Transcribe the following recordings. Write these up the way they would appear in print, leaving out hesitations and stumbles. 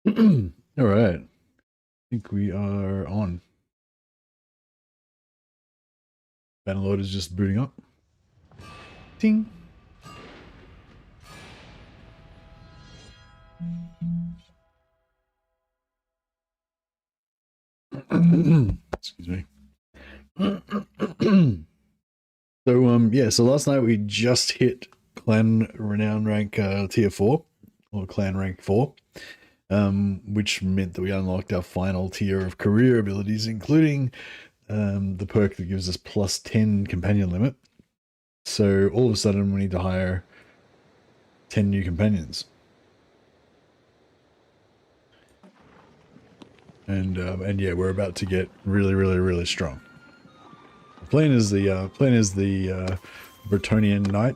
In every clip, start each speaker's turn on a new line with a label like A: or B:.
A: All right. I think we are on. Bannerlord is just booting up. Ding. Excuse me. So last night we just hit clan renown rank tier 4 or clan rank 4, which meant that we unlocked our final tier of career abilities, including the perk that gives us plus 10 companion limit. So all of a sudden we need to hire 10 new companions. And yeah, we're about to get really strong. The plan is the Bretonnian Knight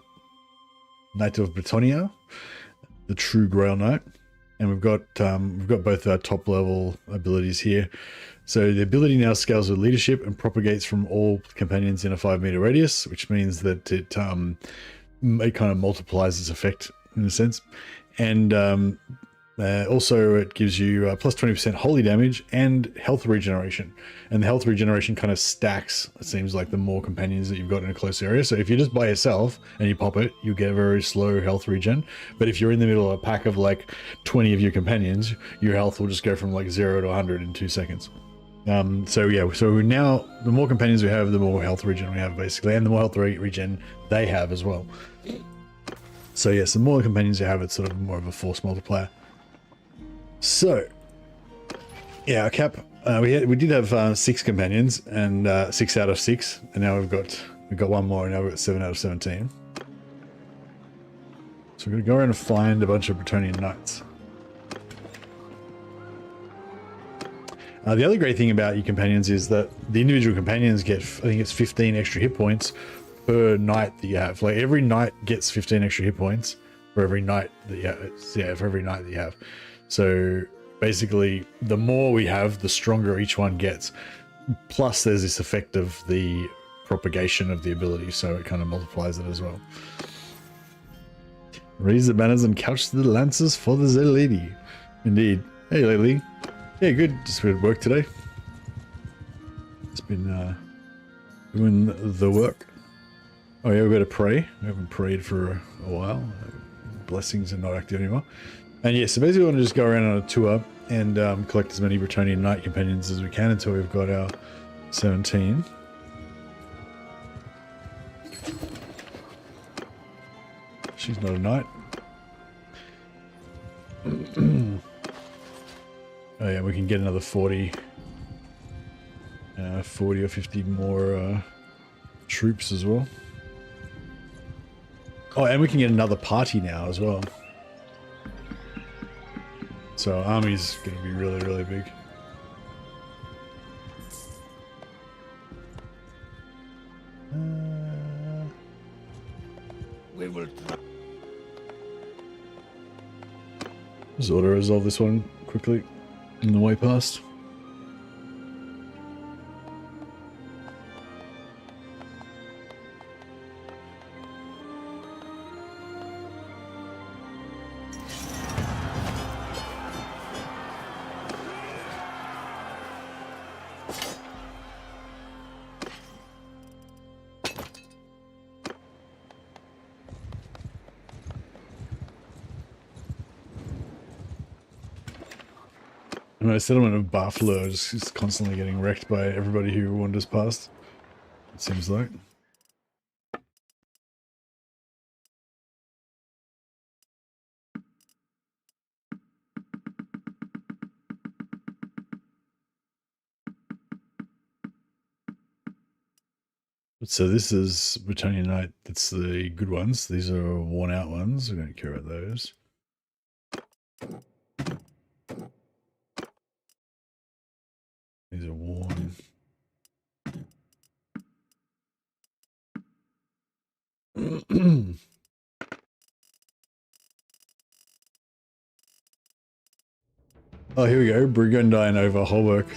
A: of Bretonnia, the true Grail Knight, and we've got both our top level abilities here. So the ability now scales with leadership and propagates from all companions in a 5-meter radius, which means that it kind of multiplies its effect in a sense, and also it gives you plus 20% holy damage and health regeneration, and the health regeneration kind of stacks, it seems like, the more companions that you've got in a close area. So if you're just by yourself and you pop it, you get a very slow health regen, but if you're in the middle of a pack of like 20 of your companions, your health will just go from like 0 to 100 in 2 seconds. So now the more companions we have, the more health regen we have, basically, and the more health regen they have as well. So yes, the more companions you have, it's sort of more of a force multiplier. So yeah, our cap, we did have 6 companions, and 6 out of 6, and now we've got one more, and now we've got 7 out of 17. So we're gonna go around and find a bunch of Bretonnian knights. The other great thing about your companions is that the individual companions get, I think it's 15 extra hit points per knight that you have. Like every knight gets 15 extra hit points for every knight that you have. Yeah, for every knight that you have. So basically, the more we have, the stronger each one gets. Plus, there's this effect of the propagation of the ability, so it kind of multiplies it as well. Raise the banners and couch the lances for the lady. Indeed. Hey, Lily. Yeah, good. Just been at work today. It's been doing the work. Oh yeah, we've got to pray. We haven't prayed for a while. Blessings are not active anymore. And yeah, so basically we want to just go around on a tour and collect as many Bretonnian Knight companions as we can until we've got our 17. She's not a knight. Oh yeah, we can get another 40 or 50 more troops as well. Oh, and we can get another party now as well. So our army's going to be really big. We will just auto resolve this one quickly on the way past. My settlement of Buffalo is constantly getting wrecked by everybody who wanders past, it seems like. So this is Bretonnian Knight. That's the good ones. These are worn out ones. We don't care about those. These are worn. Oh, here we go. Burgundy over Holberg.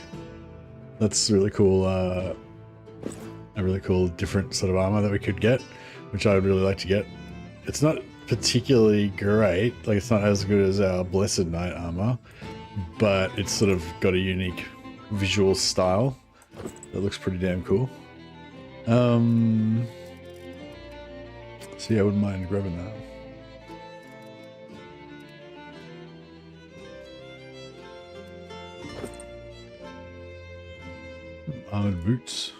A: That's really cool. A really cool different sort of armor that we could get, which I would really like to get. It's not particularly great. Like, it's not as good as our Blessed Knight armor, but it's sort of got a unique visual style that looks pretty damn cool. So yeah, I wouldn't mind grabbing that. Armored boots.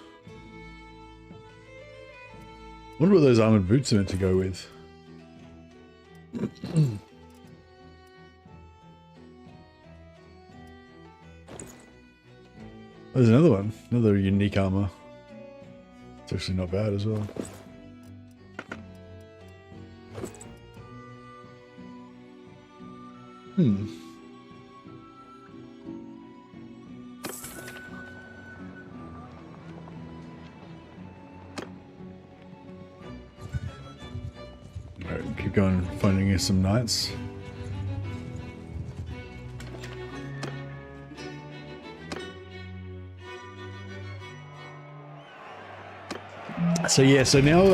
A: Wonder what those armored boots are meant to go with. There's another one, another unique armor. It's actually not bad as well. Alright, keep going, finding some knights. So yeah, so now, I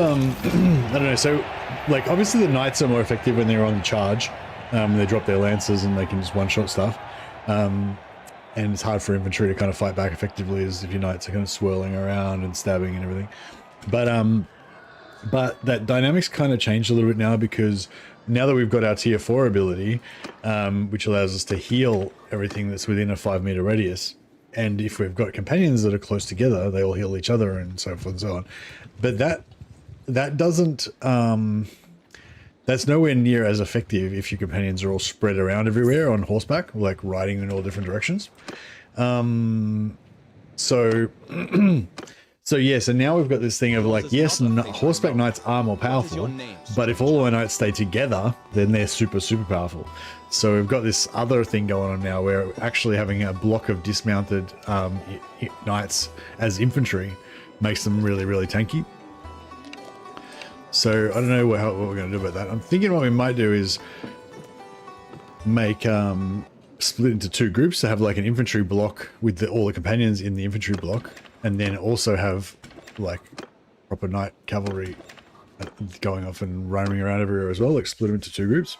A: don't know, so, like, obviously the knights are more effective when they're on the charge. They drop their lances and they can just one-shot stuff. And it's hard for infantry to kind of fight back effectively as if your knights are kind of swirling around and stabbing and everything. But that dynamics kind of changed a little bit now, because now that we've got our tier 4 ability, which allows us to heal everything that's within a 5-meter radius. And if we've got companions that are close together, they all heal each other and so forth and so on. But that doesn't, that's nowhere near as effective if your companions are all spread around everywhere on horseback, like riding in all different directions. So yeah, so now we've got this thing of like, yes, horseback knights are more powerful, but if all our knights stay together, then they're super, super powerful. So we've got this other thing going on now where actually having a block of dismounted knights as infantry makes them really, really tanky. So I don't know what we're going to do about that. I'm thinking what we might do is make split into 2 groups to have like an infantry block with all the companions in the infantry block, and then also have like proper knight cavalry going off and roaming around everywhere as well, like split them into 2 groups.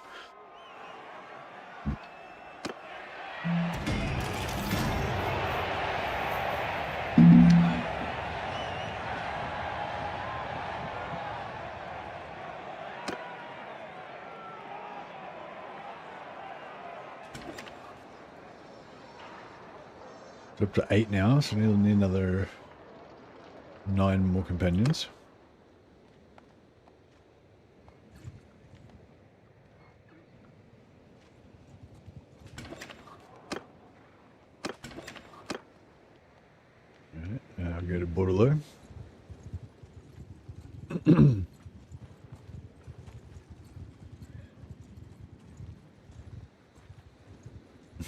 A: It's up to 8 now, so we'll need another 9 more companions. Alright, now I'll go to Bordelot.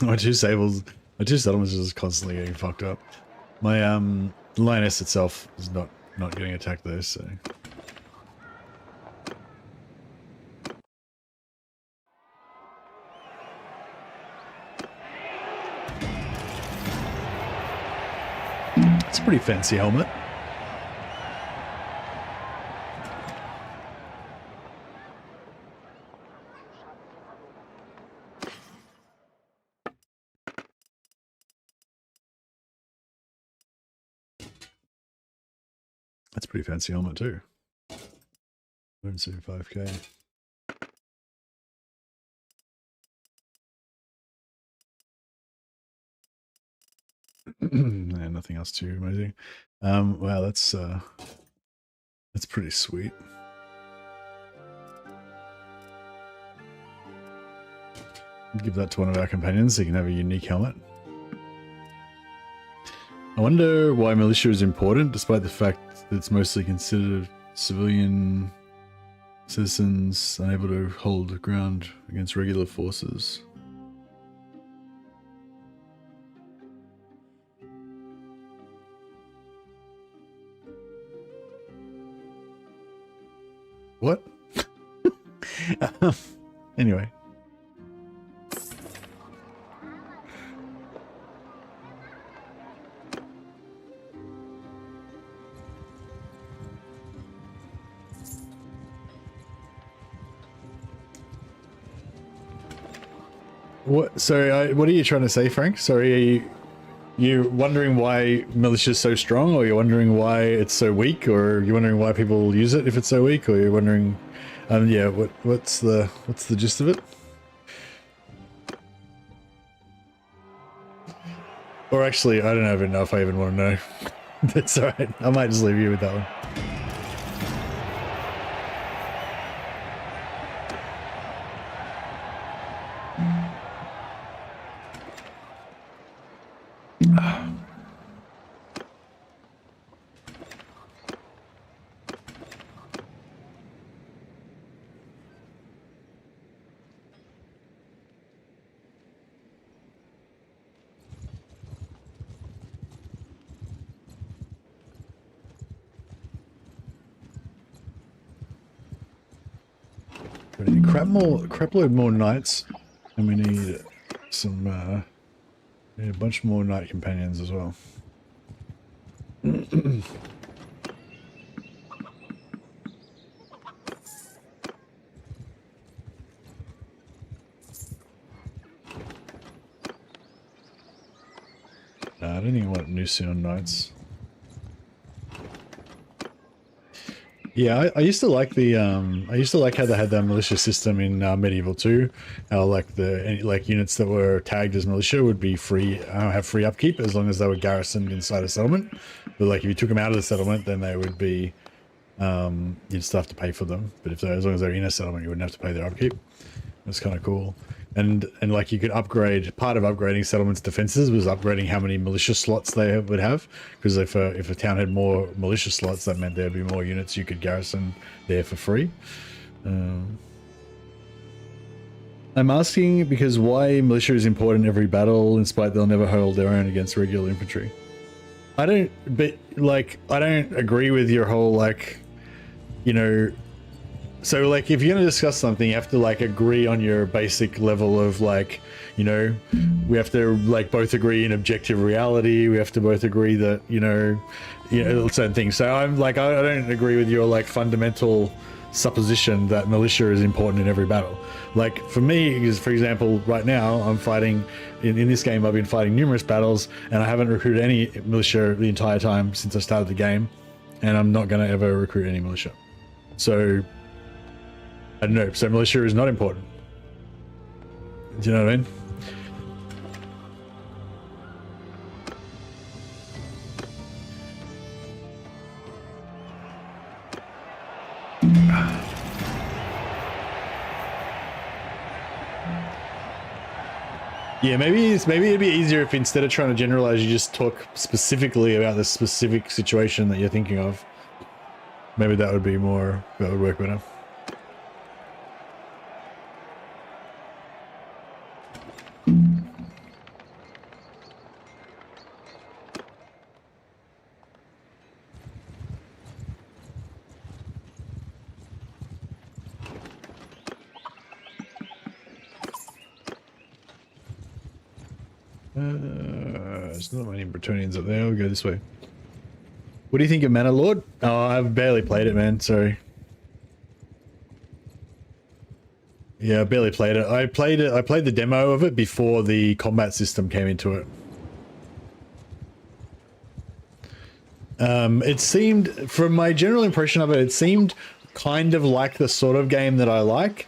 A: My 2 sables, my 2 settlements are just constantly getting fucked up. My lioness itself is not getting attacked though, so. It's a pretty fancy helmet. That's a pretty fancy helmet too. 175k. And nothing else too amazing. Wow, that's pretty sweet. Give that to one of our companions so you can have a unique helmet. I wonder why militia is important, despite the fact that it's mostly considered civilian citizens unable to hold ground against regular forces. What? Anyway. What? Sorry, what are you trying to say, Frank? Sorry, you wondering why militia is so strong, or you're wondering why it's so weak, or you're wondering why people use it if it's so weak, or you're wondering, yeah, what's the gist of it? Or actually, I don't even know if I even want to know. That's all right. I might just leave you with that one. We need crap load more knights, and we need some we need a bunch more knight companions as well. Nah, I don't think I want Nucion knights. Yeah, I used to like the I used to like how they had that militia system in Medieval 2. How like units that were tagged as militia would be free, have free upkeep as long as they were garrisoned inside a settlement. But like if you took them out of the settlement, then they would be you'd still have to pay for them. But if as long as they're in a settlement, you wouldn't have to pay their upkeep. That's kind of cool. And like you could upgrade, part of upgrading settlements defenses was upgrading how many militia slots they would have, because if a town had more militia slots, that meant there'd be more units you could garrison there for free. I'm asking because why militia is important in every battle, in spite they'll never hold their own against regular infantry. I don't agree with your whole, like, you know, so like if you're going to discuss something, you have to like agree on your basic level of, like, you know, we have to like both agree in objective reality. We have to both agree that, you know, certain things. So I'm like, I don't agree with your like fundamental supposition that militia is important in every battle. Like for me, is for example, right now I'm fighting in this game. I've been fighting numerous battles and I haven't recruited any militia the entire time since I started the game, and I'm not going to ever recruit any militia. So I don't know. So militia is not important. Do you know what I mean? Yeah, maybe it'd be easier if instead of trying to generalize, you just talk specifically about the specific situation that you're thinking of. Maybe that would work better. There's not many Bretonians up there. I'll go this way. What do you think of Manor Lord? Oh, I've barely played it, man. Sorry. Yeah, I barely played it. I played the demo of it before the combat system came into it. It seemed, from my general impression of it, it seemed kind of like the sort of game that I like.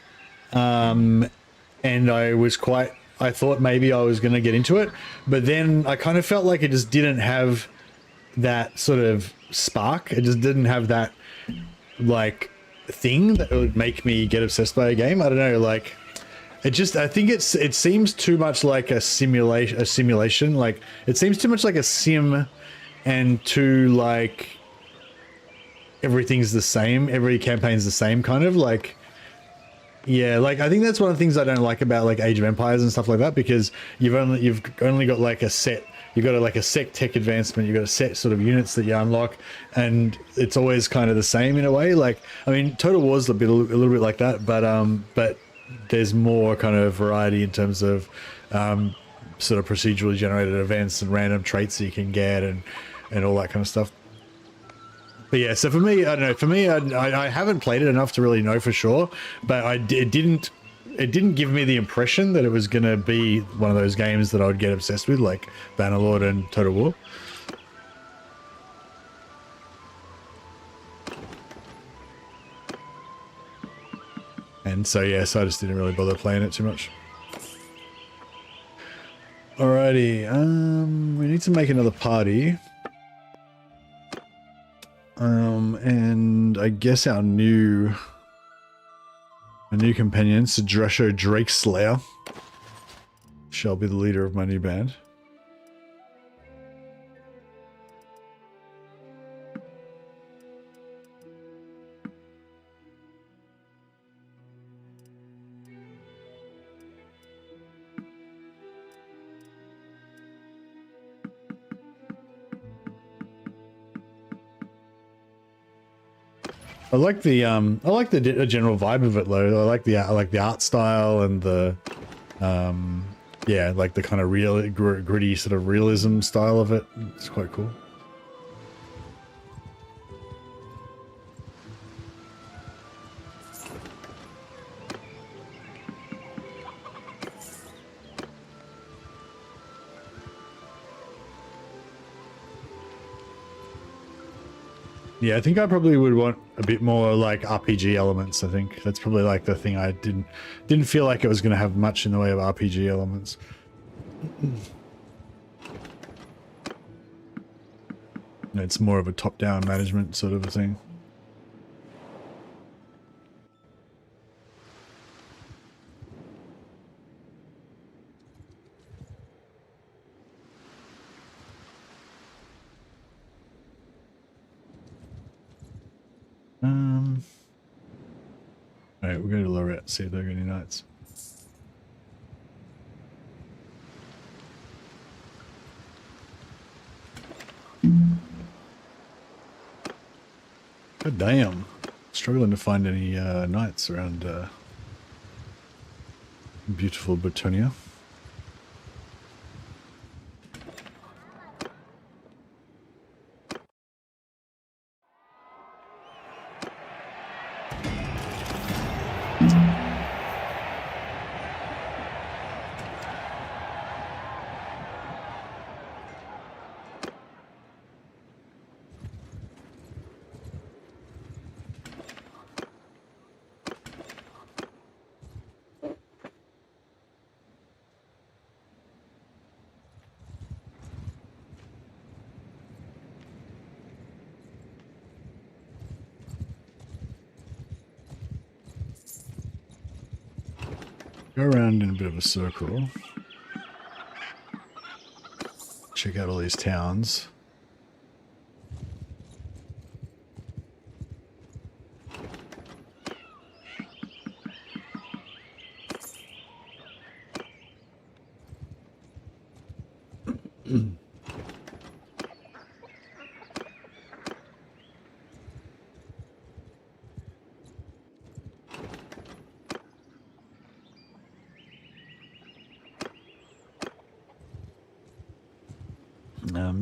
A: And I thought maybe I was going to get into it, but then I kind of felt like it just didn't have that sort of spark. It just didn't have that, like, thing that would make me get obsessed by a game. I don't know, like, I think it seems too much like a simulation. Like, it seems too much like a sim, and too, like, everything's the same. Every campaign's the same, kind of, like. Yeah, like I think that's one of the things I don't like about like Age of Empires and stuff like that, because you've only got like a set, you've got a set tech advancement, you've got a set sort of units that you unlock, and it's always kind of the same in a way. Like, I mean, Total War's a little bit like that, but there's more kind of variety in terms of sort of procedurally generated events and random traits that you can get and all that kind of stuff. But yeah, so for me, I don't know. For me, I haven't played it enough to really know for sure, but it didn't it didn't give me the impression that it was going to be one of those games that I would get obsessed with, like Bannerlord and Total War. And so, yeah, so I just didn't really bother playing it too much. Alrighty, we need to make another party. And I guess our new companion, Sidresho Drake Slayer, shall be the leader of my new band. I like the general vibe of it though. I like the art style and the yeah, like the kind of real gritty sort of realism style of it. It's quite cool. Yeah, I think I probably would want a bit more like RPG elements. I think that's probably like the thing I didn't feel like it was going to have much in the way of RPG elements. It's more of a top-down management sort of a thing. Alright, we'll go to Lorette, see if there are any knights. God damn. Struggling to find any knights around beautiful Bretonia. Go around in a bit of a circle. Check out all these towns.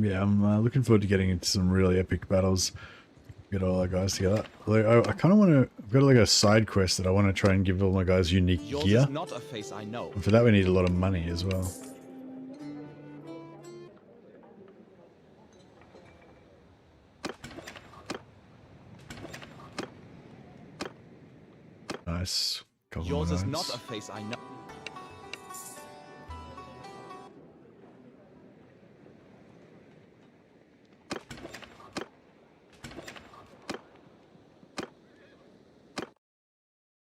A: Yeah, I'm looking forward to getting into some really epic battles. Get all our guys together. I kind of want to. I've got like a side quest that I want to try and give all my guys unique gear.
B: Not a face I know.
A: And for that, we need a lot of money as well. Nice.
B: Yours is not a face I know.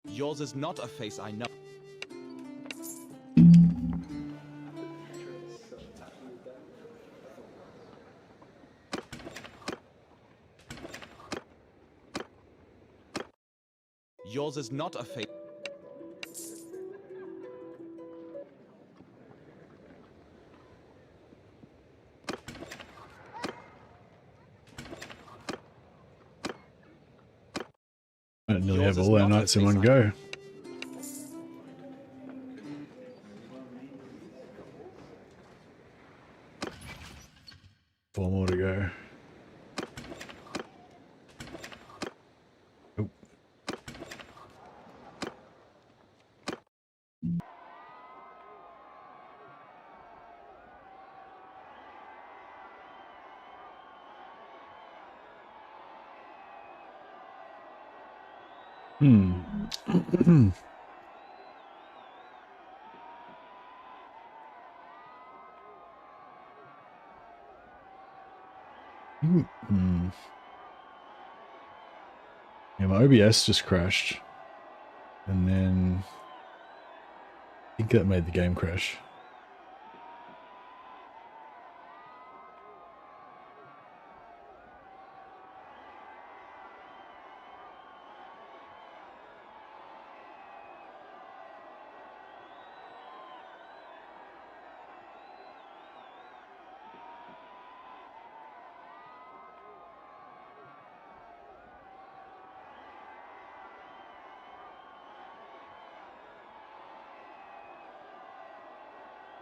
B: Yours is not a face I know. Yours is not a face.
A: I nearly have all our knights in one go. Four more to go. Hmm. Hmm. Yeah, my OBS just crashed. And then I think that made the game crash.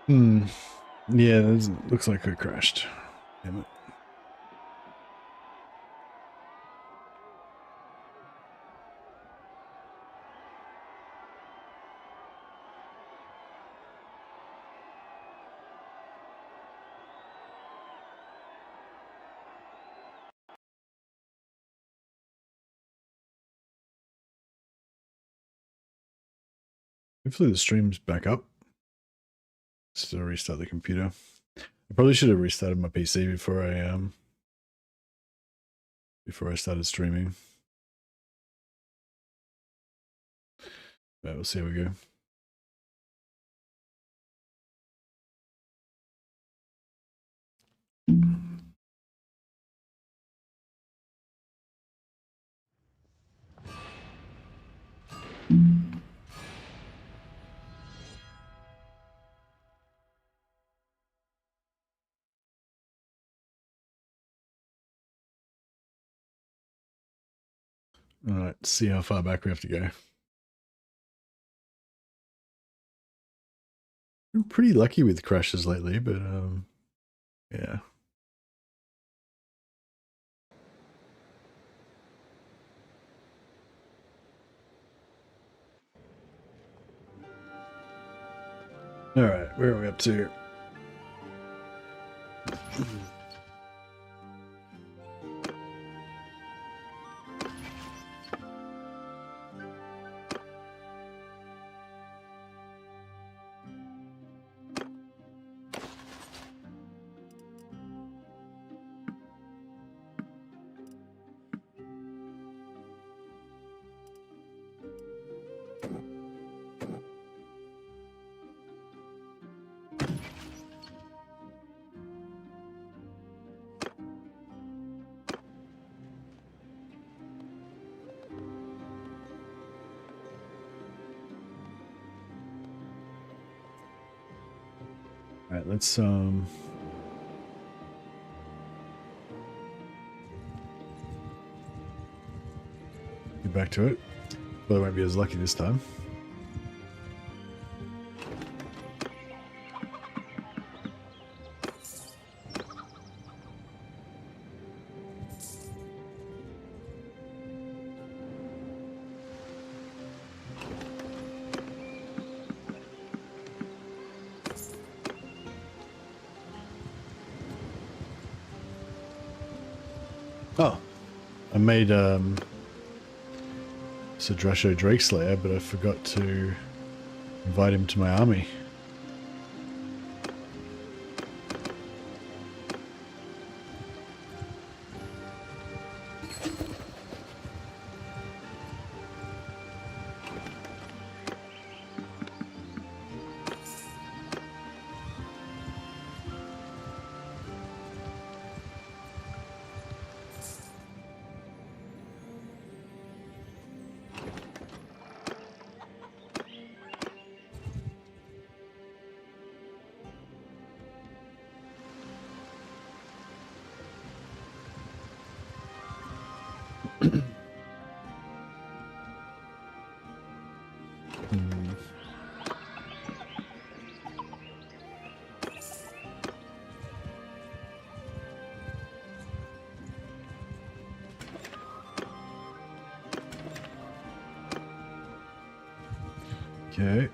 A: Hmm. Yeah, that looks like it crashed. Damn it. Hopefully the stream's back up. Just restart the computer. I probably should have restarted my PC before I started streaming. But we'll see how we go. All right, see how far back we have to go. I'm pretty lucky with crashes lately, but yeah. All right, where are we up to? All right, let's get back to it. But I won't be as lucky this time. Oh, I made Sidrasho Drakeslayer, but I forgot to invite him to my army. Okay.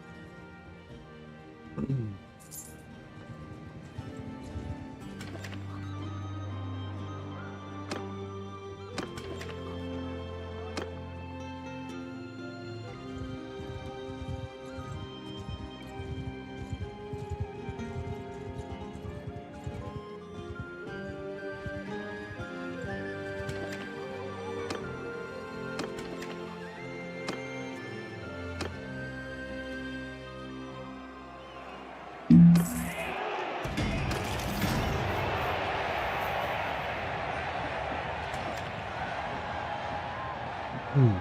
A: Ooh.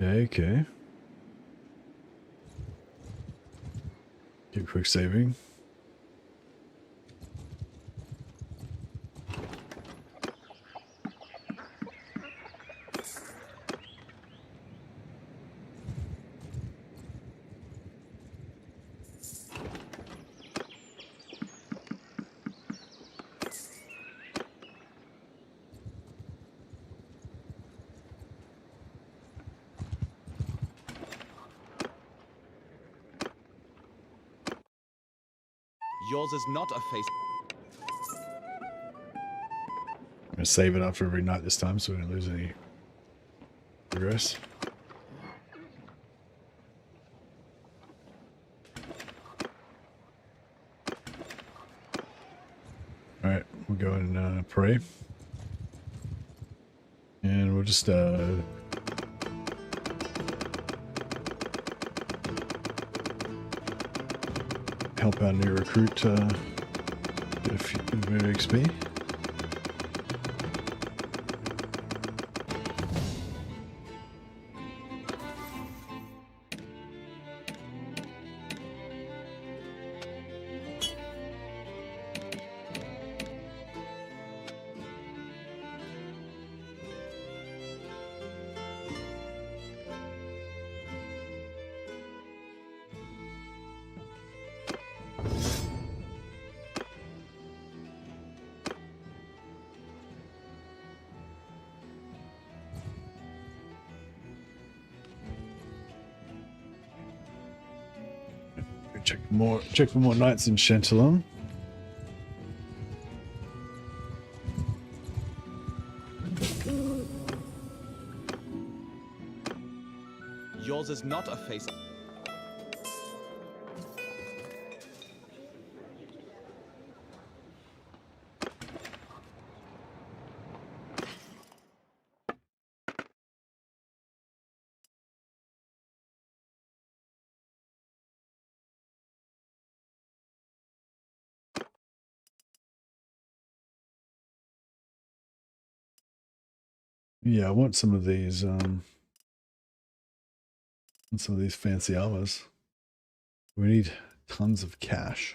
A: Okay. Get quick saving.
B: Yours is not a face.
A: I'm gonna save it after every night this time, so we don't lose any progress. All right, we'll go and pray, and we'll just help our new recruit get a few bit of XP. Check for more knights in Chantilly.
B: Yours is not a face.
A: Yeah, I want some of these fancy armors. We need tons of cash.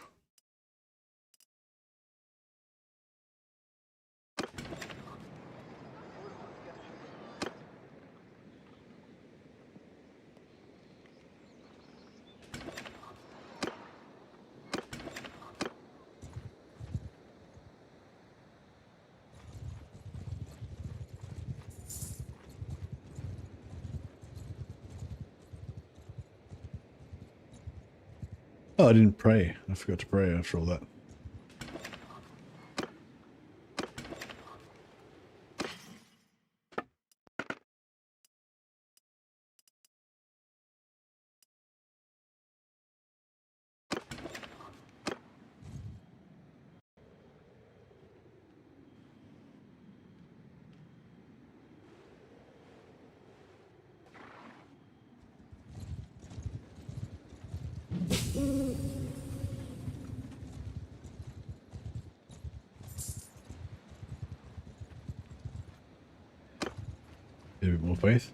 A: Oh, I didn't pray. I forgot to pray after all that. A bit more faith.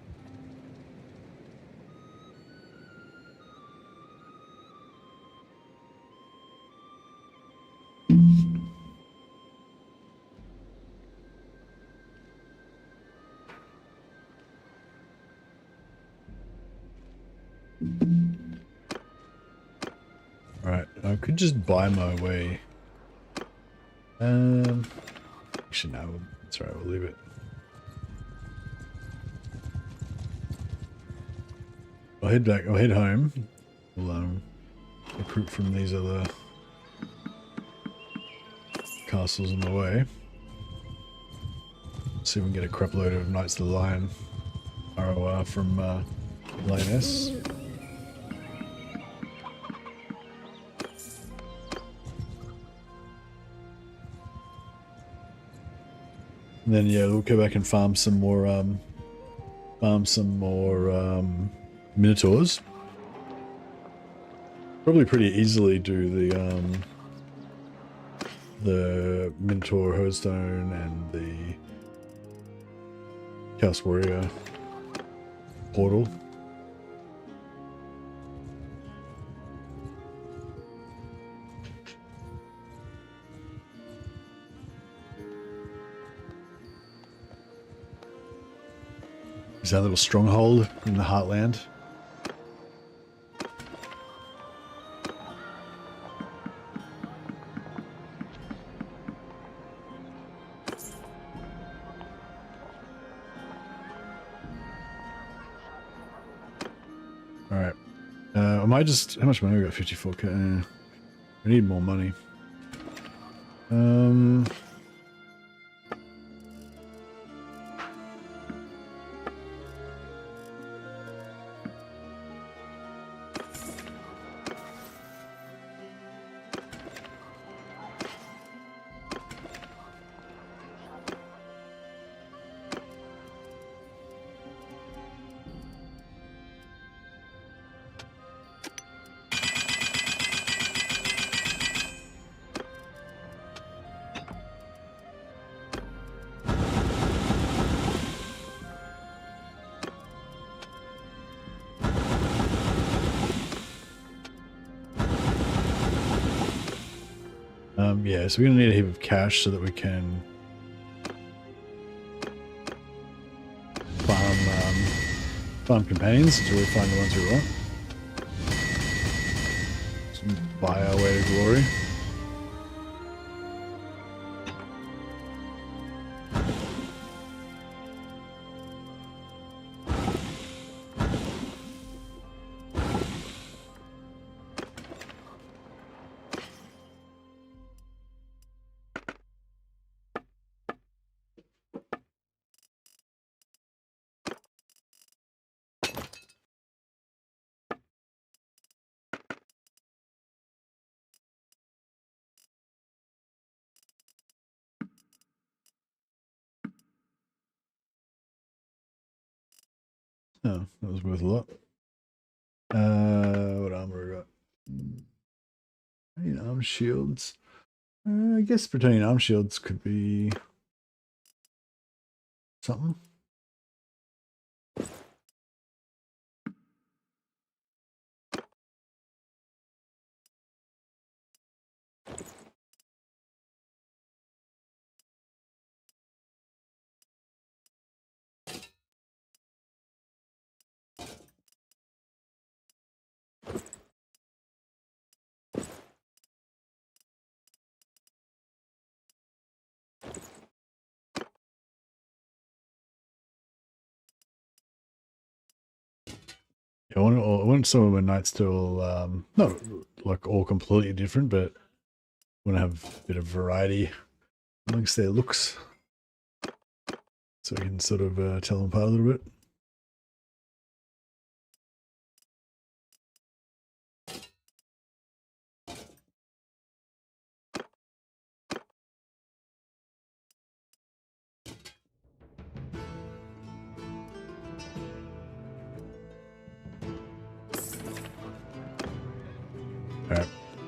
A: Alright, I could just buy my way. Actually no, that's right, we'll leave it. I'll head back, I'll head home. We'll recruit from these other castles on the way. See if we can get a crap load of Knights of the Lion ROR from Lioness. And then yeah, we'll go back and farm some more Minotaurs. Probably pretty easily do the Minotaur Hearthstone and Chaos Warrior portal. Is that little stronghold in the Heartland? Alright. I might just... How much money? We got 54k. We need more money. Yeah, so we're gonna need a heap of cash so that we can farm companions until we find the ones we want. So buy our way to glory. Oh, that was worth a lot. What armor we got? Arm shields. I guess Bretonian arm shields could be something. I want some of my knights to all, not like all completely different, but I want to have a bit of variety amongst their looks. So we can sort of tell them apart a little bit.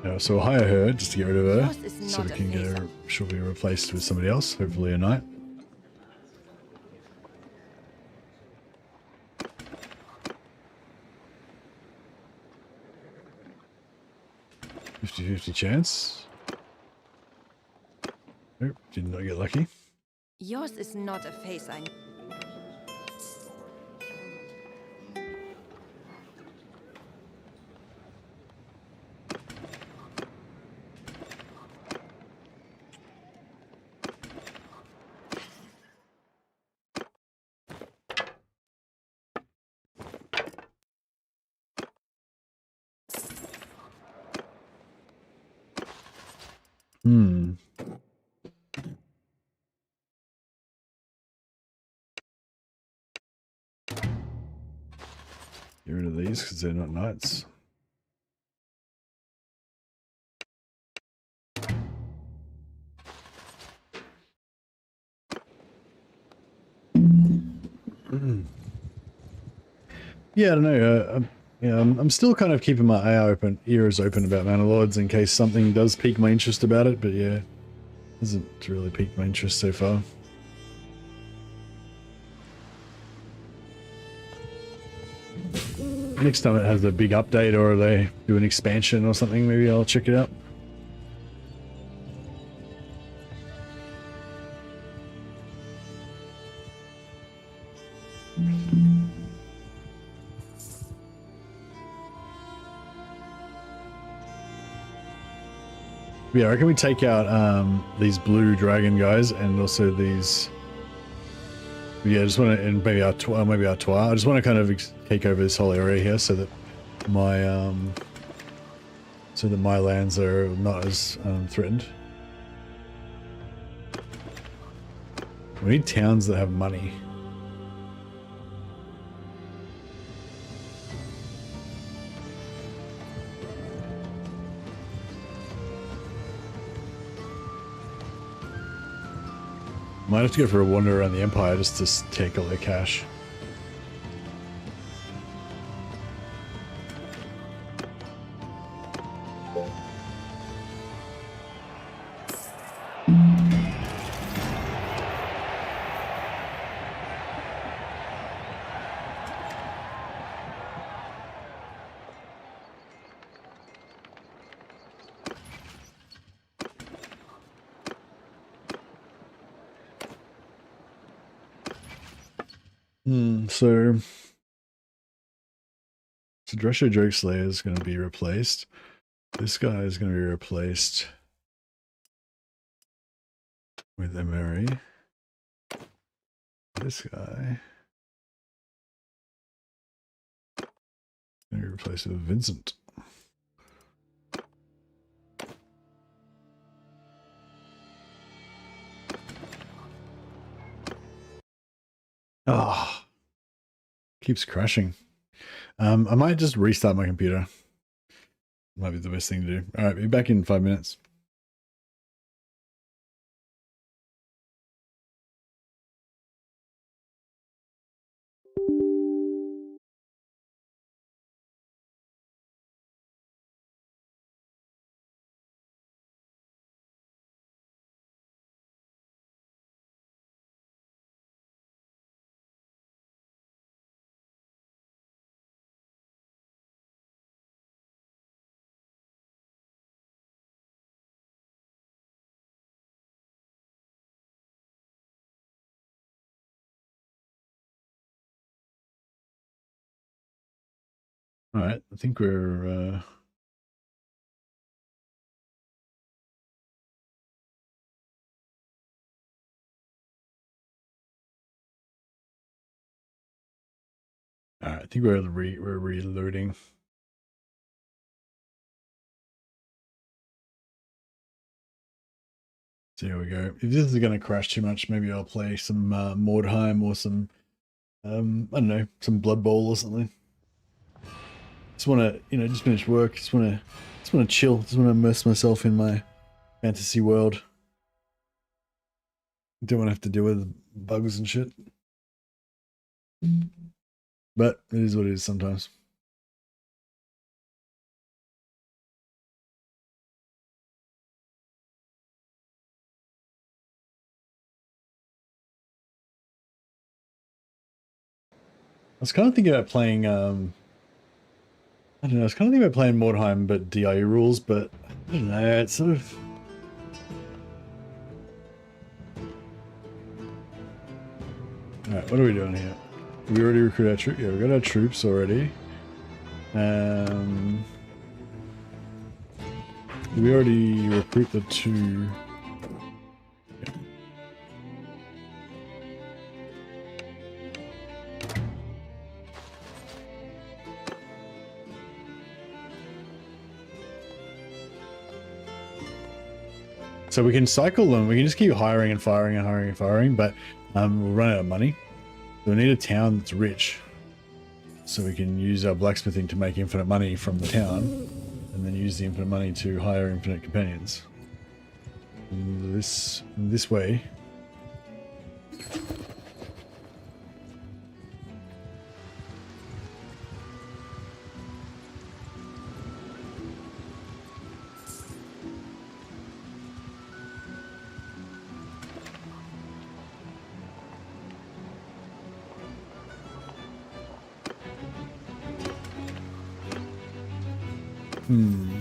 A: Alright, so we'll hire her just to get rid of her, so we can get her, she'll be replaced with somebody else, hopefully a knight. 50-50 chance. Nope, did not get lucky.
C: Yours is not a face I...
A: Get rid of these because they're not knights. Yeah, I don't know. I'm still kind of keeping my ears open about Manor Lords in case something does pique my interest about it, but yeah, hasn't really piqued my interest so far. next time it has a big update or they do an expansion or something, maybe I'll check it out. Yeah, I reckon we take out these blue dragon guys and also these. Yeah, I just want to, and maybe Artois. I just want to kind of take over this whole area here so that my lands are not as threatened. We need towns that have money. Might have to go for a wander around the Empire just to take all their cash. So Dresho Drake Slayer is going to be replaced. This guy is going to be replaced with Emery. This guy is going to be replaced with Vincent. Oh, keeps crashing. I might just restart my computer. Might be the best thing to do. All right, be back in 5 minutes. All right, I think we're all right, I think we're reloading. So here we go. If this is going to crash too much, maybe I'll play some Mordheim or some I don't know, some Blood Bowl or something. Just want to, just finish work. Just want to chill. Just want to immerse myself in my fantasy world. Don't want to have to deal with bugs and shit. But it is what it is sometimes. I was kind of thinking about playing, I don't know, I was kind of thinking about playing Mordheim, but DIE rules, but I don't know, it's sort of... Alright, what are we doing here? We already recruited our troops. Yeah, we got our troops already. We already recruit the two... Yeah. So we can cycle them. We can just keep hiring and firing and hiring and firing, but we'll run out of money. So we need a town that's rich, so we can use our blacksmithing to make infinite money from the town, and then use the infinite money to hire infinite companions. And this way. Hmm.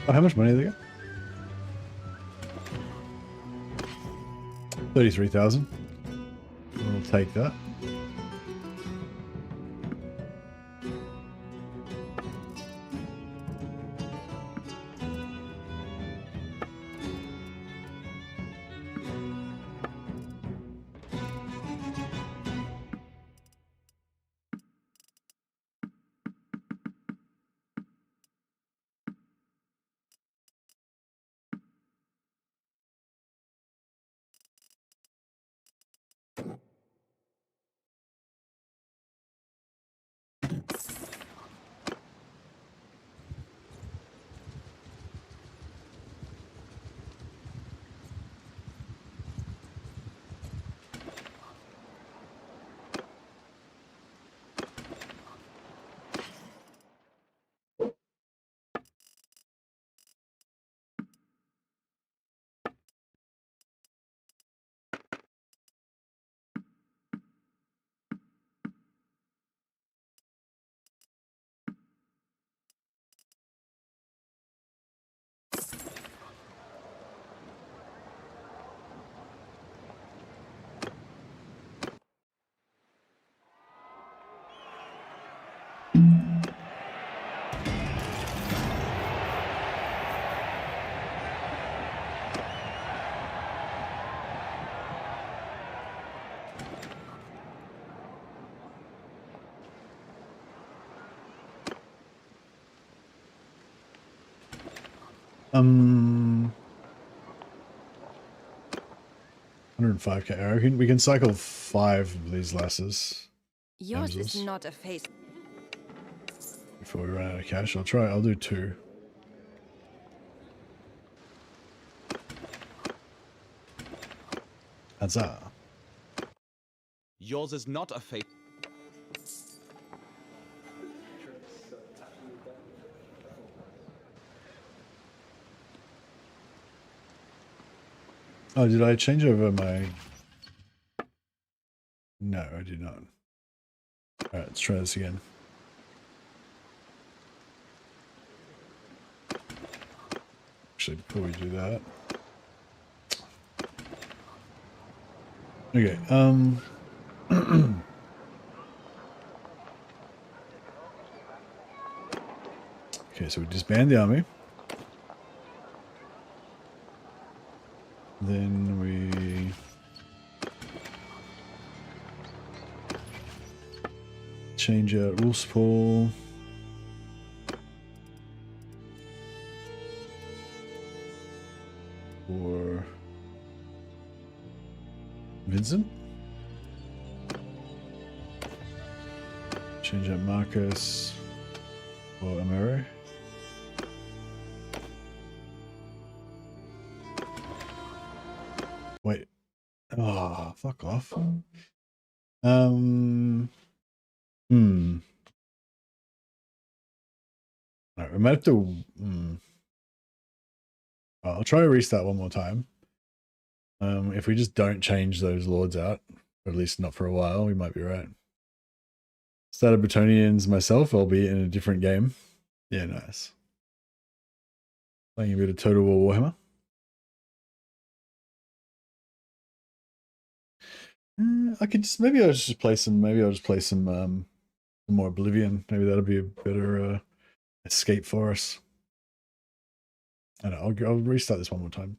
A: Oh, how much money have they got? 33,000. We'll take that. Um, 105k. I reckon we can cycle 5 of these lasses
C: Yours is
A: damsels
C: not a face.
A: before we run out of cash. I'll do 2. Huzzah.
B: Yours is not a face.
A: Oh, did I change over my... No, I did not. Alright, let's try this again. Actually, before we do that... Okay, okay, so we disband the army. Then we change out rules pool. For Vincent. Change out Marcus for Amaro. Wait. Oh, fuck off. Alright, we might have to... I'll try to restart one more time. If we just don't change those lords out, or at least not for a while, we might be right. Started Bretonians myself, albeit in a different game. Yeah, nice. Playing a bit of Total War Warhammer. I could just maybe I'll just play some some more Oblivion. Maybe that'll be a better escape for us. I don't know, I'll restart this one more time.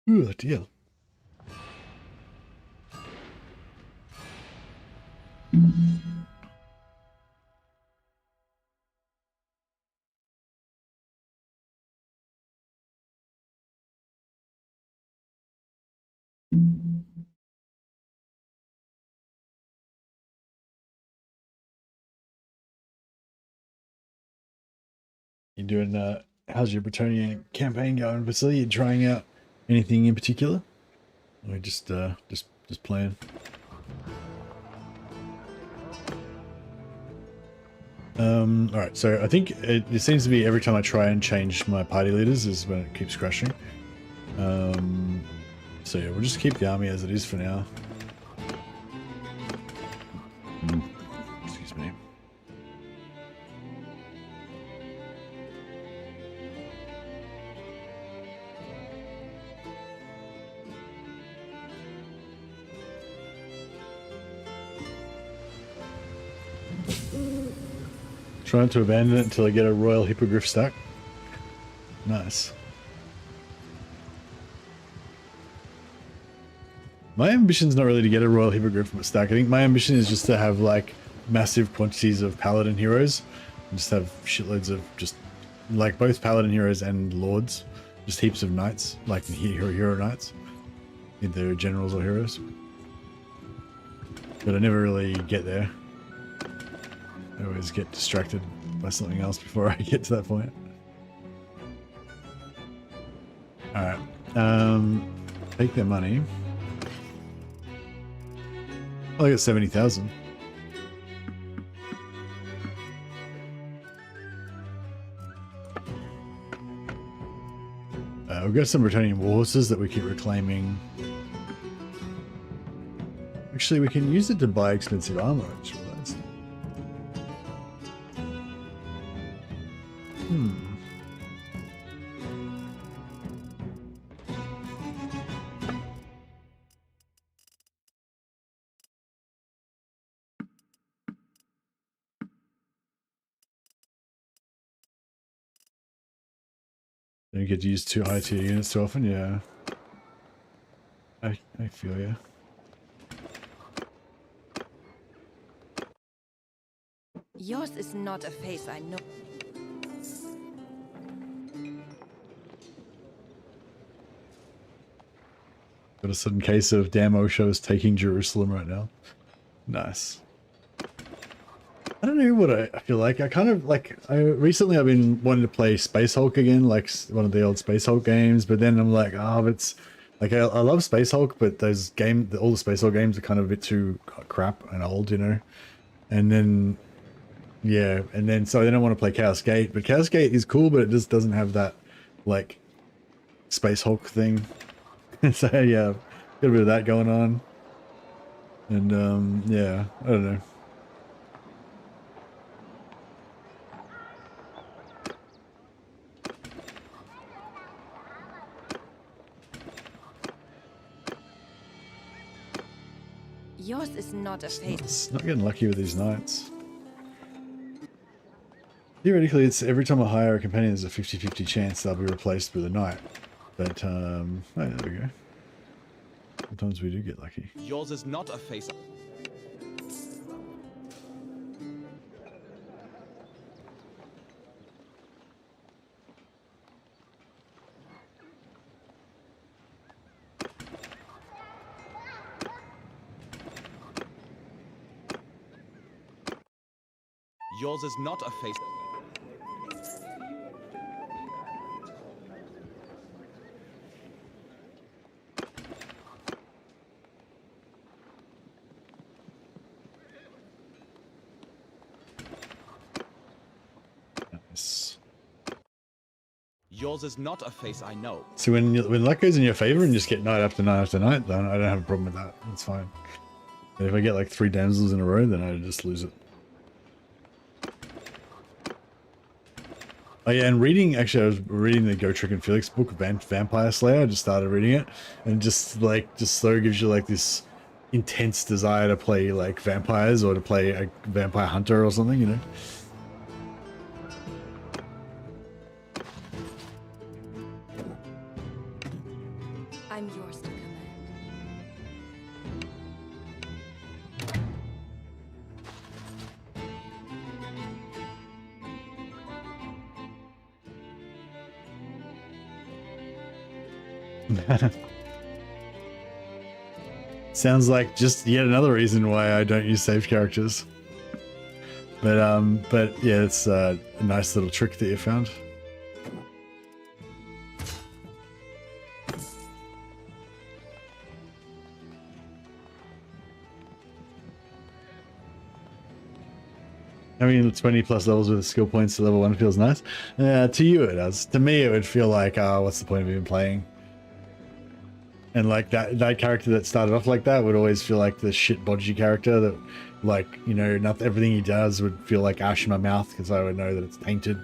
A: Ooh, deal. You doing how's your Bretonian campaign going, Vasily? You trying out anything in particular? Or just Just playing. Alright, so I think it seems to be every time I try and change my party leaders is when it keeps crashing. So yeah, we'll just keep the army as it is for now. Excuse me. Trying to abandon it until I get a royal hippogriff stack. Nice. My ambition's not really to get a royal hippogriff stack. I think my ambition is just to have like massive quantities of paladin heroes. And just have shitloads of just like both paladin heroes and lords. Just heaps of knights, like hero knights. Either generals or heroes. But I never really get there. I always get distracted by something else before I get to that point. Alright. Take their money. Oh, I got 70,000. We've got some Bretonnian war horses that we keep reclaiming. Actually, we can use it to buy expensive armor, I just realized. Don't get to use too high tier units too often, yeah. I feel ya.
C: Yours is not a face I know.
A: Got a sudden case of damn Osho is taking Jerusalem right now. Nice. I don't know what I feel like. I kind of like, recently I've been wanting to play Space Hulk again, like one of the old Space Hulk games, but then I'm like, oh, it's like, I love Space Hulk, but those all the Space Hulk games are kind of a bit too crap and old, you know? And then, yeah, and then, so then I want to play Chaos Gate, but Chaos Gate is cool, but it just doesn't have that, like, Space Hulk thing. So yeah, got a bit of that going on. And, yeah, I don't know.
C: Yours is not a face.
A: It's not getting lucky with these knights. Theoretically, it's every time I hire a companion, there's a 50-50 chance they'll be replaced with a knight. But, oh, there we go. Sometimes we do get lucky.
B: Yours is not a face. Yours is not a face.
A: Nice.
B: Yours is not a face I know.
A: So when luck goes in your favor and you just get knight after knight after knight, then I don't have a problem with that. It's fine. But if I get like 3 damsels in a row, then I just lose it. Oh yeah, and reading, actually I was reading the Gotrek and Felix book, Vampire Slayer. I just started reading it, and just so gives you like this intense desire to play like vampires or to play a vampire hunter or something, you know?
C: I'm yours to command.
A: Sounds like just yet another reason why I don't use saved characters. But yeah, it's a nice little trick that you found. Having 20 plus levels with skill points to level 1 feels nice. To you it does. To me it would feel like, what's the point of even playing? And like that character that started off like that would always feel like the shit bodgy character that, like, you know, not everything he does would feel like ash in my mouth because I would know that it's tainted.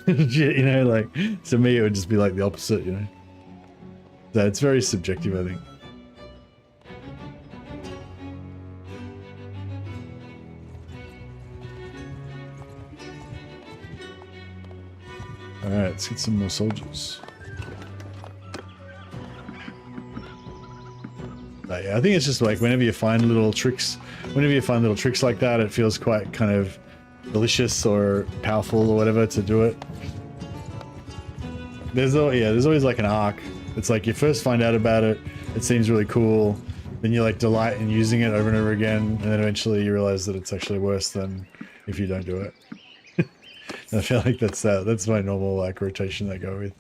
A: You know, like, to me it would just be like the opposite, you know. So it's very subjective, I think. Alright, let's get some more soldiers. But yeah, I think it's just like whenever you find little tricks like that, it feels quite kind of delicious or powerful or whatever to do it. There's always like an arc. It's like you first find out about it, it seems really cool, then you like delight in using it over and over again, and then eventually you realize that it's actually worse than if you don't do it. I feel like that's my normal like rotation that I go with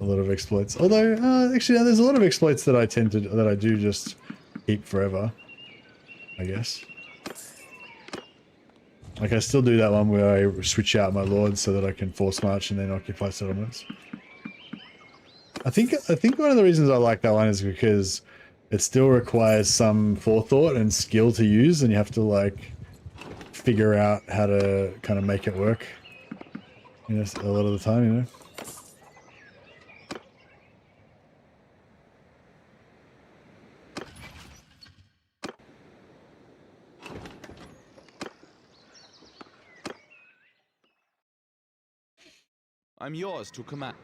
A: a lot of exploits. Although actually, there's a lot of exploits that I do just keep forever, I guess. Like I still do that one where I switch out my lords so that I can force march and then occupy settlements. I think one of the reasons I like that one is because it still requires some forethought and skill to use, and you have to like figure out how to kind of make it work. You know, a lot of the time, you know.
B: I'm yours to command.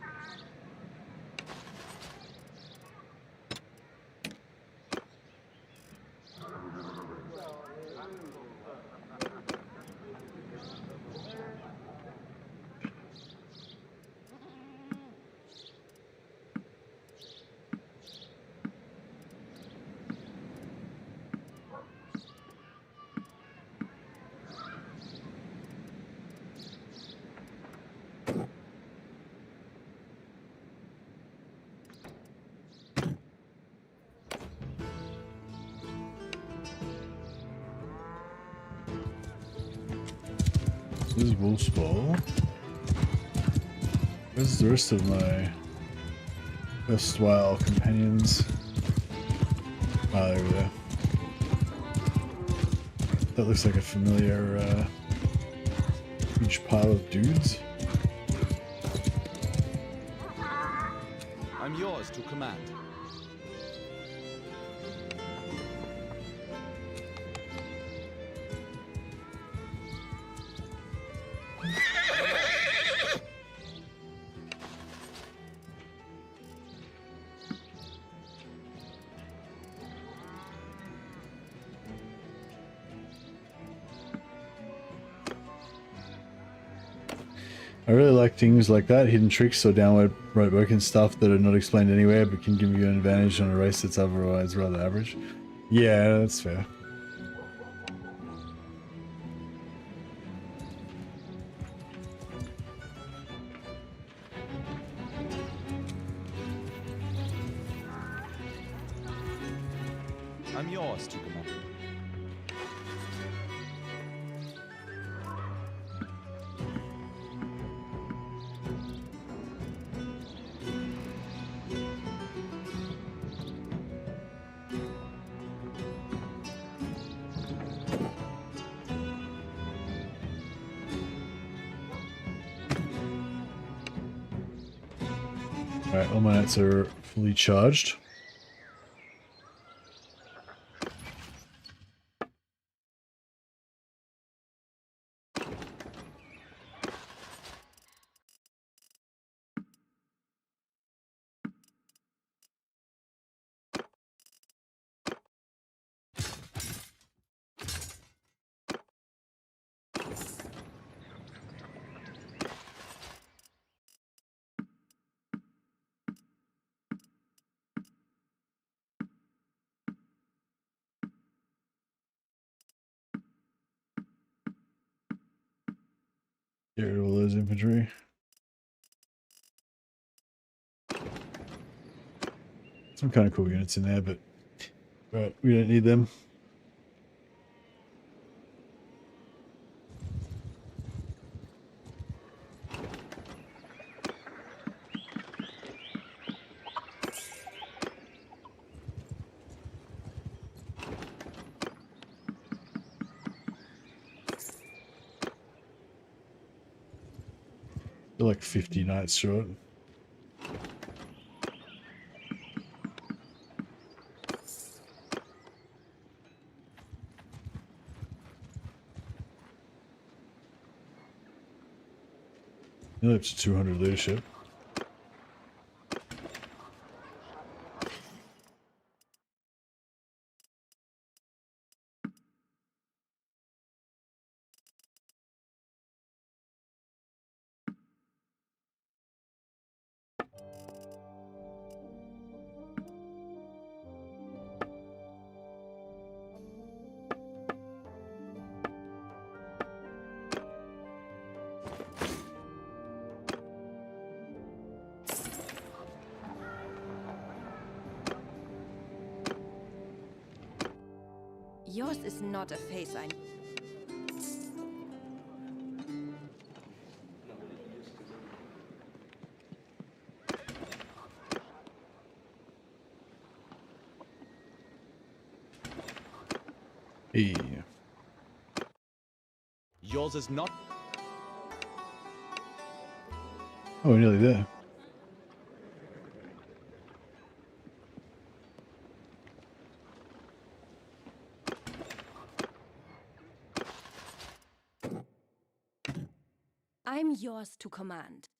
A: This is Wolf's Ball. Where's the rest of my erstwhile companions? Ah, over there. That looks like a familiar huge pile of dudes.
B: I'm yours to command.
A: I really like things like that, hidden tricks or downward right working stuff that are not explained anywhere but can give you an advantage on a race that's otherwise rather average. Yeah, that's fair.
B: I'm yours to command.
A: Alright, all my knights are fully charged. Get rid of all those infantry. Some kind of cool units in there, but we don't need them. like 50 nights short. Nearly up to 200 leadership.
C: Yours is not a face I...
A: Hey.
B: Yours is not.
A: Oh, we're nearly there.
C: I'm yours to command.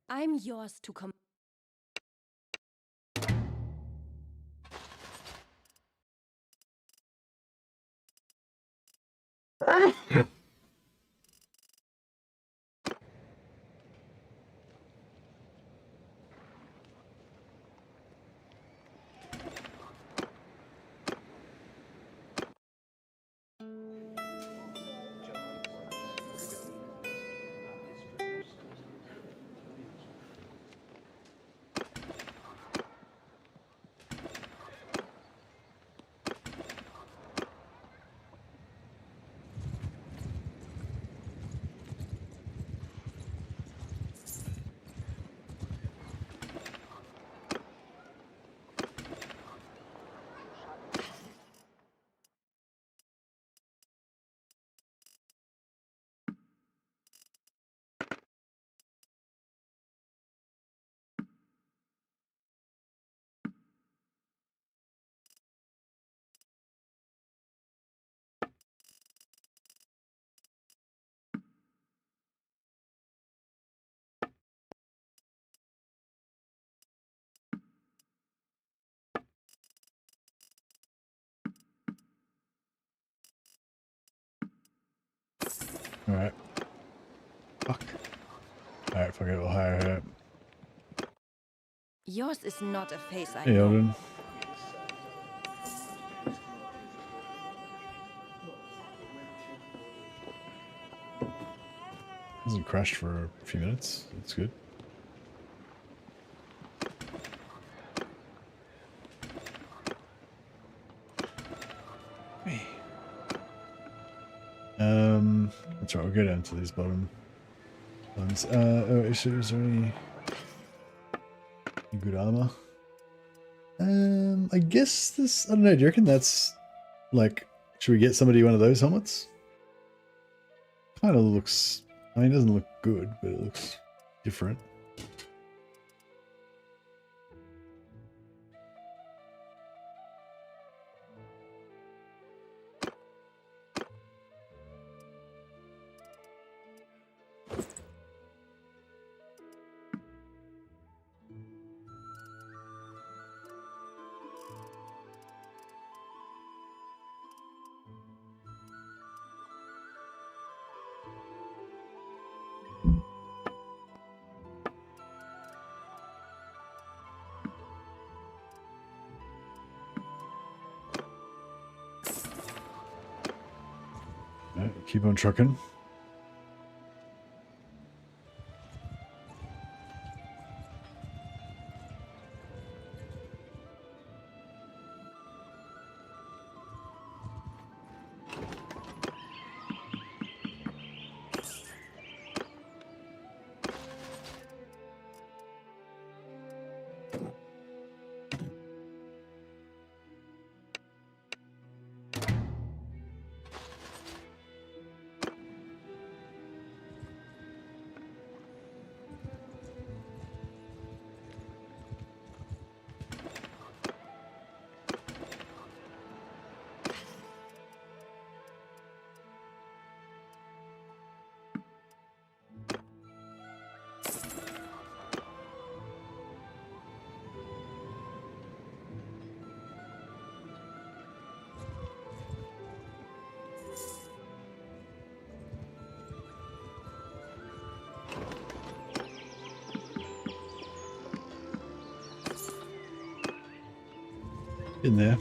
C: I'm yours to command.
A: Alright. Fuck. Alright, fuck it, we'll hire her.
C: Yours is not a face I
A: Hey,
C: know.
A: Eldon. Hasn't crashed for a few minutes. That's good. Hey. That's right, we'll go down to these bottom ones. Oh, is there any good armor? I guess this, I don't know, do you reckon that's, like, should we get somebody one of those helmets? Kind of looks, I mean, it doesn't look good, but it looks different. Alright, keep on trucking. In there.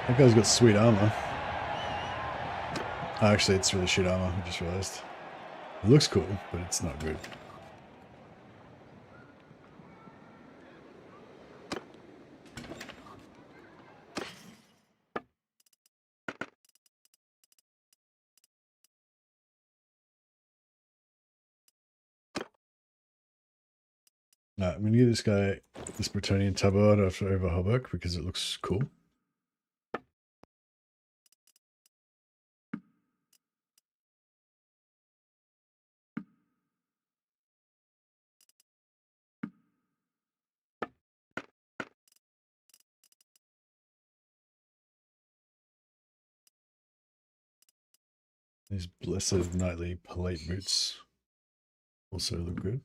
A: That guy's got sweet armor. Oh, actually, it's really shit armor. I just realized. It looks cool, but it's not good. Alright, I'm gonna give this guy this Bretonian tabard after over Hobok because it looks cool. These blessed knightly palate boots also look good.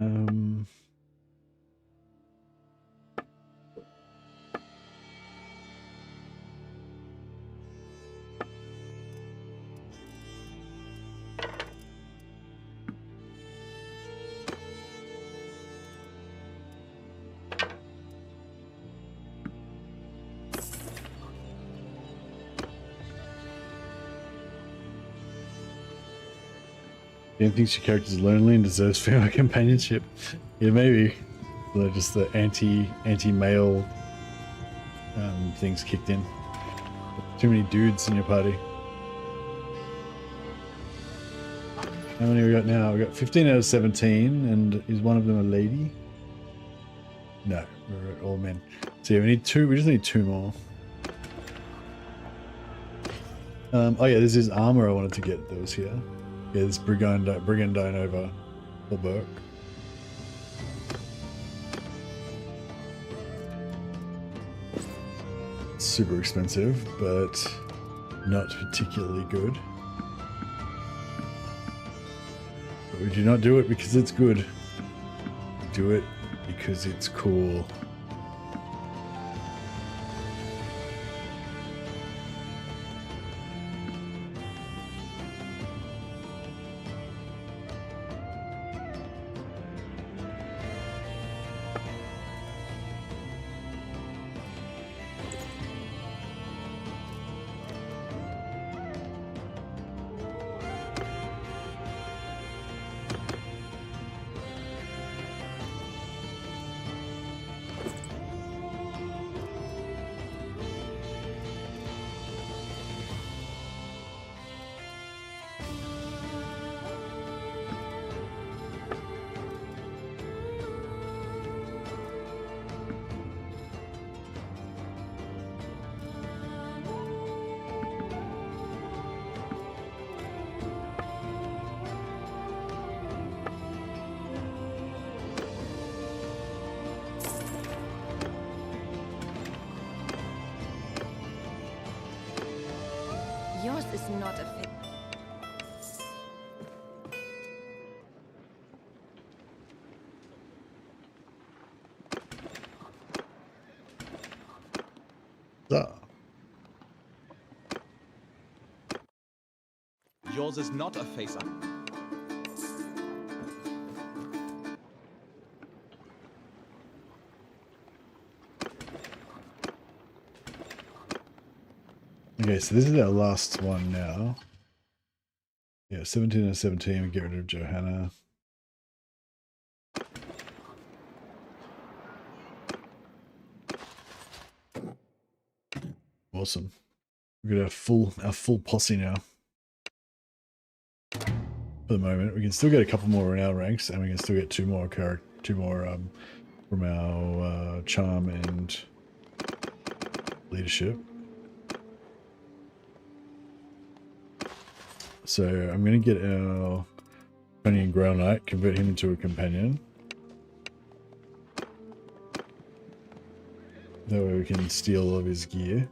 A: Um, Dan thinks your character is lonely and deserves female companionship. Yeah, maybe. Like just the anti-male things kicked in. Too many dudes in your party. How many we got now? We got 15 out of 17, and is one of them a lady? No, we're all men. So yeah, we need two. We just need two more. Oh yeah, this is armor I wanted to get. That was here. Yeah, this Brigandine over Hobok. Super expensive, but not particularly good. But we do not do it because it's good. We do it because it's cool.
C: Yours is not a face.
A: Ah.
B: Yours is not a face.
A: Okay, so this is our last one now. Yeah, 17 and 17, we get rid of Johanna. Awesome. We've got our full posse now. For the moment, we can still get a couple more in our ranks, and we can still get two more from our charm and leadership. So I'm going to get our companion Grail Knight, convert him into a companion. That way we can steal all of his gear.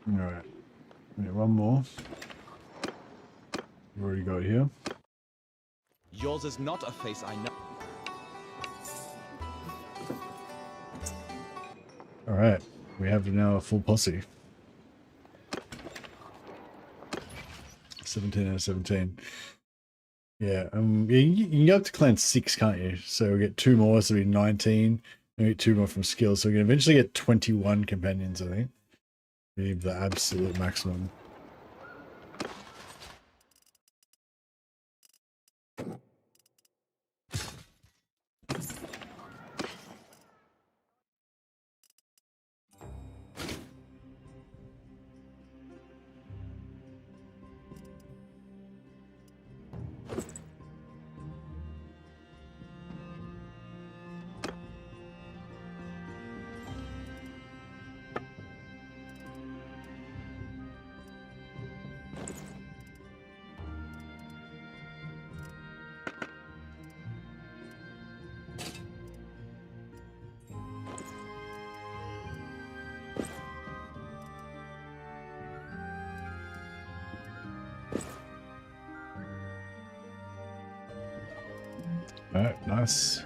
A: Alright, one more. We've already got here.
B: Yours is not a face I know.
A: Alright, we have now a full posse. 17 out of 17. Yeah, you can go up to clan 6, can't you? So we'll get 2 more, so it'll be 19. Maybe 2 more from skills, so we can eventually get 21 companions, I think. Be the absolute maximum. Alright, nice.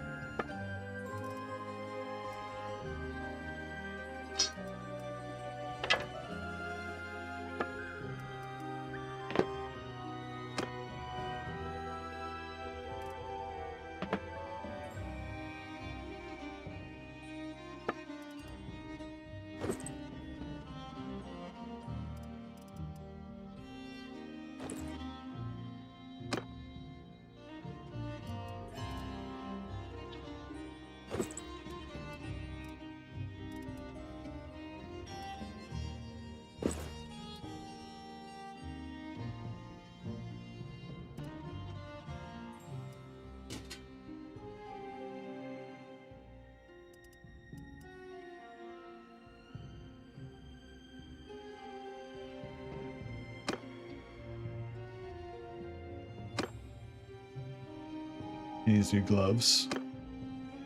A: He needs new gloves.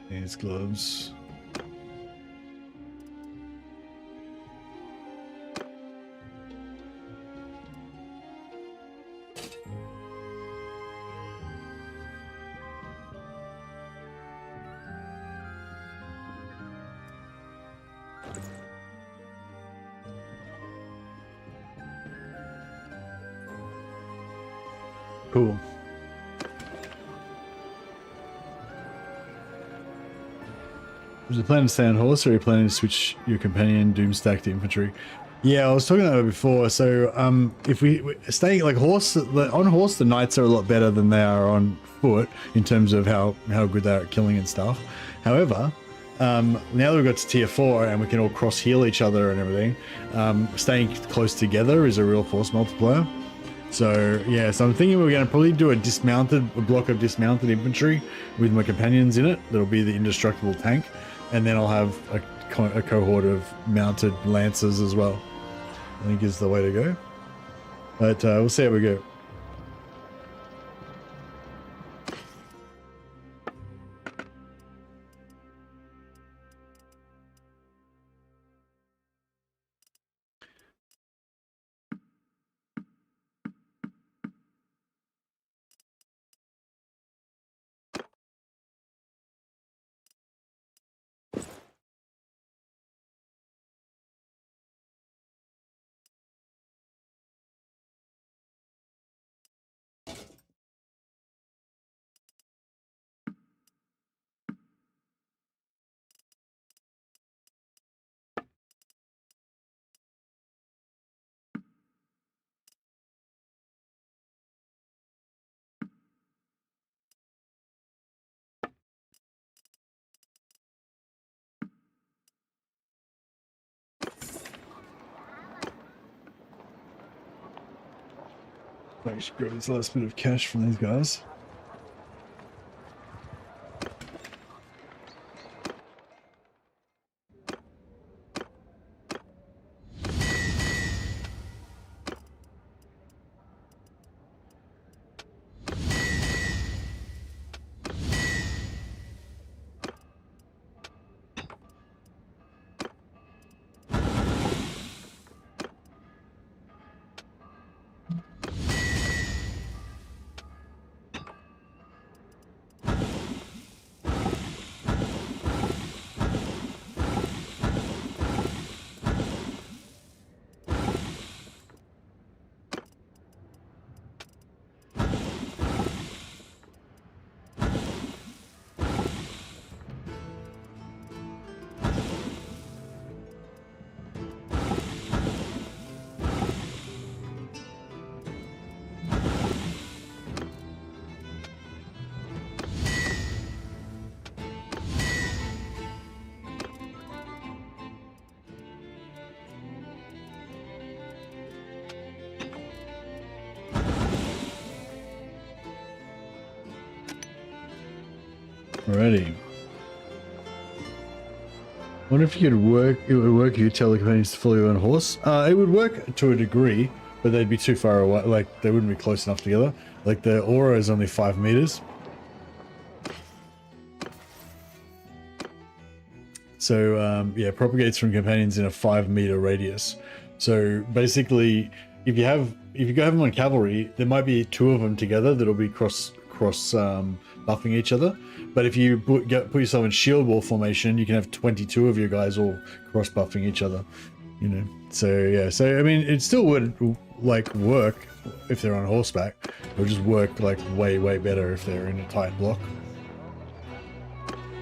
A: He needs gloves. Cool. Was you planning to stay on horse, or are you planning to switch your companion Doomstack to infantry? Yeah, I was talking about it before. So, if we stay like horse, on horse, the knights are a lot better than they are on foot in terms of how good they are at killing and stuff. However, now that we've got to tier 4 and we can all cross heal each other and everything, staying close together is a real force multiplier. So yeah, so I'm thinking we're going to probably do a block of dismounted infantry with my companions in it. That'll be the indestructible tank, and then I'll have a cohort of mounted lancers as well. I think is the way to go. But we'll see how we go. I should grab this last bit of cash from these guys. Alrighty. Wonder if you could work. It would work if you tell the companions to follow your own horse. It would work to a degree, but they'd be too far away. Like they wouldn't be close enough together. Like the aura is only 5 meters. So yeah, propagates from companions in a 5-meter radius. So basically, if you go have them on cavalry, there might be 2 of them together that'll be cross buffing each other. But if you put yourself in shield wall formation, you can have 22 of your guys all cross buffing each other. You know, so yeah, so I mean, it still would like work if they're on horseback. It would just work like way better if they're in a tight block.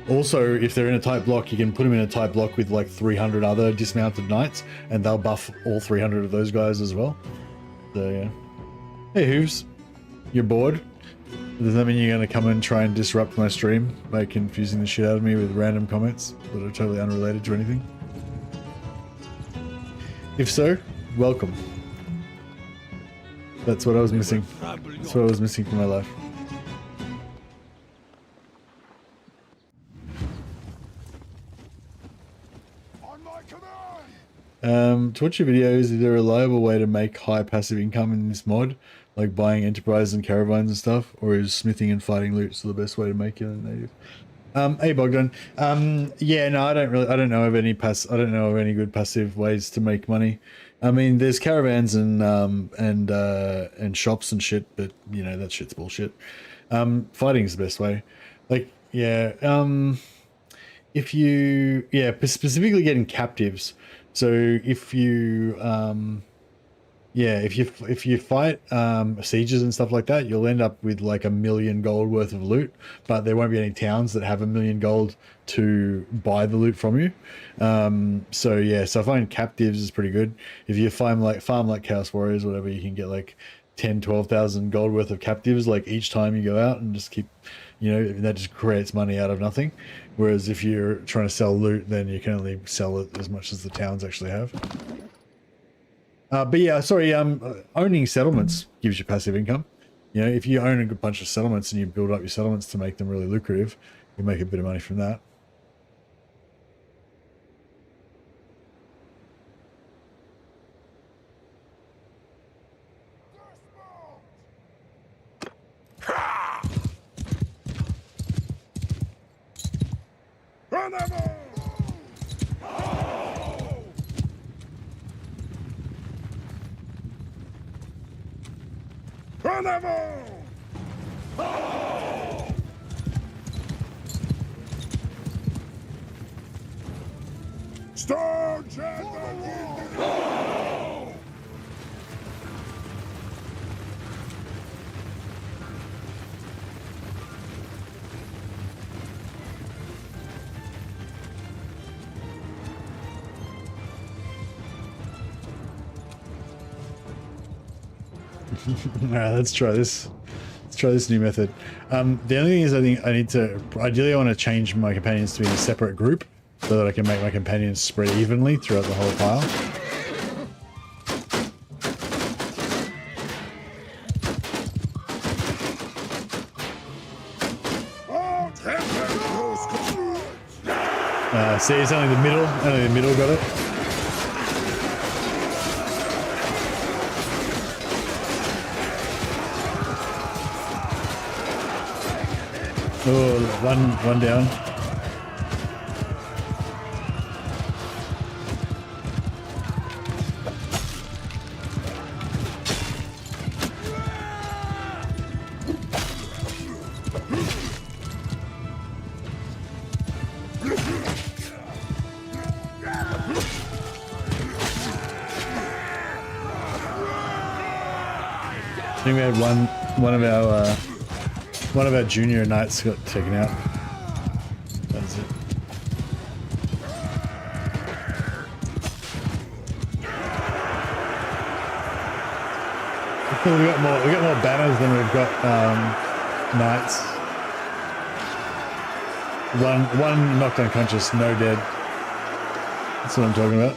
A: Also, if they're in a tight block, you can put them in a tight block with like 300 other dismounted knights, and they'll buff all 300 of those guys as well. So yeah. Hey Hooves, you're bored? Does that mean you're going to come and try and disrupt my stream by confusing the shit out of me with random comments that are totally unrelated to anything? If so, welcome. That's what I was missing. That's what I was missing from my life. To watch your videos, is there a reliable way to make high passive income in this mod? Like buying enterprises and caravans and stuff? Or is smithing and fighting loot still the best way to make it a native? Hey Bogdan. Yeah, no, I don't know of any good passive ways to make money. I mean, there's caravans and shops and shit, but you know, that shit's bullshit. Fighting is the best way. Like, yeah, specifically getting captives. So if you if you fight sieges and stuff like that, you'll end up with like 1 million gold worth of loot, but there won't be any towns that have 1 million gold to buy the loot from you. So yeah, so I find captives is pretty good. If you farm like Chaos Warriors or whatever, you can get like 10,000-12,000 gold worth of captives like each time you go out, and just keep, you know, that just creates money out of nothing. Whereas if you're trying to sell loot, then you can only sell it as much as the towns actually have. But yeah, sorry, owning settlements gives you passive income. You know, if you own a good bunch of settlements and you build up your settlements to make them really lucrative, you make a bit of money from that. Alright, let's try this. Let's try this new method. The only thing is, I think I need to, ideally I want to change my companions to be in a separate group so that I can make my companions spread evenly throughout the whole pile. See, it's only the middle. Only the middle got it. Oh, one down. I think we had one of our junior knights got taken out. That's it. We got more banners than we've got knights. One knocked unconscious, no dead. That's what I'm talking about.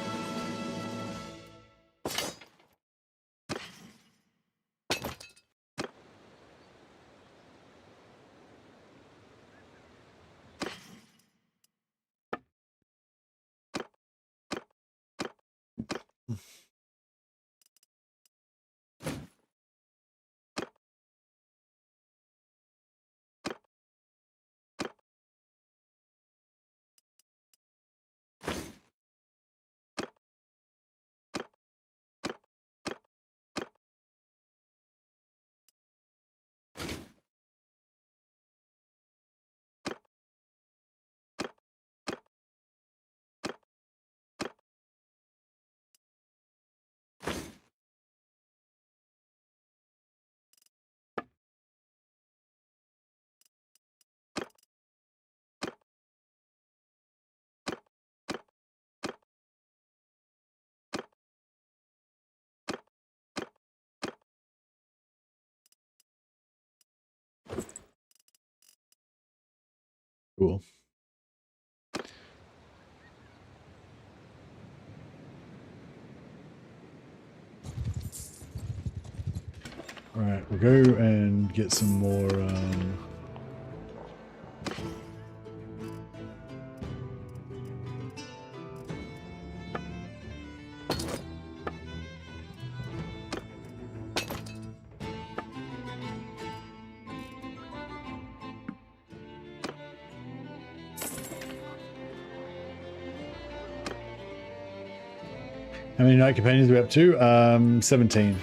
A: Cool. All right, we'll go and get some more. How many night companions are we up to? 17.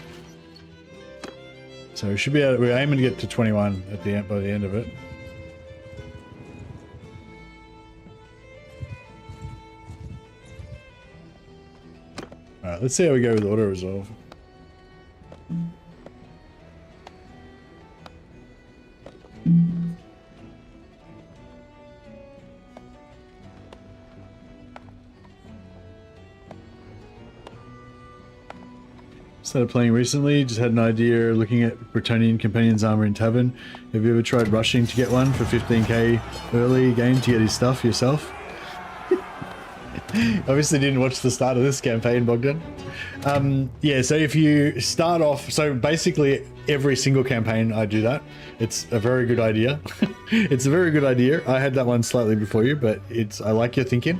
A: So we should be able, we're aiming to get to 21 at the end, by the end of it. All right, let's see how we go with auto resolve. Started playing recently, just had an idea looking at Bretonnian Companion's armor in Tavern. Have you ever tried rushing to get one for 15k early game to get his stuff yourself? Obviously didn't watch the start of this campaign, Bogdan. Yeah, so if you start off, so basically every single campaign I do that. It's a very good idea. It's a very good idea. I had that one slightly before you, but I like your thinking.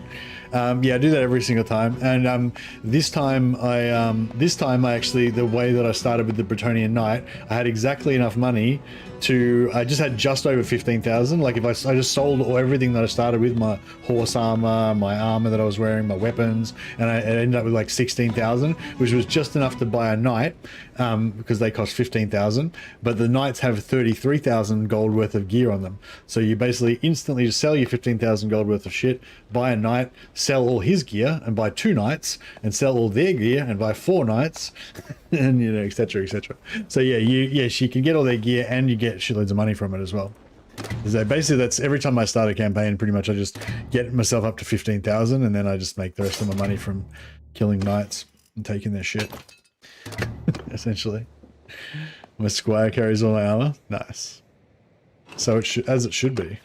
A: Yeah, I do that every single time. And this time I actually, the way that I started with the Bretonnian Knight, I had exactly enough money to, I just had just over 15,000. Like if I just sold everything that I started with, my horse armor, my armor that I was wearing, my weapons, and I ended up with like 16,000, which was just enough to buy a knight, because they cost 15,000. But the knights have 33,000 gold worth of gear on them. So you basically instantly just sell your 15,000 gold worth of shit, buy a knight, sell all his gear and buy 2 knights, and sell all their gear and buy 4 knights, and you know, etc, etc. So yeah, she can get all their gear and you get shitloads of money from it as well. So basically that's every time I start a campaign, pretty much I just get myself up to 15,000 and then I just make the rest of my money from killing knights and taking their shit. Essentially. My squire carries all my armor. Nice. So it should, as it should be.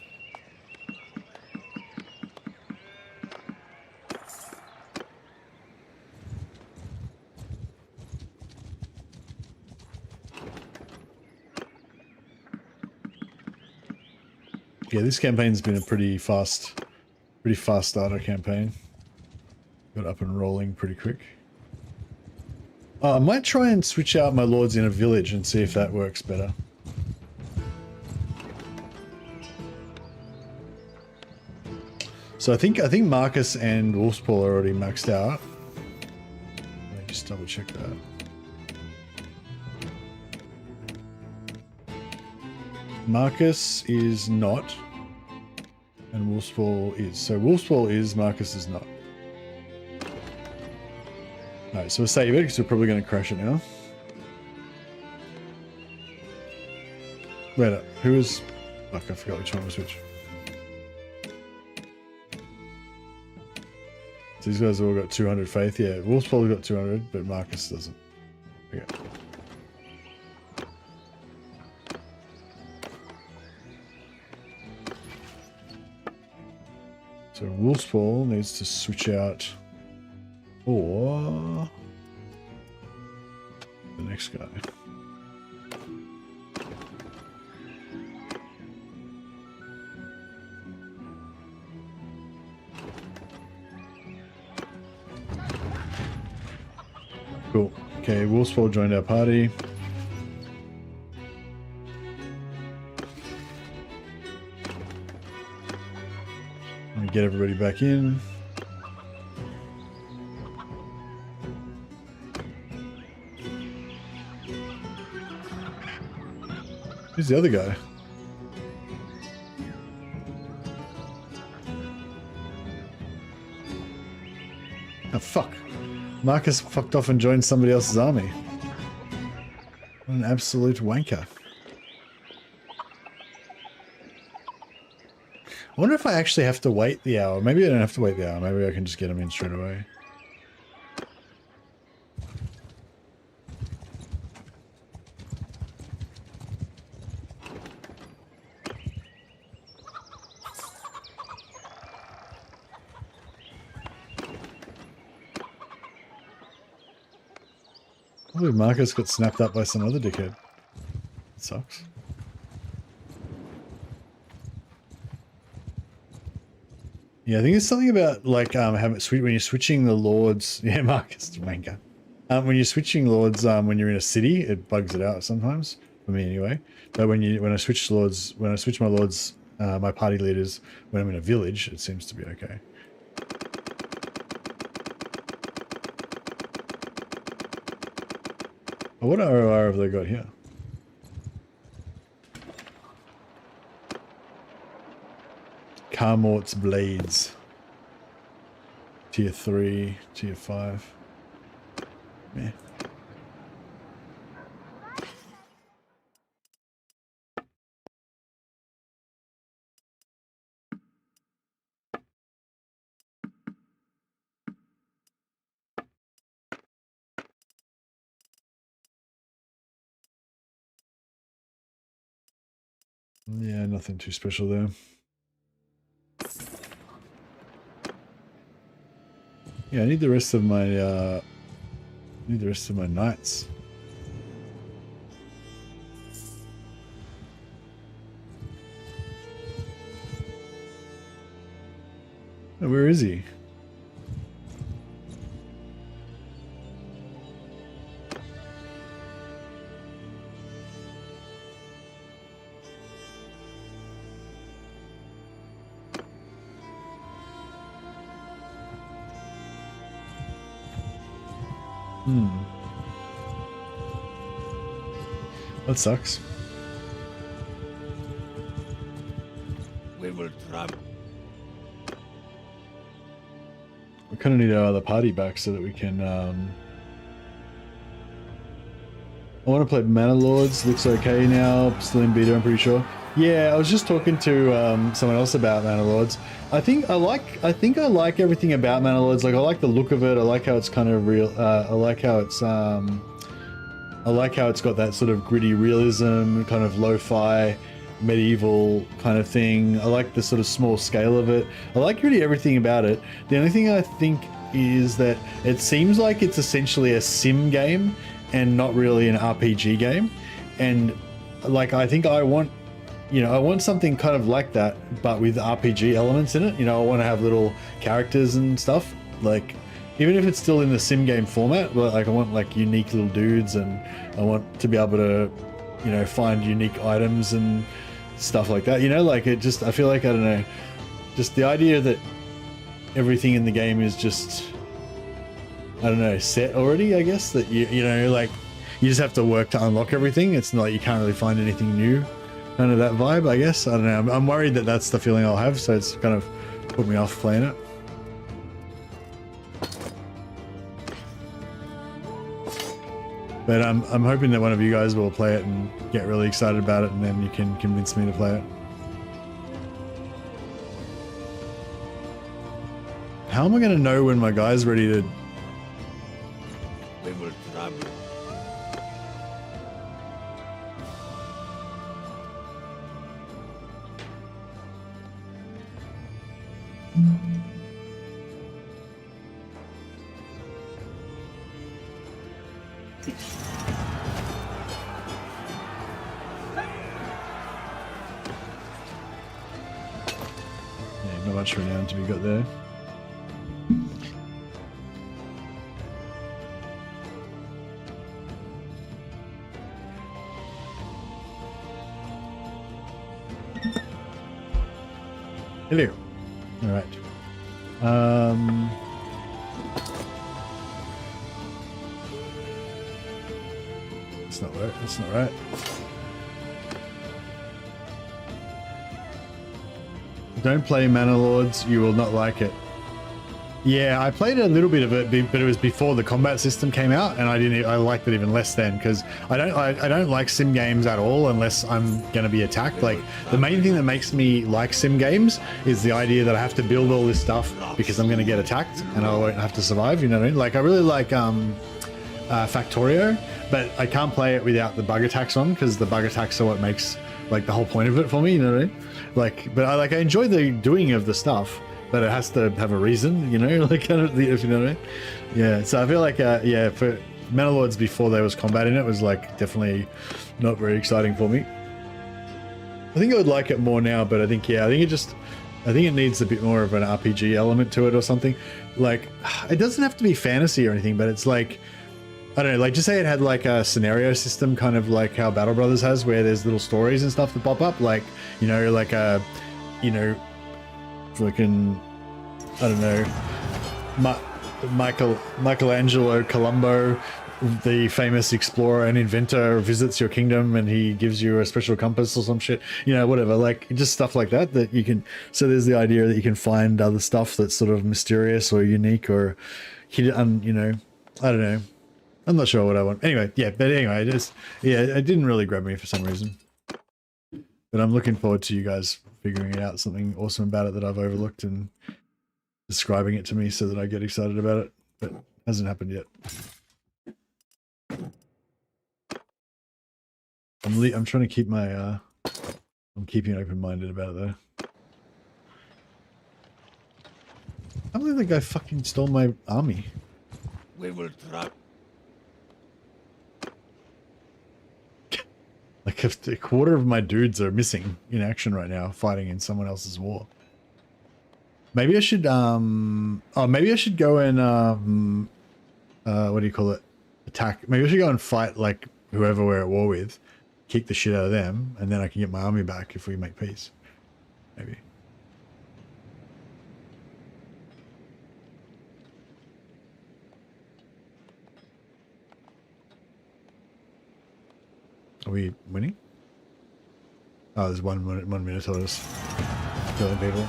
A: Yeah, this campaign's been a pretty fast Pretty fast starter campaign. Got up and rolling pretty quick. I might try and switch out my lords in a village and see if that works better. So I think Marcus and Wolfspaw are already maxed out. Let me just double check that. Marcus is not, and Wolfspaw is. So Wolfspaw is, Marcus is not. Alright, so we'll save it because we're probably going to crash it now. Wait up, who is... Fuck, I forgot which one was which. So these guys have all got 200 faith. Yeah, Wolf's probably got 200, but Marcus doesn't. Okay. So Wolfspaw needs to switch out or the next guy. Cool. Okay, Wolfspaw joined our party. Let me get everybody back in. Who's the other guy? Oh, fuck. Marcus fucked off and joined somebody else's army. What an absolute wanker. I wonder if I actually have to wait the hour. Maybe I don't have to wait the hour. Maybe I can just get them in straight away. Probably Marcus got snapped up by some other dickhead. It sucks. Yeah, I think it's something about like having when you're switching the lords. Yeah, Marcus wanker. When you're switching lords, when you're in a city, it bugs it out sometimes for me anyway. But when I switch lords, when I switch my lords, my party leaders, when I'm in a village, it seems to be okay. Oh, what ROR have they got here? Carmort's Blades. Tier 3, Tier 5. Yeah. Yeah, nothing too special there. Yeah, I need the rest of my knights. Oh, where is he? That sucks.
D: We will travel.
A: We kind of need our other party back so that we can. I want to play Mana Lords. Looks okay now. Still in beta, I'm pretty sure. Yeah, I was just talking to someone else about Mana Lords. I think I like everything about Mana Lords. Like I like the look of it. I like how it's kind of real. I like how it's got that sort of gritty realism, kind of lo-fi, medieval kind of thing. I like the sort of small scale of it. I like really everything about it. The only thing I think is that it seems like it's essentially a sim game and not really an RPG game. And like I think I want you know, I want something kind of like that, but with RPG elements in it. You know, I want to have little characters and stuff. Like, even if it's still in the sim game format, but like I want like unique little dudes, and I want to be able to, you know, find unique items and stuff like that. You know, like it just, I feel like, I don't know, just the idea that everything in the game is just, I don't know, set already, I guess, that you know, like you just have to work to unlock everything. It's not like you can't really find anything new. Kind of that vibe, I guess. I don't know. I'm worried that that's the feeling I'll have, so it's kind of put me off playing it. But I'm hoping that one of you guys will play it and get really excited about it, and then you can convince me to play it. How am I going to know when my guy's ready to...
D: We will travel.
A: Yeah, not much renown to be got there. Hello. All right. It's not right. It's not right. Don't play Mana Lords. You will not like it. Yeah, I played a little bit of it, but it was before the combat system came out, and I liked it even less then, because I don't like sim games at all unless I'm gonna be attacked. Like, the main thing that makes me like sim games is the idea that I have to build all this stuff because I'm gonna get attacked and I won't have to survive. You know what I mean? Like, I really like Factorio, but I can't play it without the bug attacks on, because the bug attacks are what makes like the whole point of it for me. You know what I mean? Like, but I enjoy the doing of the stuff, but it has to have a reason, you know, like, kind of, if you know what I mean. Yeah, so I feel like, yeah, for Mana Lords before there was combat in it was like definitely not very exciting for me. I think I would like it more now, but I think, yeah, I think it needs a bit more of an RPG element to it or something. Like, it doesn't have to be fantasy or anything, but it's like, I don't know, like, just say it had like a scenario system, kind of like how Battle Brothers has, where there's little stories and stuff that pop up, like, you know, like a, you know, fucking, I don't know, Michelangelo Colombo, the famous explorer and inventor, visits your kingdom and he gives you a special compass or some shit, you know, whatever, like just stuff like that that you can. So there's the idea that you can find other stuff that's sort of mysterious or unique or hidden, you know, I don't know. I'm not sure what I want. Anyway, yeah, but anyway, it didn't really grab me for some reason. But I'm looking forward to you guys figuring out something awesome about it that I've overlooked and describing it to me so that I get excited about it. But it hasn't happened yet. I'm trying to keep my I'm keeping open-minded about it though. I don't think the guy fucking stole my army.
D: We will travel.
A: Like, if a quarter of my dudes are missing in action right now, fighting in someone else's war. Maybe I should, maybe I should go and, what do you call it? Attack. Maybe I should go and fight, like, whoever we're at war with, kick the shit out of them, and then I can get my army back if we make peace. Maybe. Are we winning? Oh, there's 1 minute till us killing people.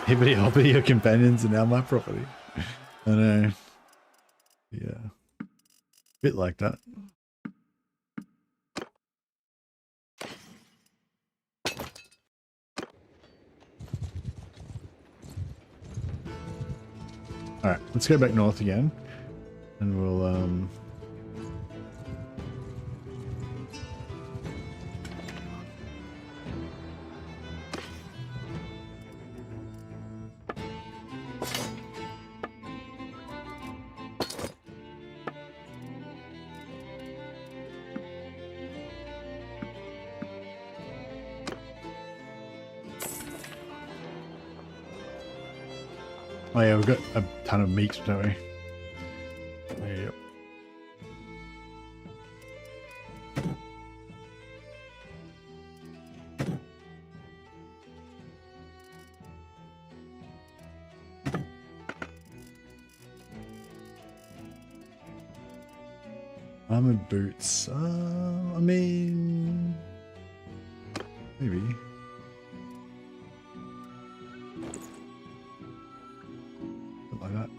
A: Hibbity hoppity, your companions are now my property. I know. Yeah. Bit like that. Alright, let's go back north again. And we'll, Oh yeah, we've got a ton of meat, don't we? Yep. Armored boots. I mean, maybe. Something like that.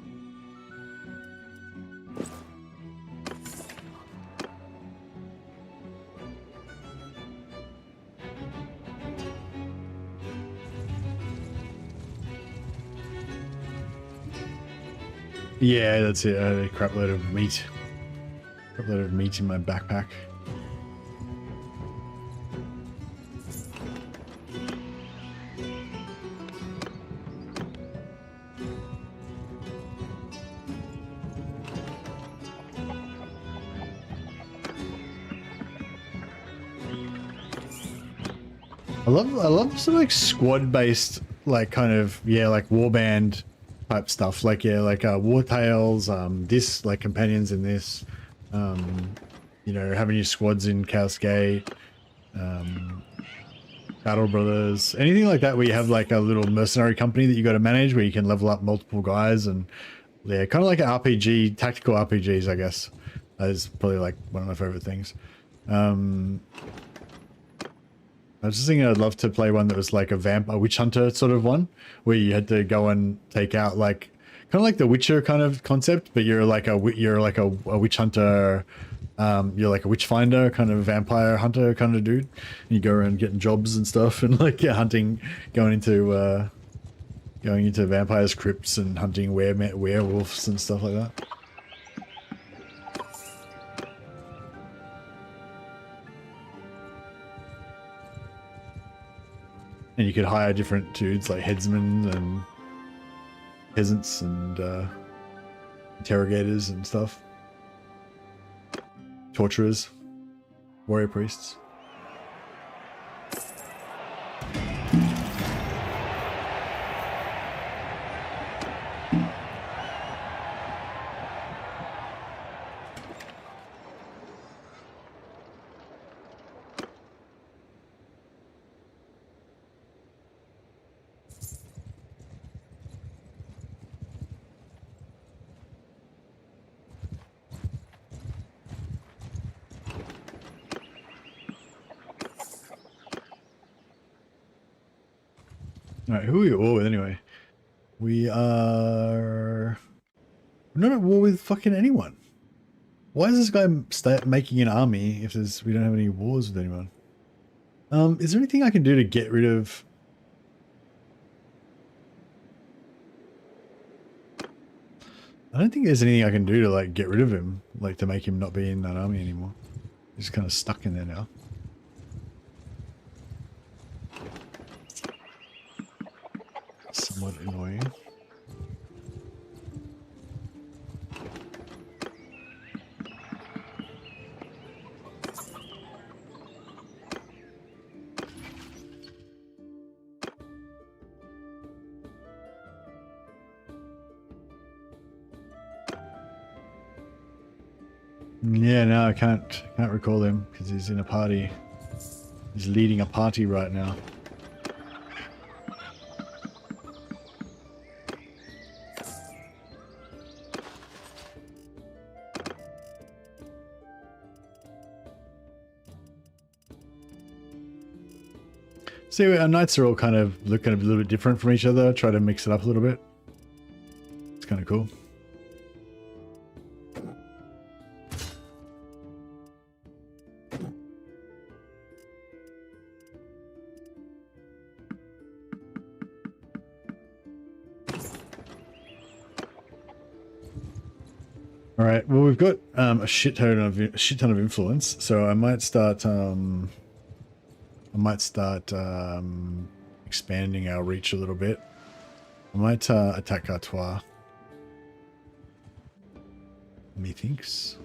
A: Yeah, that's it. I had a crap load of meat. Crap load of meat in my backpack. I love some like squad based like kind of like warband type stuff, like like war tales, this like companions in this, you know, having your squads in Chaos Gate, Battle Brothers, anything like that where you have like a little mercenary company that you got to manage where you can level up multiple guys, and yeah, kind of like an RPG, tactical RPGs, I guess, is probably like one of my favorite things. I was just thinking I'd love to play one that was like a witch hunter sort of one, where you had to go and take out like kind of like the Witcher kind of concept, but you're like a witch hunter, you're like a witch finder kind of vampire hunter kind of dude, and you go around getting jobs and stuff, and like hunting, going into vampires' crypts and hunting werewolves and stuff like that. And you could hire different dudes like headsmen and peasants and interrogators and stuff. Torturers, warrior priests. Alright, who are we at war with anyway? We are... We're not at war with fucking anyone. Why is this guy making an army if we don't have any wars with anyone? Is there anything I can do to get rid of... I don't think there's anything I can do to like get rid of him, like to make him not be in that army anymore. He's kind of stuck in there now. Somewhat annoying. Yeah, no, I can't recall him because he's in a party. He's leading a party right now. See, our knights are all kind of looking a little bit different from each other. Try to mix it up a little bit. It's kind of cool. All right. Well, we've got a shit ton of influence, so I might start. Expanding our reach a little bit. I might attack Artois. Methinks.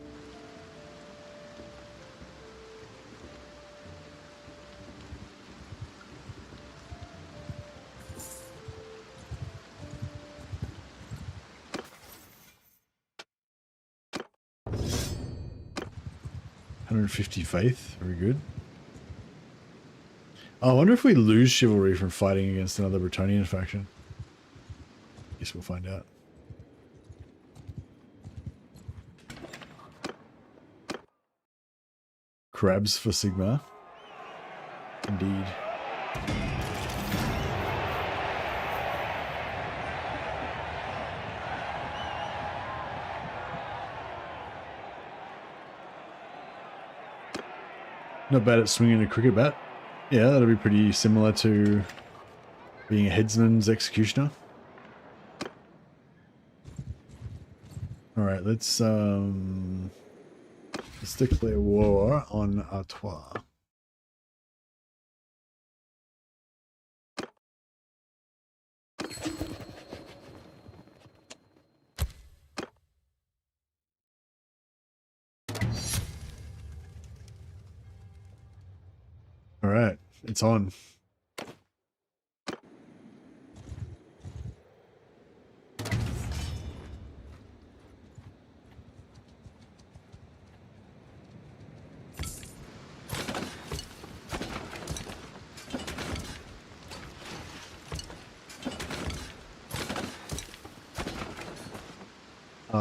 A: 150 faith. Very good. Oh, I wonder if we lose chivalry from fighting against another Bretonnian faction. Guess we'll find out. Crabs for Sigma. Indeed. Not bad at swinging a cricket bat. Yeah, that'll be pretty similar to being a headsman's executioner. All right, let's declare war on Artois. All right, it's on.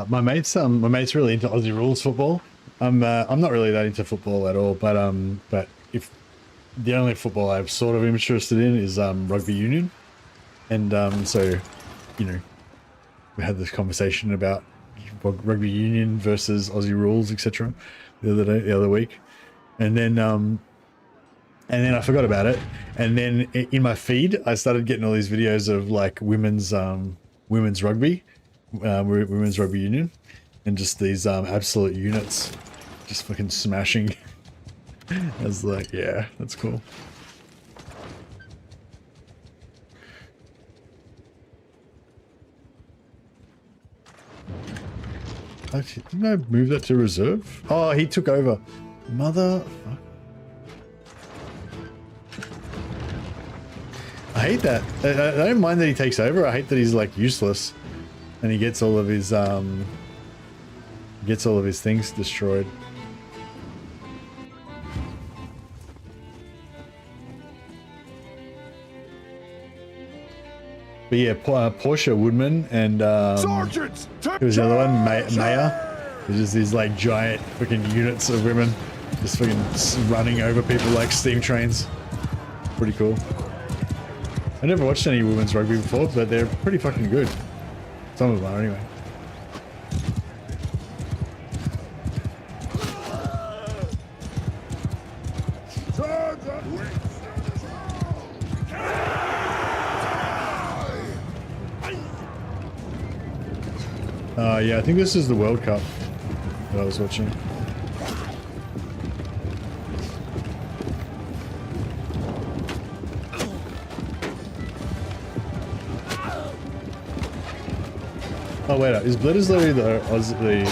A: My mate's really into Aussie rules football. I'm not really that into football at all, but if the only football I'm sort of interested in is rugby union, and so, you know, we had this conversation about rugby union versus Aussie rules, etc. the other week, and then I forgot about it, and then in my feed I started getting all these videos of like women's rugby. Women's rugby union, and just these absolute units just fucking smashing. I was like, yeah, that's cool. Didn't I move that to reserve? Oh, he took over. Motherfucker. I hate that. I don't mind that he takes over. I hate that he's like useless. And he gets all of his things destroyed. But yeah, Portia Woodman and
D: Sergeants,
A: who was the other one? Maya. There's just these like giant fucking units of women just fucking running over people like steam trains. Pretty cool. I never watched any women's rugby before, but they're pretty fucking good. Some of them are, anyway. Yeah, I think this is the World Cup that I was watching. Oh wait, is Bledisloe the Aussie?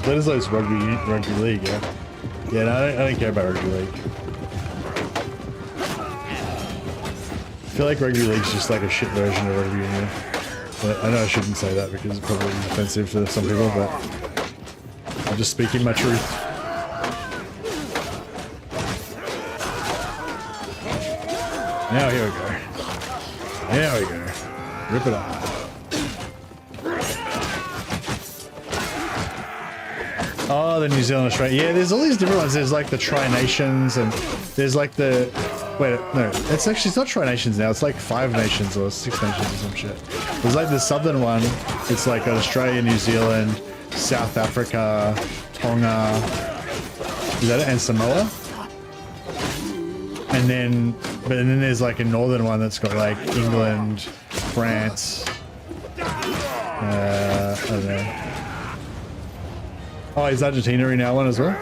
A: Bledisloe's rugby league, yeah. Yeah, no, I don't care about rugby league. I feel like rugby league's just like a shit version of rugby union. But I know I shouldn't say that because it's probably offensive to some people, but I'm just speaking my truth. Now here we go. There we go. Rip it up. Oh, the New Zealand, Australia. Yeah, there's all these different ones. There's like the Tri-Nations, and there's like the... Wait, no, it's not Tri-Nations now. It's like 5 nations or 6 nations or some shit. There's like the southern one. It's like Australia, New Zealand, South Africa, Tonga. Is that it? And Samoa? And then there's like a northern one that's got like England, France. I don't know. Oh, is Argentina in our one as well?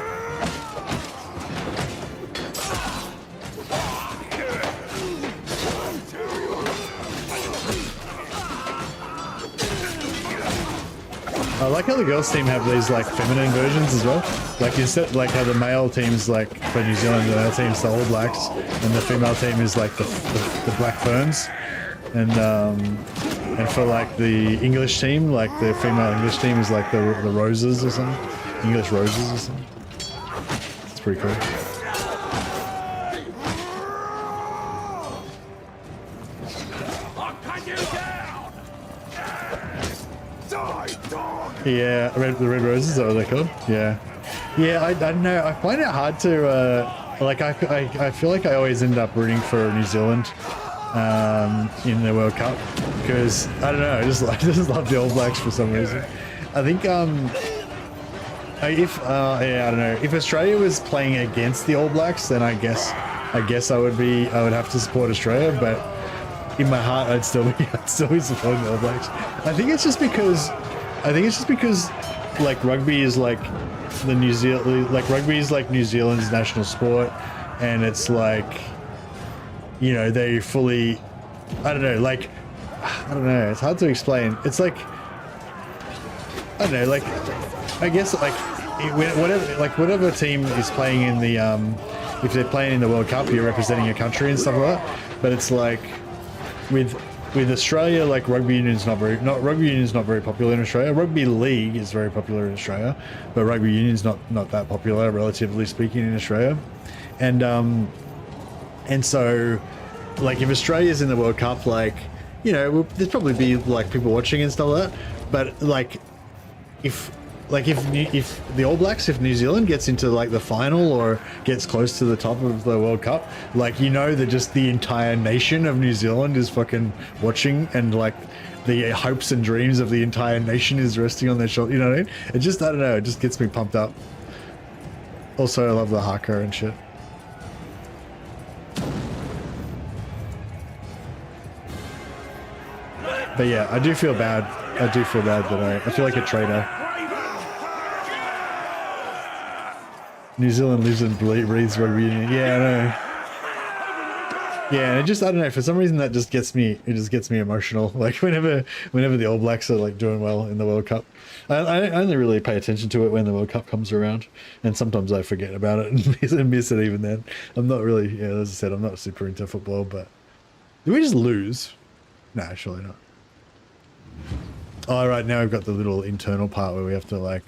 A: I like how the girls team have these like feminine versions as well. Like instead, like how the male team's like for New Zealand, the male team's the All Blacks, and the female team is like the Black Ferns, and for like the English team, like the female English team is like the Roses or something, English Roses or something. It's pretty cool. Yeah, the red roses, is that what they're called? Yeah. Yeah, I don't know. I find it hard to, like, I feel like I always end up rooting for New Zealand in the World Cup because, I don't know, I just love the All Blacks for some reason. I think, yeah, I don't know. If Australia was playing against the All Blacks, then I guess I would have to support Australia, but in my heart, I'd still be supporting the All Blacks. I think it's just because, like, rugby is like New Zealand's national sport, and it's like, you know, they fully, I don't know, like, I don't know, it's hard to explain. It's like, I don't know, like, I guess, like, whatever team is playing in the, if they're playing in the World Cup, you're representing your country and stuff like that. But it's like, with Australia, like, rugby union's not very popular in Australia. Rugby league is very popular in Australia, but rugby union's not that popular, relatively speaking, in Australia. And so, like, if Australia's in the World Cup, like, you know, there'd probably be like people watching and stuff like that. But like, if the All Blacks, if New Zealand gets into like the final or gets close to the top of the World Cup, like, you know, that just the entire nation of New Zealand is fucking watching, and like the hopes and dreams of the entire nation is resting on their shoulder. You know what I mean? It just, I don't know, it just gets me pumped up. Also, I love the haka and shit. But yeah, I do feel bad. I that I feel like a traitor. New Zealand lives and breathes rugby union. Yeah, I know. Yeah, and it just, I don't know, for some reason that just gets me, it just gets me emotional. Like, whenever the All Blacks are like doing well in the World Cup. I only really pay attention to it when the World Cup comes around, and sometimes I forget about it and miss it even then. I'm not really, yeah, as I said, I'm not super into football, but did we just lose? Nah, surely not. Oh, right, now we've got the little internal part where we have to, like,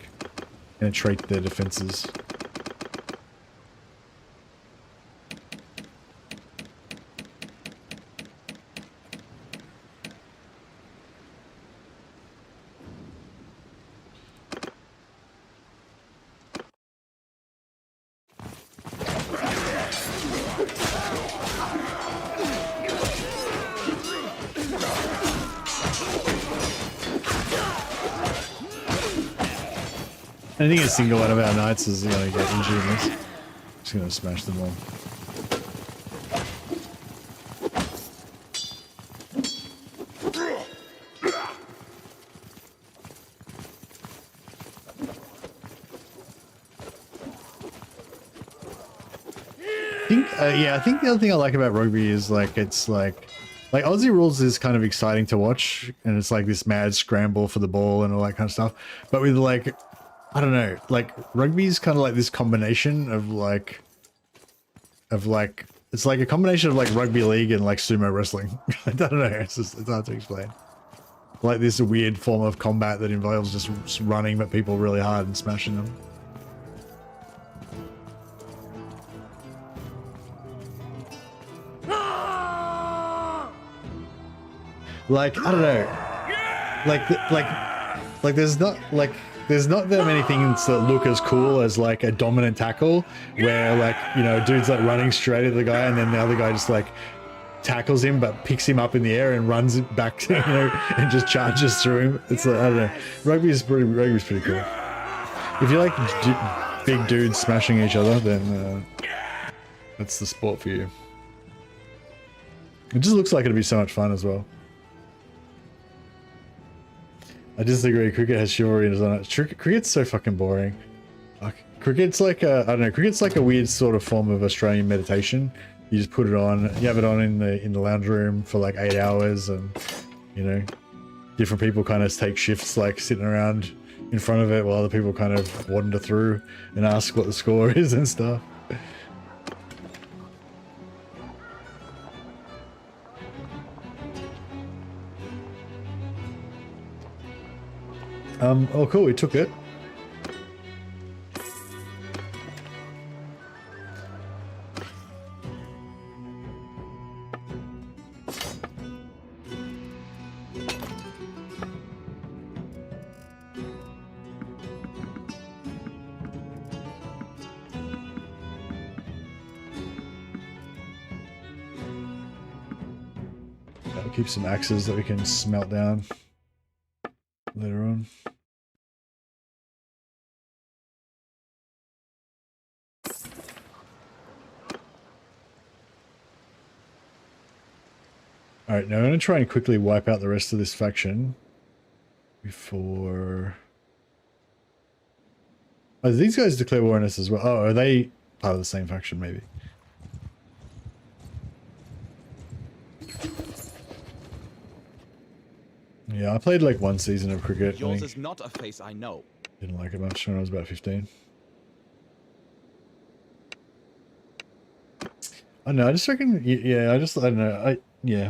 A: penetrate their defenses. I think a single one of our knights is going to get injured in this. Just going to smash them all. I think the other thing I like about rugby is like, it's like Aussie rules is kind of exciting to watch, and it's like this mad scramble for the ball and all that kind of stuff. But with like, I don't know, like rugby is kind of like this combination of like, it's like a combination of like rugby league and like sumo wrestling. I don't know, it's hard to explain. Like this weird form of combat that involves just running at people really hard and smashing them. Like, I don't know, like there's not that many things that look as cool as like a dominant tackle where, like, you know, dude's like running straight at the guy and then the other guy just like tackles him but picks him up in the air and runs it back to, you know, and just charges through him. It's like, I don't know, rugby's pretty cool. If you like big dudes smashing each other, then that's the sport for you. It just looks like it'd be so much fun as well. I disagree. Cricket has chivalry on it. Cricket's so fucking boring. Like, cricket's like a, I don't know, cricket's like a weird sort of form of Australian meditation. You just put it on, you have it on in the lounge room for like 8 hours, and, you know, different people kind of take shifts like sitting around in front of it while other people kind of wander through and ask what the score is and stuff. Oh cool, we took it. I'll keep some axes that we can smelt down later on. Alright, now I'm going to try and quickly wipe out the rest of this faction before... Oh, these guys declare war on us as well. Oh, are they part of the same faction, maybe? Yeah, I played like one season of cricket.
B: Yours is not a face I know.
A: Didn't like it much when I was about 15. I don't know, I just reckon, yeah, I don't know,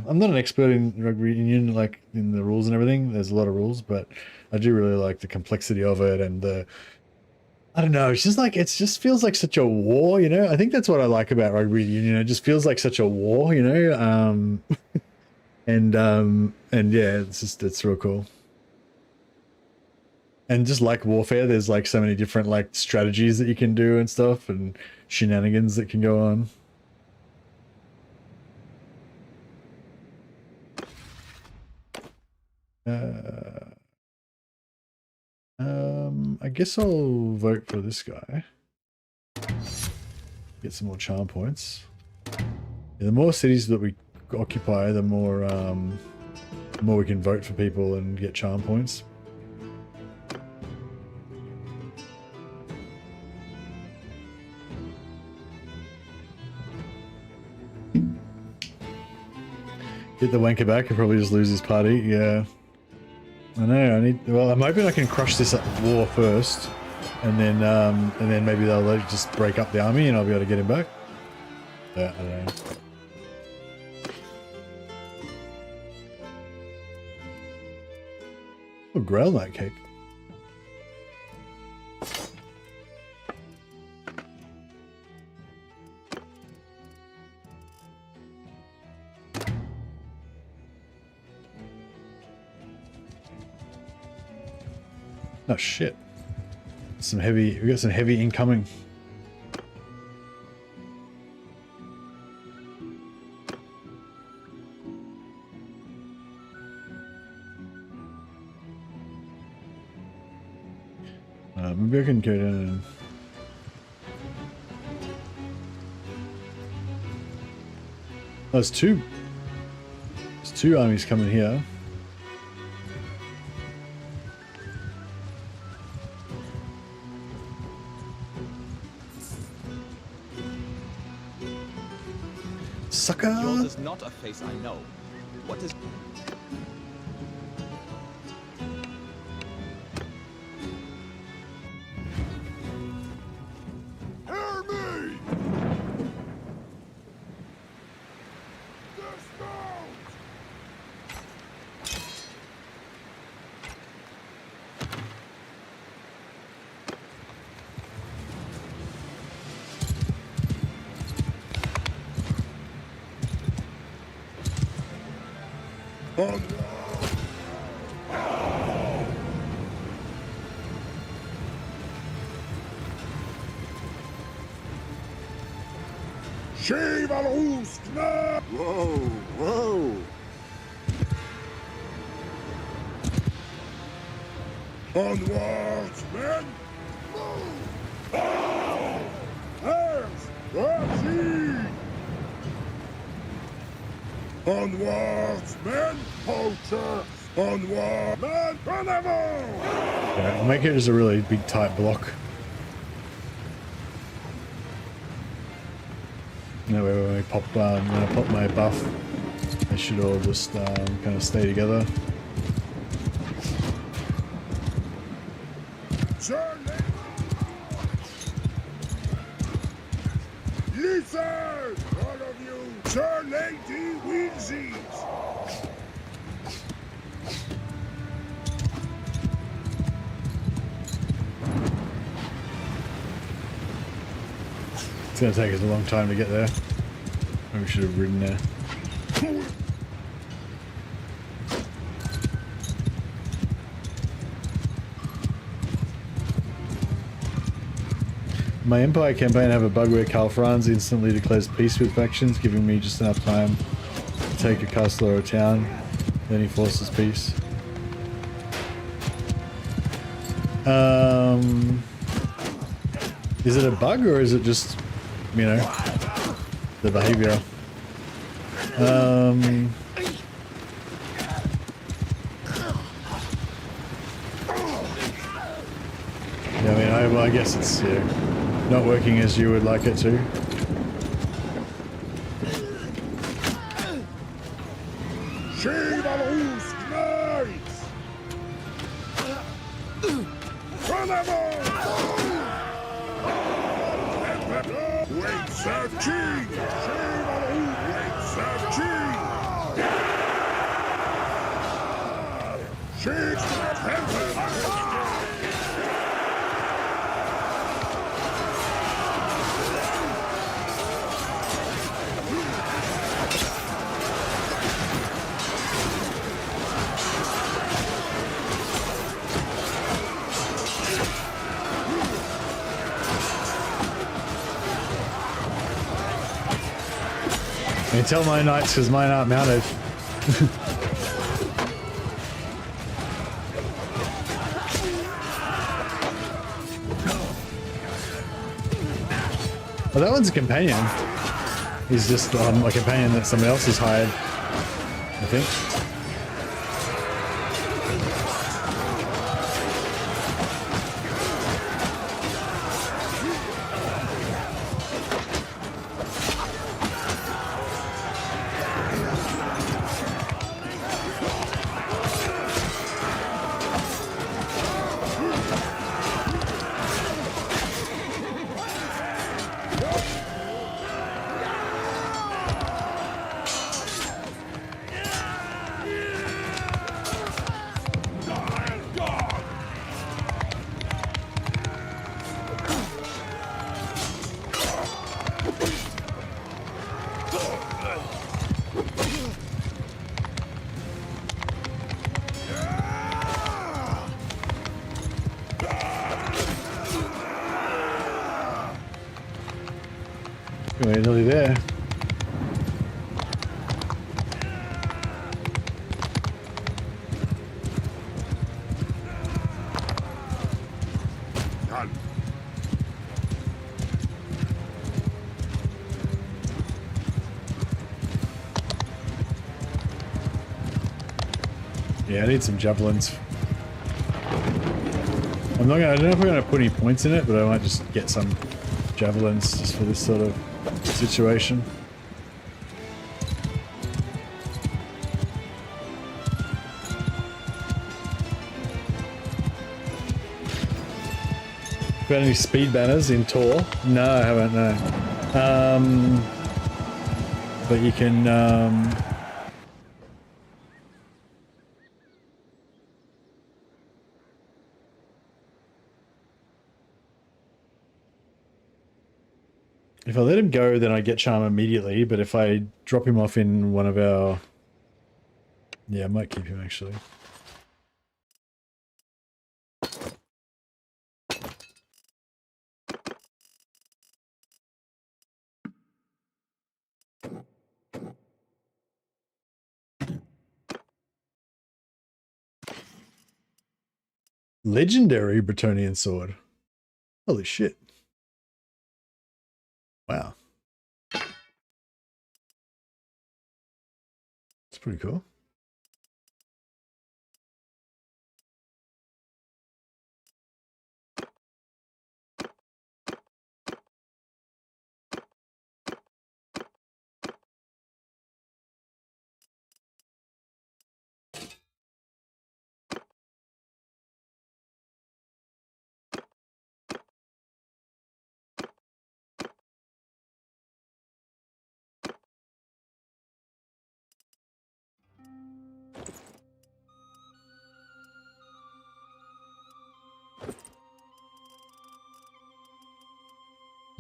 A: I'm not an expert in rugby union, like, in the rules and everything. There's a lot of rules, but I do really like the complexity of it and the... I don't know, it's just like, it just feels like such a war, you know? I think that's what I like about rugby union. It just feels like such a war, you know? And yeah, it's real cool. And just like warfare, there's like so many different like strategies that you can do and stuff and shenanigans that can go on. I guess I'll vote for this guy. Get some more charm points. Yeah, the more cities that we occupy, the more we can vote for people and get charm points. Get the wanker back and probably just lose his party. Yeah. I know, well, I'm hoping I can crush this war first, and then maybe they'll let it just break up the army and I'll be able to get him back. Yeah, I don't know. Oh, Grail Night Cake. Oh shit. We got some heavy incoming. Maybe I can go down and... Oh, there's two armies coming here. Sucker!
B: Yours is not a face I know. What is...
D: Hear me! Dismount! Whoa, whoa. Onwards, men! Move! There's the sea! Onwards, men! Poachers! Onward, men! Carnival!
A: Yeah, I'll make it as a really big tight block. That way when I pop my buff, they should all just kind of stay together.
D: Listen, all of you, Sir Lady Winsies.
A: It's going to take us a long time to get there. Maybe we should have ridden there. My Empire campaign have a bug where Karl Franz instantly declares peace with factions, giving me just enough time to take a castle or a town, then he forces peace. Is it a bug or is it just, you know, the behavior? Yeah, I mean, I guess it's not working as you would like it to.
D: Chivalrous knights! Wait, Sir King! Chivalrous! Wait, Sir King! Shakes the temple!
A: You can tell my knights because mine aren't mounted. Well, that one's a companion. He's just a companion that somebody else has hired, I think. We're nearly there.
D: Done.
A: Yeah, I need some javelins. I don't know if I'm gonna put any points in it, but I might just get some javelins just for this sort of situation. Got any speed banners in Tor? No, I haven't, no. But you can, if I let him go, then I get charm immediately, but if I drop him off in one of our... Yeah, I might keep him, actually. Legendary Bretonian sword. Holy shit. Wow. It's pretty cool.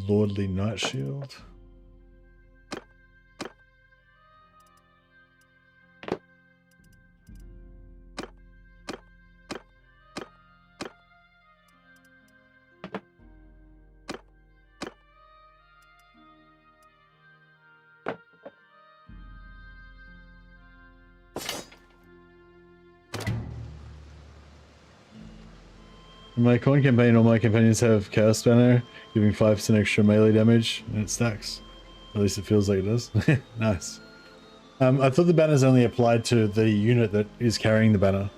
A: Lordly Knight Shield. In my corn campaign, all my companions have Chaos Banner, giving 5% extra melee damage, and it stacks. At least it feels like it does. Nice. I thought the banners only applied to the unit that is carrying the banner.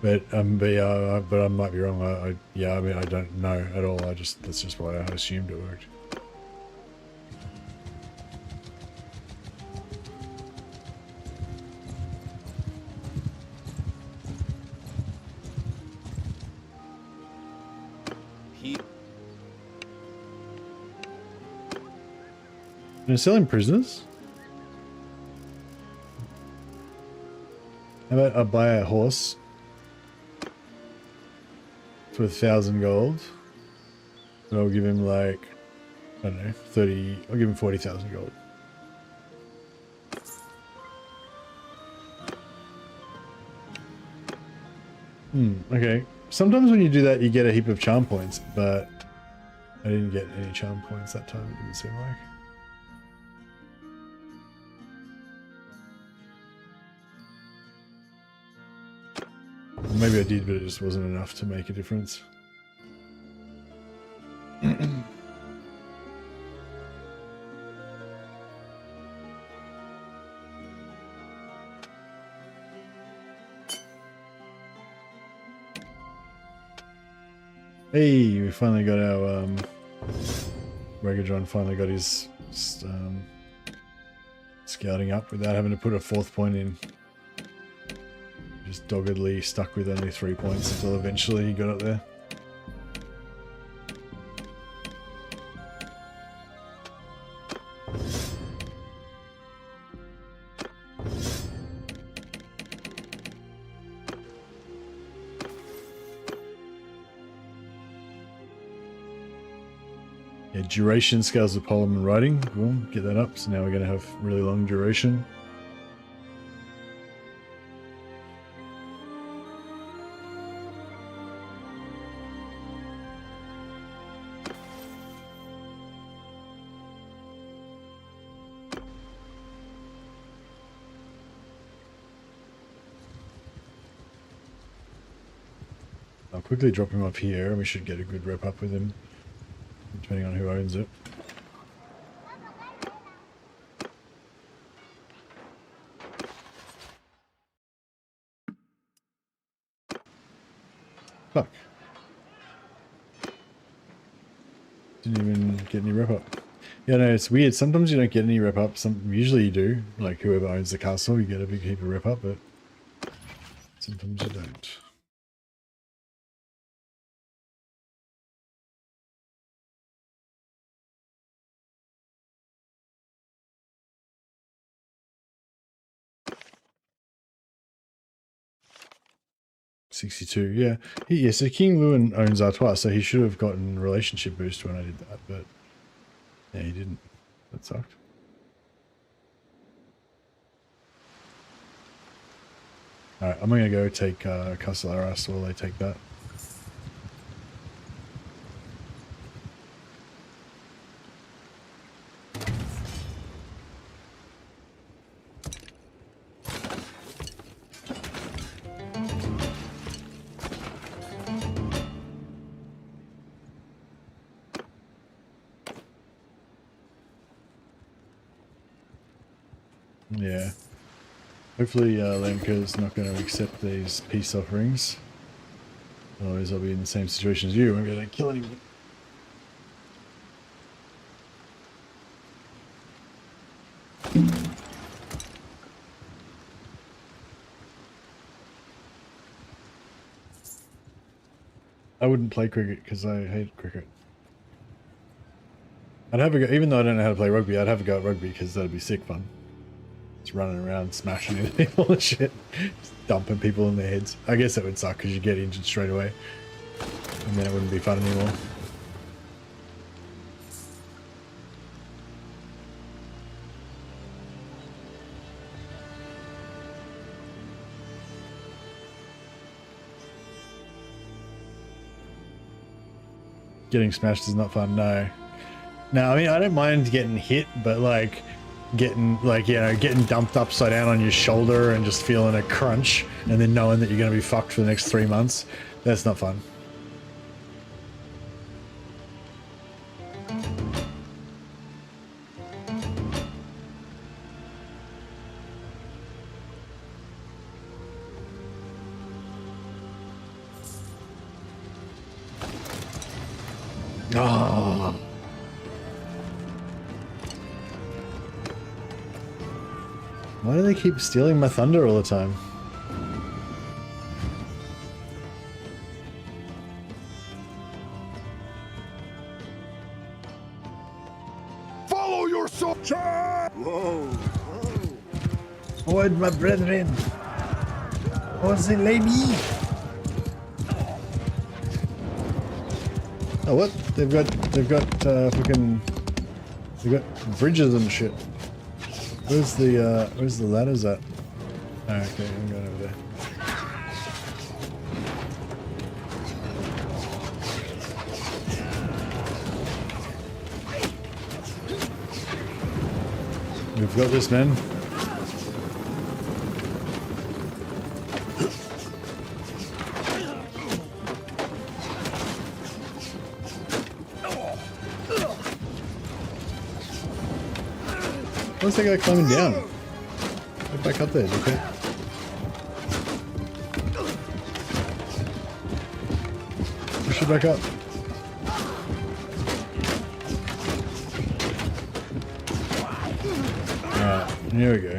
A: But I might be wrong. Yeah, I mean, I don't know at all. That's just why I assumed it worked. They're selling prisoners? How about I buy a horse for 1,000 gold? And I'll give him like, I don't know, 30, I'll give him 40,000 gold. Okay. Sometimes when you do that, you get a heap of charm points, but I didn't get any charm points that time, it didn't seem like. Maybe I did, but it just wasn't enough to make a difference. Hey, we finally got our Regadron finally got his scouting up without having to put a 4th point in. Just doggedly stuck with only 3 points until eventually he got up there. Yeah, duration scales with poem and writing. We'll get that up. So now we're going to have really long duration. I'll quickly drop him up here and we should get a good rep up with him, depending on who owns it. Fuck. Didn't even get any rep up. Yeah, no, it's weird. Sometimes you don't get any rep up. Usually you do. Like whoever owns the castle, you get a big heap of rep up, but sometimes you don't. $62, yeah. Yeah, so King Lewin owns Artois, so he should have gotten relationship boost when I did that, but yeah, he didn't. That sucked. Alright, I'm gonna go take Castle Arras while they take that. Yeah. Hopefully Lemka's not going to accept these peace offerings. Otherwise I'll be in the same situation as you. I'm going to kill anyone. I wouldn't play cricket because I hate cricket. I'd have a go, even though I don't know how to play rugby, I'd have a go at rugby because that'd be sick fun. Just running around, smashing into people and shit. Just dumping people in their heads. I guess that would suck because you get injured straight away. And then it wouldn't be fun anymore. Getting smashed is not fun, no. Now, I mean, I don't mind getting hit, but like, getting like, you know, getting dumped upside down on your shoulder and just feeling a crunch and then knowing that you're going to be fucked for the next 3 months. That's not fun. Oh. Why do they keep stealing my thunder all the time?
D: Follow your soul. Whoa.
A: Forward, my brethren. What's it, lady? Oh, what? They've got fucking, they've got bridges and shit. Where's the ladders at? Oh, okay, I'm going over there. We've got this, man. What's that guy climbing down? Get back up there, okay? Push it back up. Alright, here we go.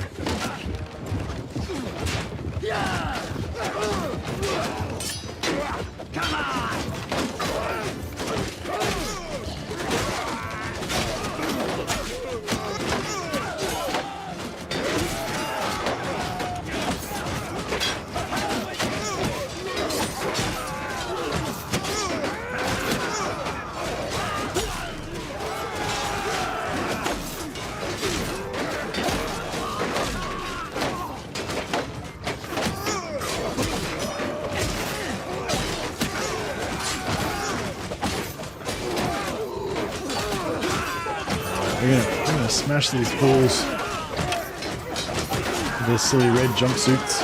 A: We're gonna smash these fools with their silly red jumpsuits.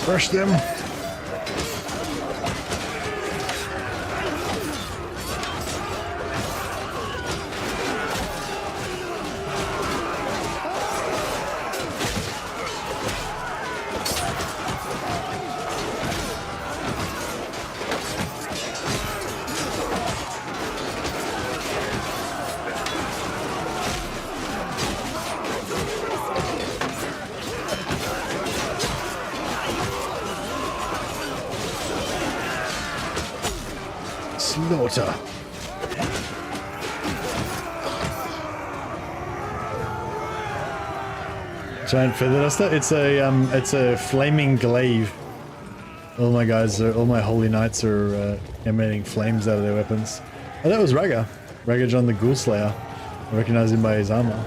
A: Crush them. Slaughter. Giant feather duster. It's a flaming glaive. All my guys are, all my holy knights are emanating flames out of their weapons. Oh, that was Raga. Raga John the Ghoul Slayer. I recognize him by his armor.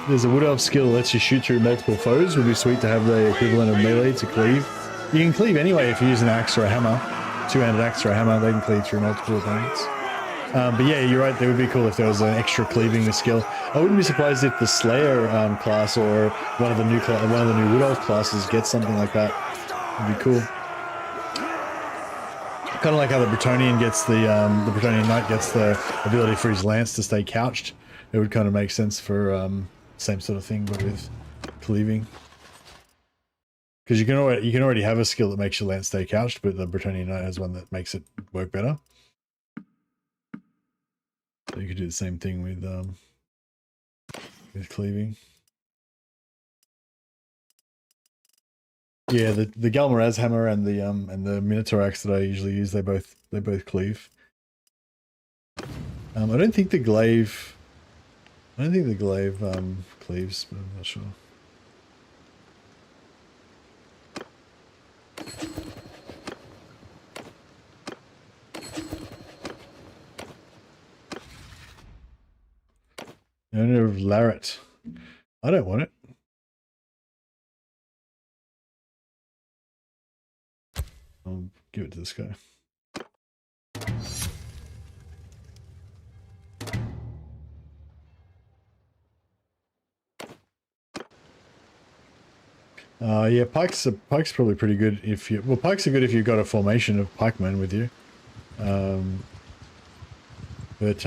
A: There's a wood elf skill that lets you shoot through multiple foes. Would be sweet to have the equivalent of melee to cleave. You can cleave anyway if you use an axe or a hammer. Two-handed axe or a hammer, they can cleave through multiple opponents. But yeah, you're right. It would be cool if there was an extra cleaving skill. I wouldn't be surprised if the Slayer class or one of the new Wood Elf classes gets something like that. It'd be cool. Kind of like how the Bretonian gets the Bretonian Knight gets the ability for his lance to stay couched. It would kind of make sense for same sort of thing, but with cleaving. Because you can already have a skill that makes your lance stay couched, but the Bretonian Knight has one that makes it work better. So you could do the same thing with cleaving. Yeah, the Galmaraz hammer and the Minotaur axe that I usually use, they both cleave. I don't think the glaive cleaves, but I'm not sure. Owner of Larret. I don't want it. I'll give it to this guy. Yeah, pikes probably pretty good if you... Well, pikes are good if you've got a formation of pikemen with you. But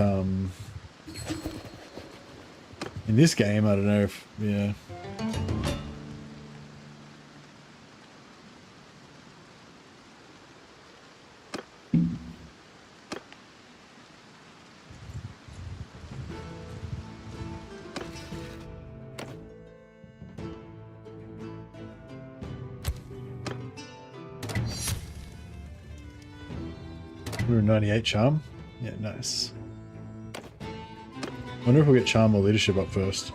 A: in this game, I don't know if... Yeah. We're 98 charm. Yeah, nice. Wonder if we'll get charm or leadership up first.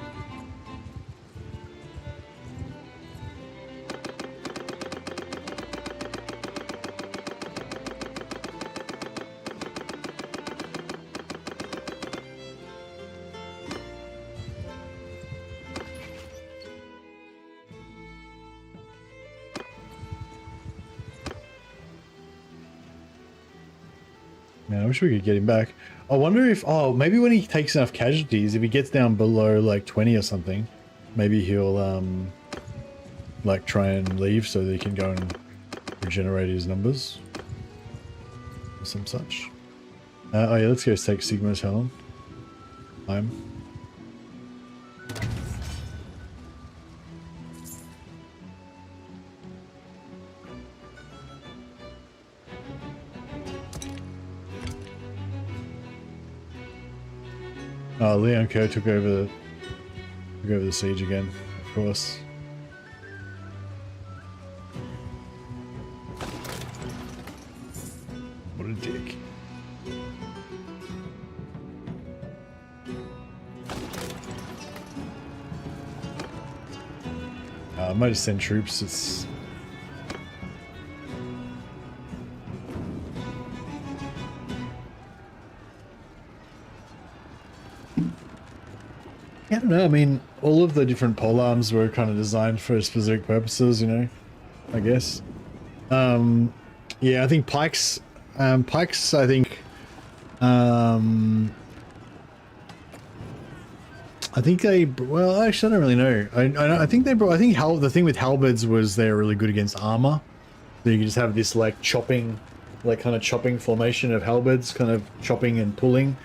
A: Man, I wish we could get him back. I wonder if, oh, maybe when he takes enough casualties, if he gets down below like 20 or something, maybe he'll like try and leave so that he can go and regenerate his numbers or some such. Oh yeah, let's go take Sigma's helm. Oh, Leon Kerr took over the siege again, of course. What a dick. I might just send troops. It's... I don't know, I mean, all of the different polearms were kind of designed for specific purposes, you know, I guess. Yeah, I think pikes, I think they, well, actually, I don't really know. I think they brought, the thing with halberds was they're really good against armor. So you can just have this, like, chopping, like, kind of chopping formation of halberds, kind of chopping and pulling.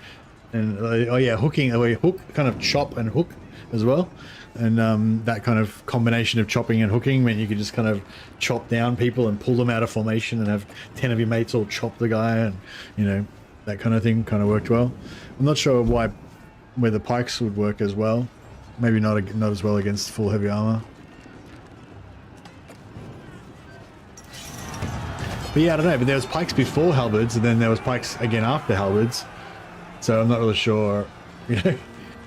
A: And oh yeah, hooking, hook, kind of chop and hook as well, and that kind of combination of chopping and hooking meant you could just kind of chop down people and pull them out of formation and have 10 of your mates all chop the guy, and you know, that kind of thing kind of worked well. I'm not sure where the pikes would work as well. Maybe not as well against full heavy armor. But yeah, I don't know. But there was pikes before halberds, and then there was pikes again after halberds. So I'm not really sure, you know.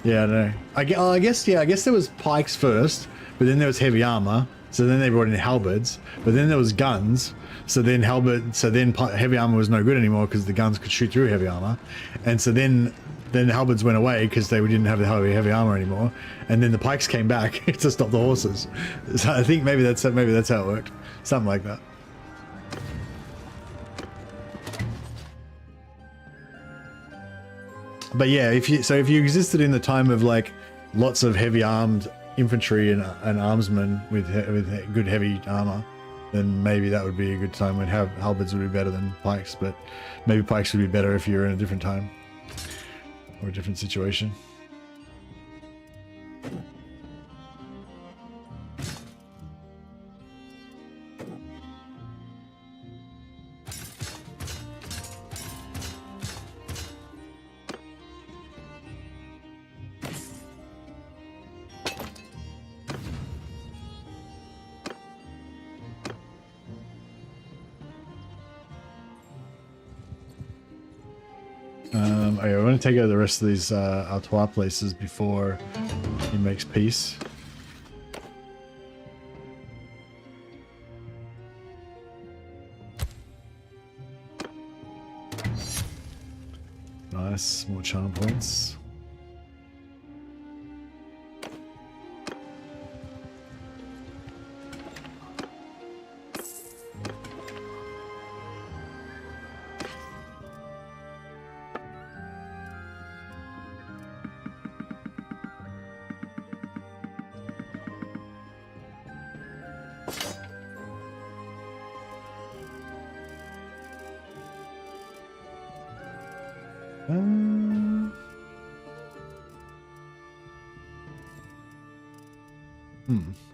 A: Yeah, I don't know. I guess there was pikes first, but then there was heavy armor. So then they brought in halberds, but then there was guns. So then heavy armor was no good anymore because the guns could shoot through heavy armor, and so then halberds went away because they didn't have the heavy armor anymore, and then the pikes came back to stop the horses. So I think maybe that's how it worked, something like that. But yeah, if you existed in the time of like lots of heavy armed infantry and armsmen with good heavy armor, then maybe that would be a good time when halberds would be better than pikes. But maybe pikes would be better if you're in a different time or a different situation. Okay, I want to take out the rest of these Artois places before he makes peace. Nice, more charm points. Um,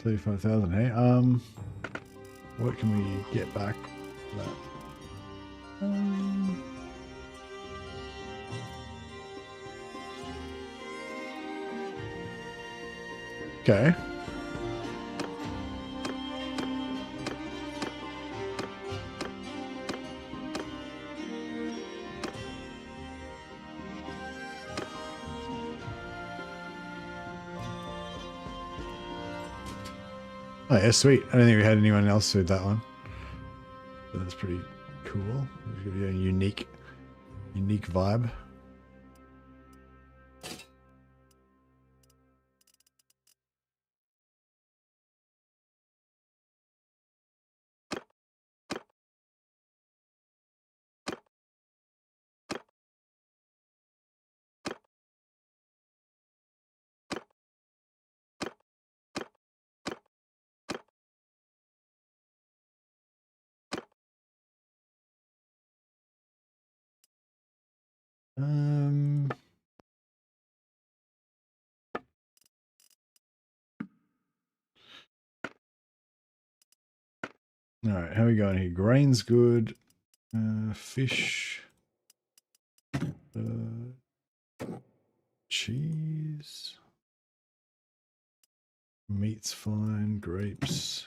A: 35,000, hey? What can we get back for that? Okay. Oh yeah, sweet. I don't think we had anyone else with that one. But that's pretty cool. It's gonna be a unique vibe. All right, how are we going here? Grain's good. Fish. Cheese. Meat's fine. Grapes.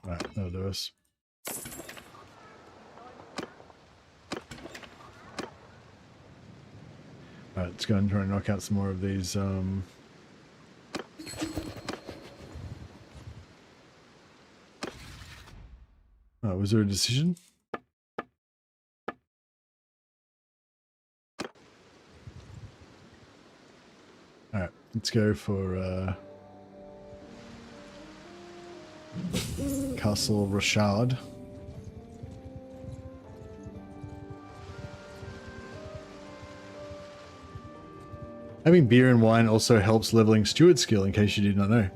A: All right, that'll do us. All right, let's go and try and knock out some more of these. Oh, was there a decision? All right, let's go for Castle Rochard. Having beer and wine also helps leveling steward skill, in case you did not know.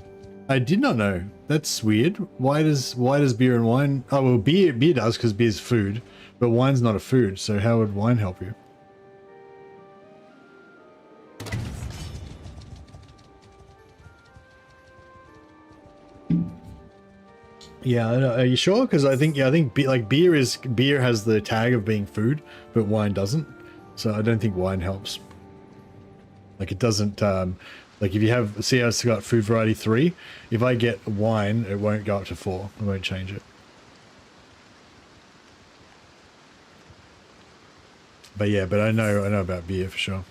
A: I did not know. That's weird. Why does beer and wine? Oh well, beer does because beer's food, but wine's not a food. So how would wine help you? Yeah, I know. Are you sure? Because I think beer has the tag of being food, but wine doesn't. So I don't think wine helps. Like it doesn't. Like if you have, see how it's got food variety 3. If I get wine, it won't go up to 4. I won't change it. But yeah, but I know about beer for sure.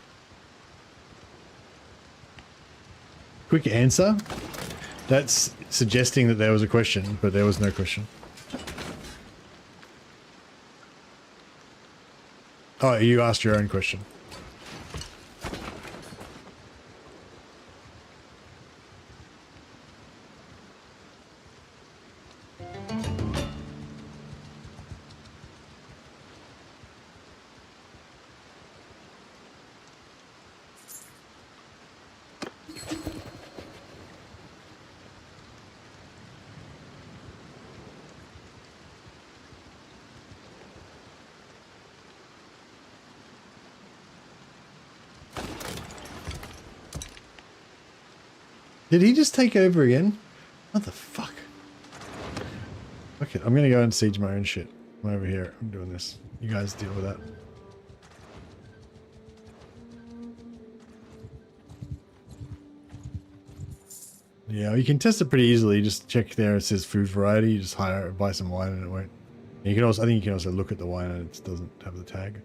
A: Quick answer. That's suggesting that there was a question, but there was no question. Oh, you asked your own question. Did he just take over again? What the fuck? Okay, I'm gonna go and siege my own shit. I'm over here. I'm doing this. You guys deal with that. Yeah, you can test it pretty easily. You just check there. It says food variety. You just buy some wine, and it won't. You can also, I think you can also look at the wine, and it doesn't have the tag.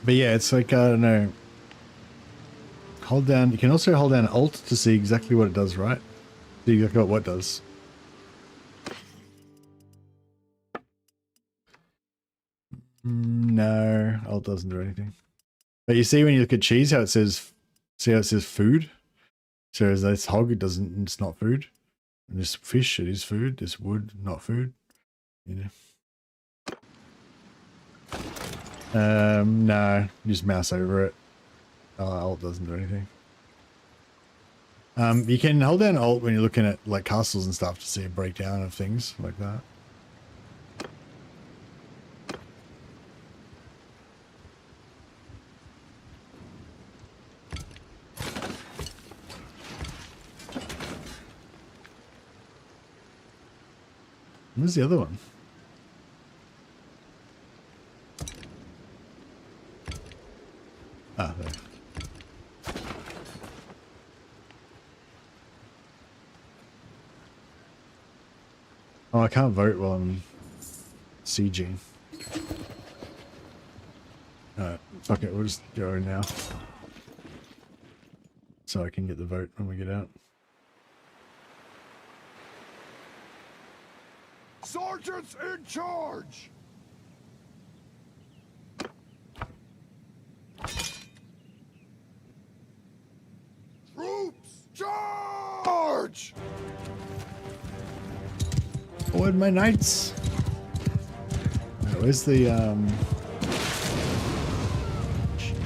A: But yeah, it's like, I don't know. Hold down. You can also hold down Alt to see exactly what it does, right? See exactly what it does. No, Alt doesn't do anything. But you see when you look at cheese, how it says, see how it says food? So as this hog, it doesn't, it's not food. And this fish, it is food. This wood, not food. You know. No, just mouse over it. Alt doesn't do anything. You can hold down Alt when you're looking at like castles and stuff to see a breakdown of things like that. Where's the other one? Ah, there. Oh, I can't vote while I'm sieging. Alright, fuck it, we'll just go now. So I can get the vote when we get out.
D: Sergeants in charge! Troops, charge!
A: Forward, my knights! Where's the, shit.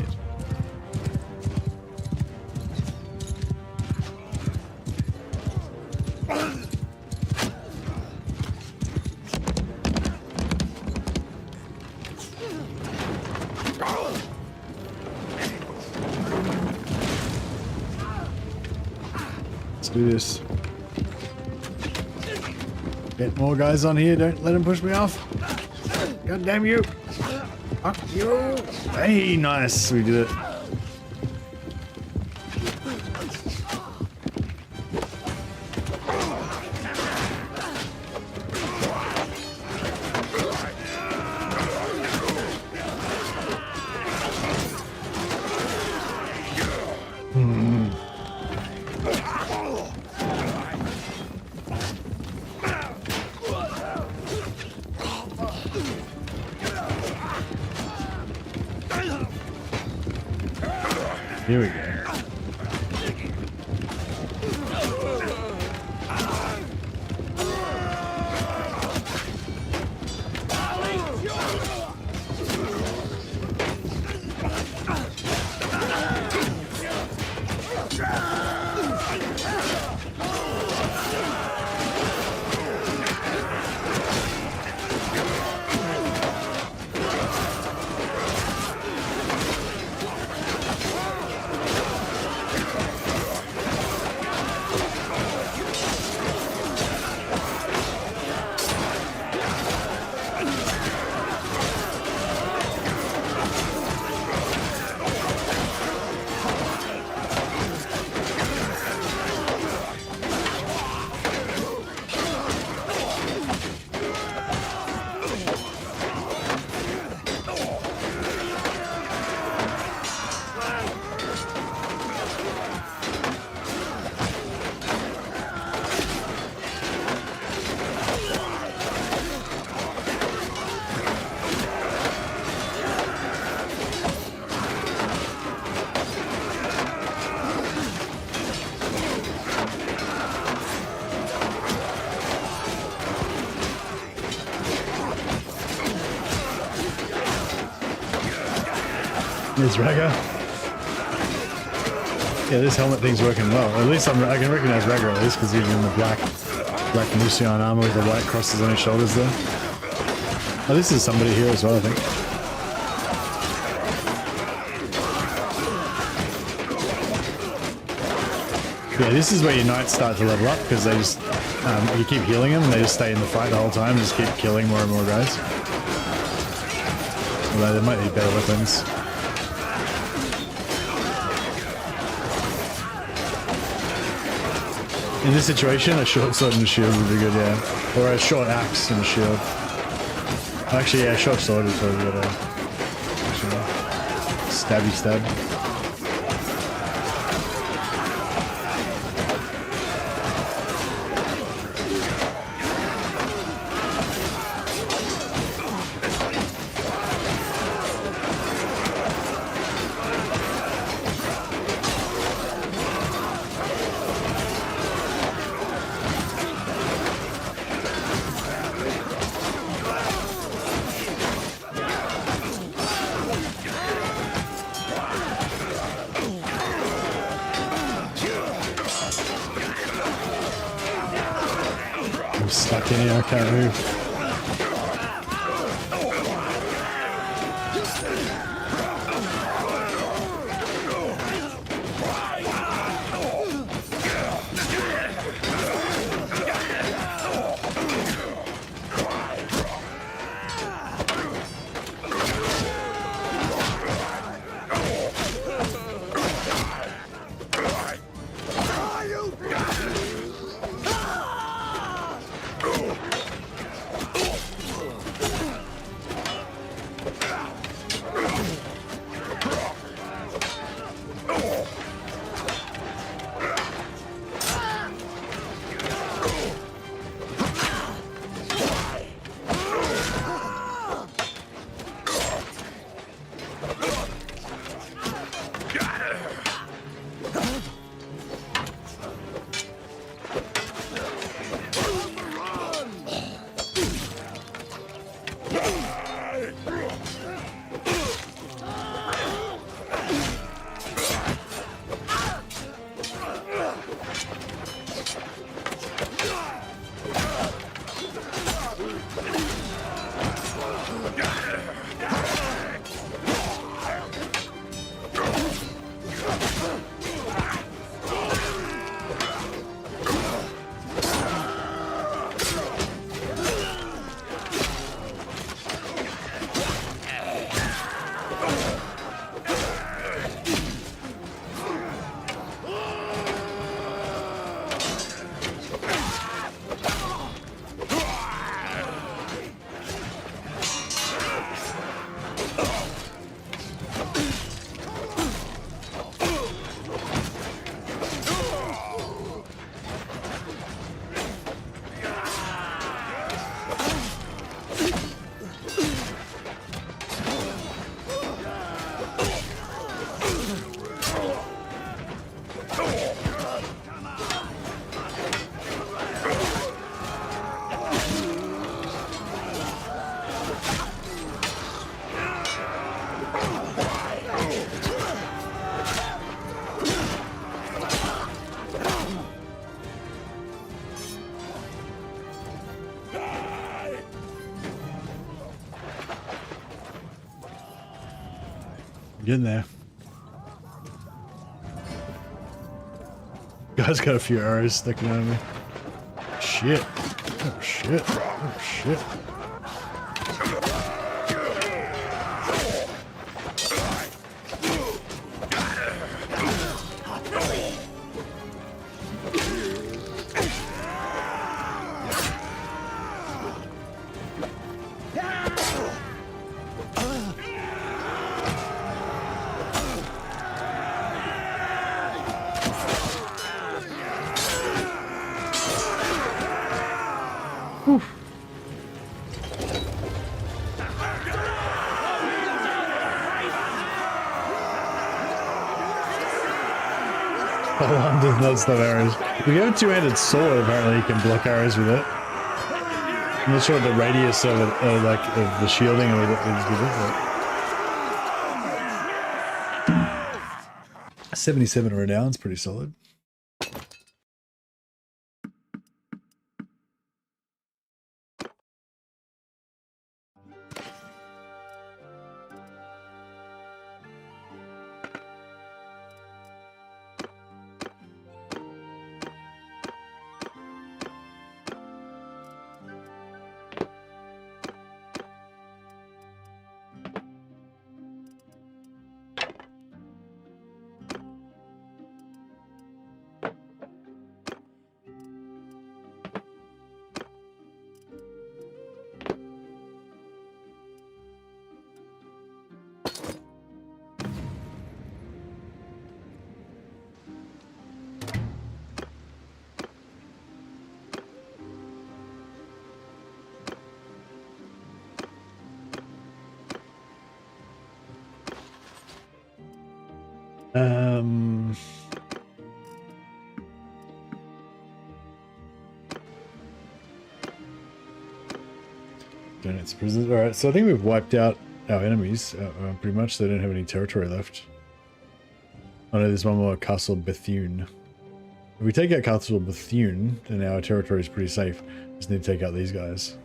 A: Let's do this. Get more guys on here, don't let them push me off. God damn you. Fuck you. Hey, nice, we did it. Here we go. There's Ragga. Yeah, this helmet thing's working well. At least I can recognize Ragga at least because he's in the black Lucian armor with the white crosses on his shoulders there. Oh, this is somebody here as well, I think. Yeah, this is where your knights start to level up because they just, you keep healing them and they just stay in the fight the whole time and just keep killing more and more guys. Although they might need better weapons. In this situation, a short sword and a shield would be good, yeah. Or a short axe and a shield. Actually, yeah, short sword is probably better. Actually, stabby stab. I'm stuck in here, I can't move. Getting there. Guy's got a few arrows sticking out of me. Shit. Oh shit. Oh shit. Alarm does not stop arrows. If you have a two-handed sword, apparently you can block arrows with it. I'm not sure what the radius of it, of the shielding or is with it. 77 renown's pretty solid. Donuts prisoners. All right, so I think we've wiped out our enemies pretty much. They don't have any territory left. Oh no, there's one more, Castle Bethune. If we take out Castle Bethune, then our territory is pretty safe. Just need to take out these guys.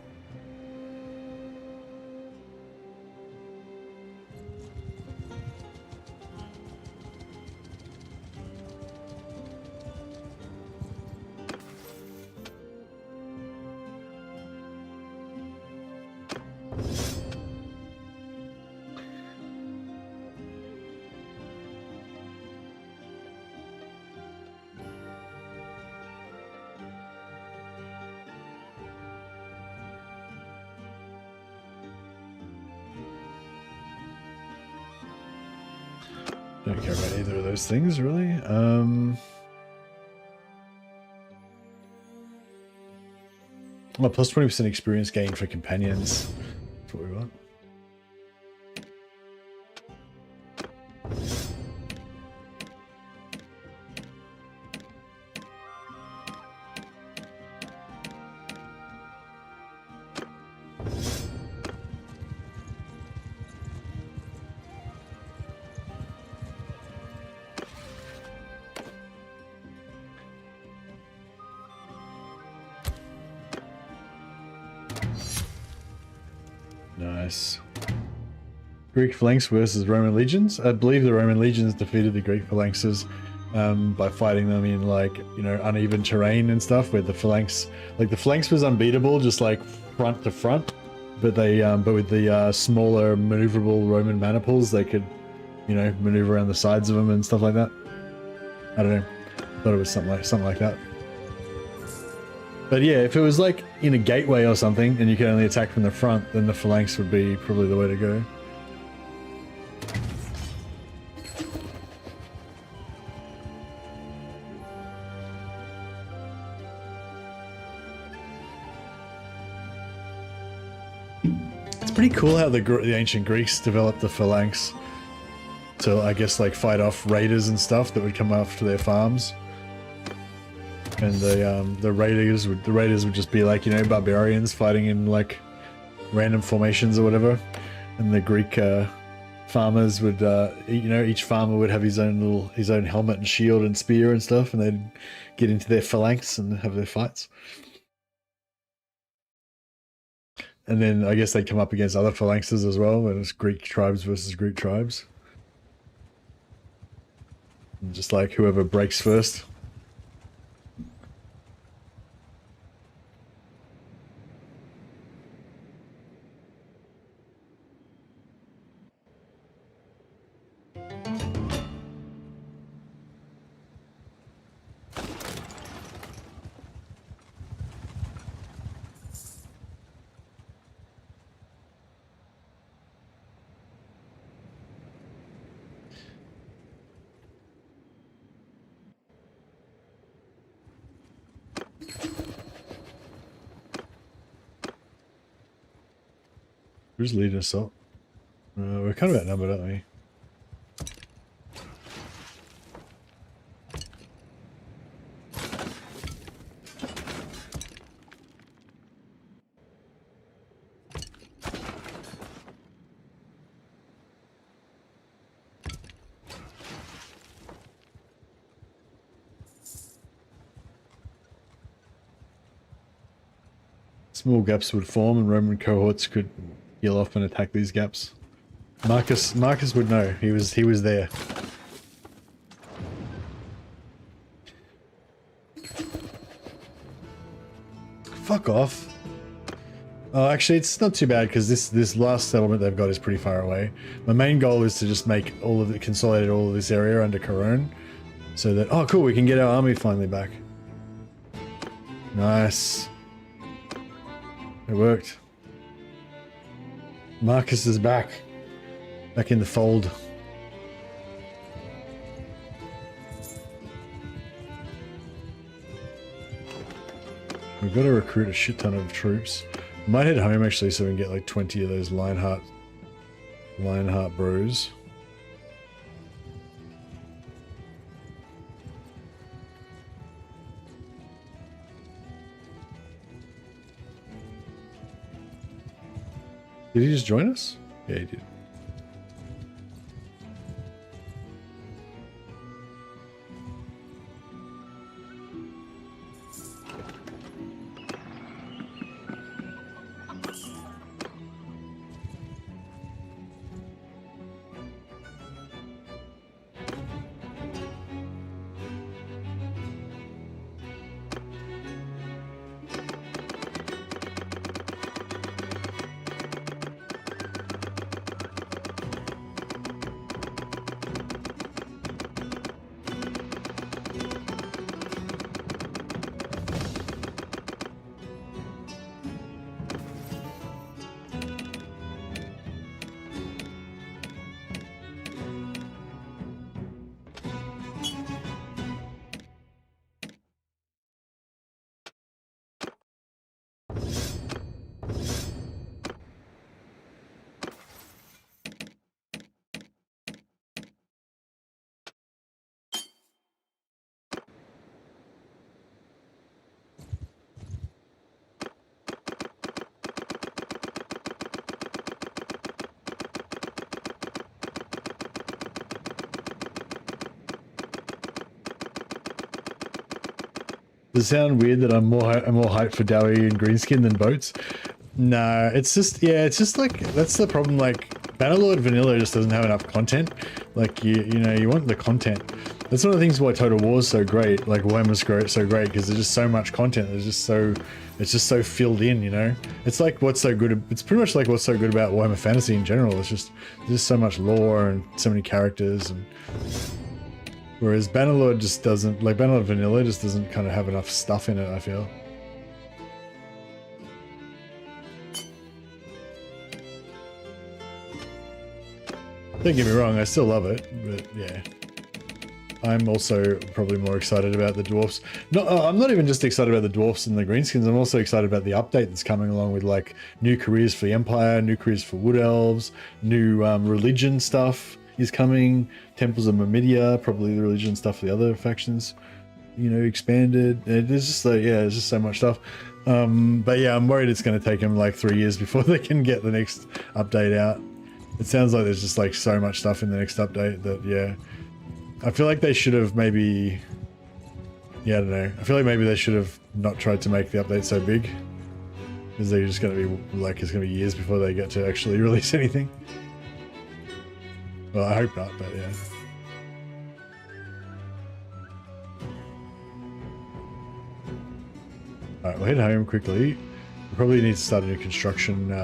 A: Don't care about either of those things, really. Well, plus 20% experience gain for companions. That's what we want. Nice. Greek phalanx versus Roman legions. I believe the Roman legions defeated the Greek phalanxes by fighting them in, like, you know, uneven terrain and stuff, where the phalanx, like, the phalanx was unbeatable, just like front to front, but they, but with the smaller maneuverable Roman maniples, they could, you know, maneuver around the sides of them and stuff like that. I don't know. Thought it was something like that. But yeah, if it was like in a gateway or something and you could only attack from the front, then the phalanx would be probably the way to go. It's pretty cool how the ancient Greeks developed the phalanx to, I guess, like fight off raiders and stuff that would come after their farms. And the raiders would just be like, you know, barbarians fighting in like random formations or whatever, and the Greek farmers would, you know, each farmer would have his own helmet and shield and spear and stuff, and they'd get into their phalanx and have their fights. And then I guess they'd come up against other phalanxes as well, and it's Greek tribes versus Greek tribes, and just like whoever breaks first. Who's leading us up? We're kind of outnumbered, aren't we? Small gaps would form and Roman cohorts could heal off and attack these gaps. Marcus would know. He was there. Fuck off. Oh, actually, it's not too bad because this last settlement they've got is pretty far away. My main goal is to just make consolidate all of this area under Corone, so that oh cool, we can get our army finally back. Nice. It worked. Marcus is back in the fold. We've got to recruit a shit ton of troops. Might head home actually so we can get like 20 of those Lionheart bros. Did he just join us? Yeah, he did. Does it sound weird that I'm more hyped for Dowie and Greenskin than boats? No, it's just it's just like that's the problem. Like Bannerlord Vanilla just doesn't have enough content. Like you know you want the content. That's one of the things why Total War is so great. Like Warhammer's so great because there's just so much content. It's just so filled in. You know, it's like what's so good. It's pretty much like what's so good about Warhammer Fantasy in general. It's just there's so much lore and so many characters and. Whereas Bannerlord just doesn't, like Bannerlord Vanilla just doesn't kind of have enough stuff in it, I feel. Don't get me wrong, I still love it, but yeah. I'm also probably more excited about the dwarfs. No, I'm not even just excited about the dwarfs and the greenskins, I'm also excited about the update that's coming along with like new careers for the Empire, new careers for Wood Elves, new religion stuff is coming, Temples of Mamidia, probably the religion stuff for the other factions, you know, expanded. There's just like, yeah, there's just so much stuff. But yeah, I'm worried it's going to take them like 3 years before they can get the next update out. It sounds like there's just like so much stuff in the next update that, yeah. I feel like they should have maybe, yeah, I don't know. I feel like maybe they should have not tried to make the update so big. Because they're just going to be like, it's going to be years before they get to actually release anything. Well, I hope not, but yeah. Alright, we'll head home quickly. We probably need to start a new construction,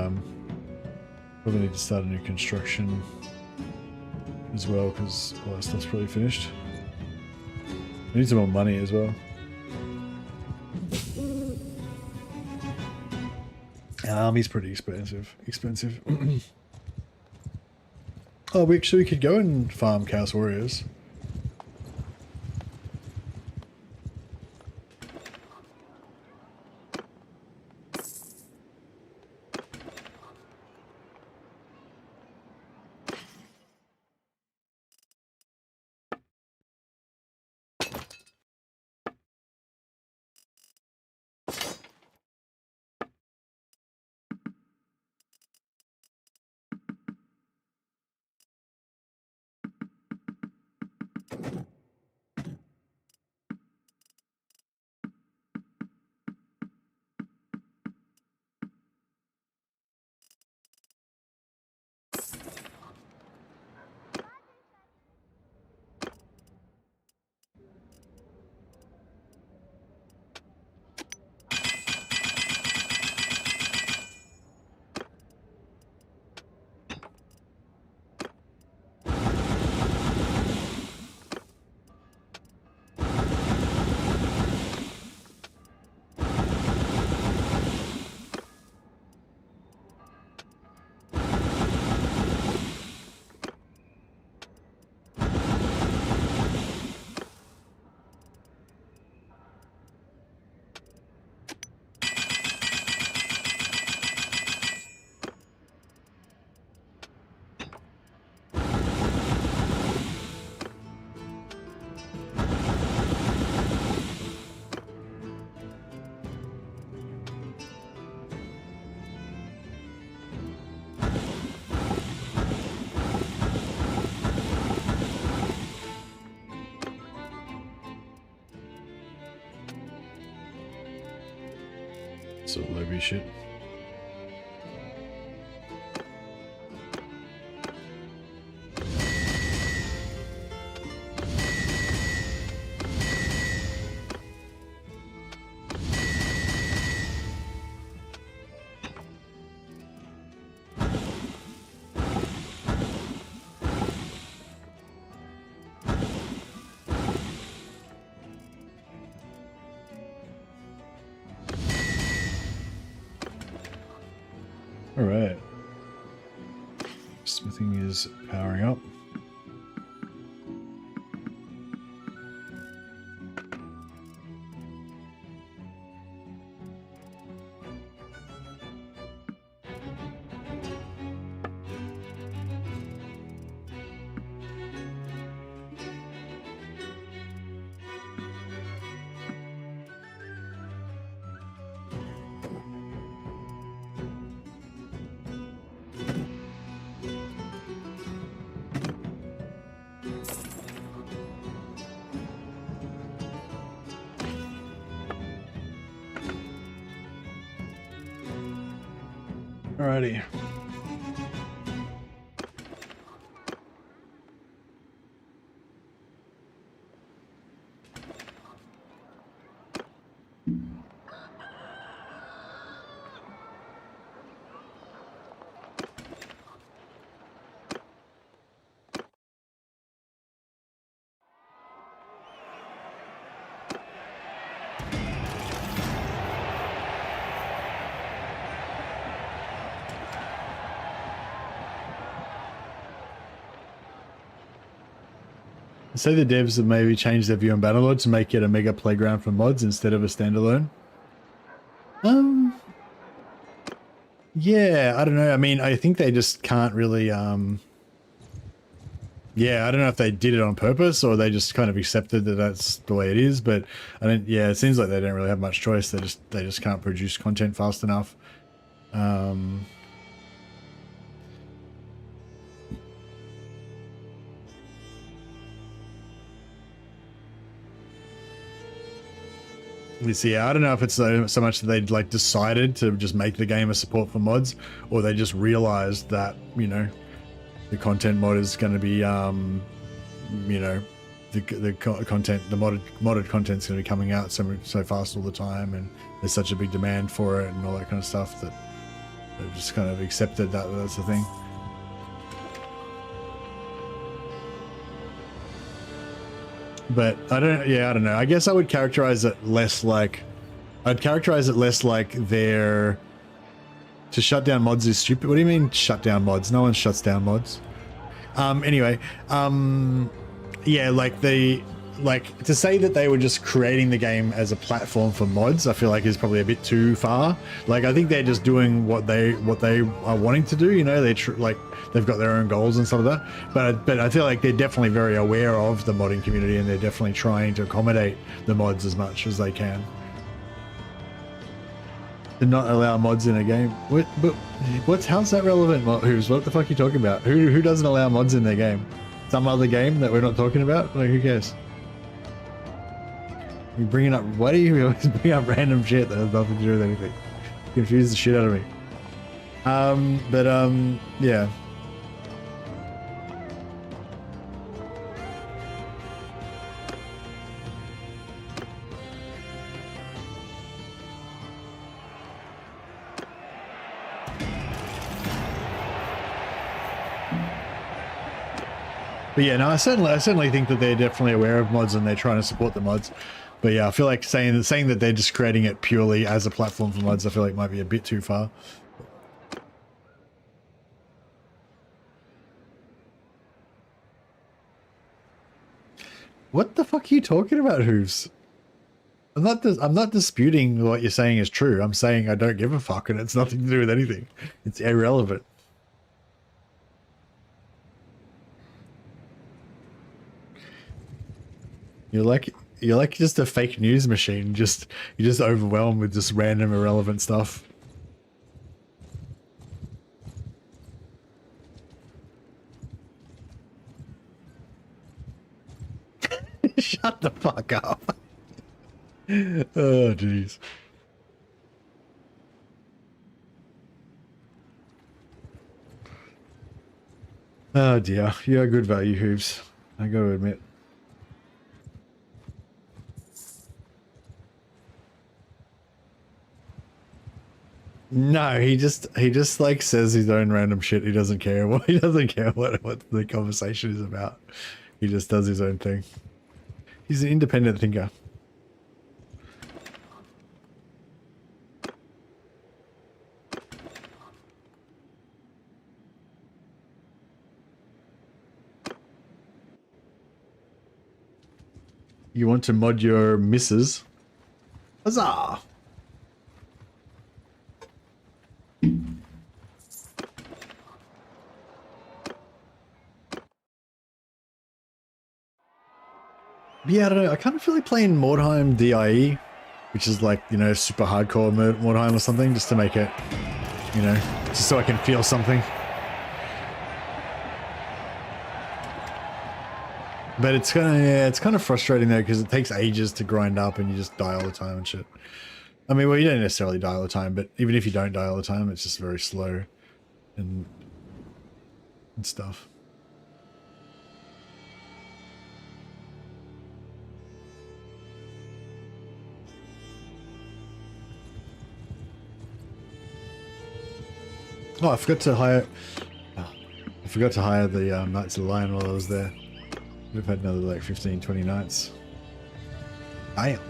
A: as well, because all that stuff's probably finished. We need some more money as well. Army's pretty expensive. Oh, we could go and farm Chaos Warriors. So lobby shit. All right. Smithing is powering up. Alrighty. Say the devs have maybe changed their view on Bannerlord to make it a mega playground for mods instead of a standalone. Yeah, I don't know. I mean, I think they just can't really, yeah, I don't know if they did it on purpose or they just kind of accepted that that's the way it is, but I don't, yeah, it seems like they don't really have much choice. They just can't produce content fast enough. See, I don't know if it's so much that they like decided to just make the game a support for mods, or they just realized that, you know, the content mod is going to be, you know, the content, the modded content's going to be coming out so fast all the time, and there's such a big demand for it and all that kind of stuff that they've just kind of accepted that that's the thing. But I don't know. I guess I would characterize it less like, they're, to shut down mods is stupid. What do you mean shut down mods? No one shuts down mods. Anyway, yeah, like to say that they were just creating the game as a platform for mods, I feel like is probably a bit too far. Like, I think they're just doing what they are wanting to do. You know, they've got their own goals and stuff like that. But I feel like they're definitely very aware of the modding community, and they're definitely trying to accommodate the mods as much as they can. To not allow mods in a game. How's that relevant? Who's, what the fuck are you talking about? Who doesn't allow mods in their game? Some other game that we're not talking about? Like, who cares? You're bringing up, why do you always bring up random shit that has nothing to do with anything? Confuse the shit out of me. Yeah. But yeah, no, I certainly think that they're definitely aware of mods and they're trying to support the mods. But yeah, I feel like saying that they're just creating it purely as a platform for mods, I feel like might be a bit too far. What the fuck are you talking about, Hooves? I'm not disputing what you're saying is true. I'm saying I don't give a fuck and it's nothing to do with anything. It's irrelevant. You're like just a fake news machine. You're just overwhelmed with just random irrelevant stuff. Shut the fuck up. Oh jeez. Oh dear, you are good value, Hooves. I gotta admit. No, he just like says his own random shit. He doesn't care what what the conversation is about. He just does his own thing. He's an independent thinker. You want to mod your missus? Huzzah! Yeah, I don't know. I kind of feel like playing Mordheim DIE, which is like, you know, super hardcore Mordheim or something, just to make it, you know, just so I can feel something. But it's kind of, yeah, it's kind of frustrating though, because it takes ages to grind up and you just die all the time and shit. I mean, well, you don't necessarily die all the time, but even if you don't die all the time, it's just very slow and stuff. Oh, I forgot to hire the Knights of the Lion while I was there. We've had another like 15, 20 nights. Damn.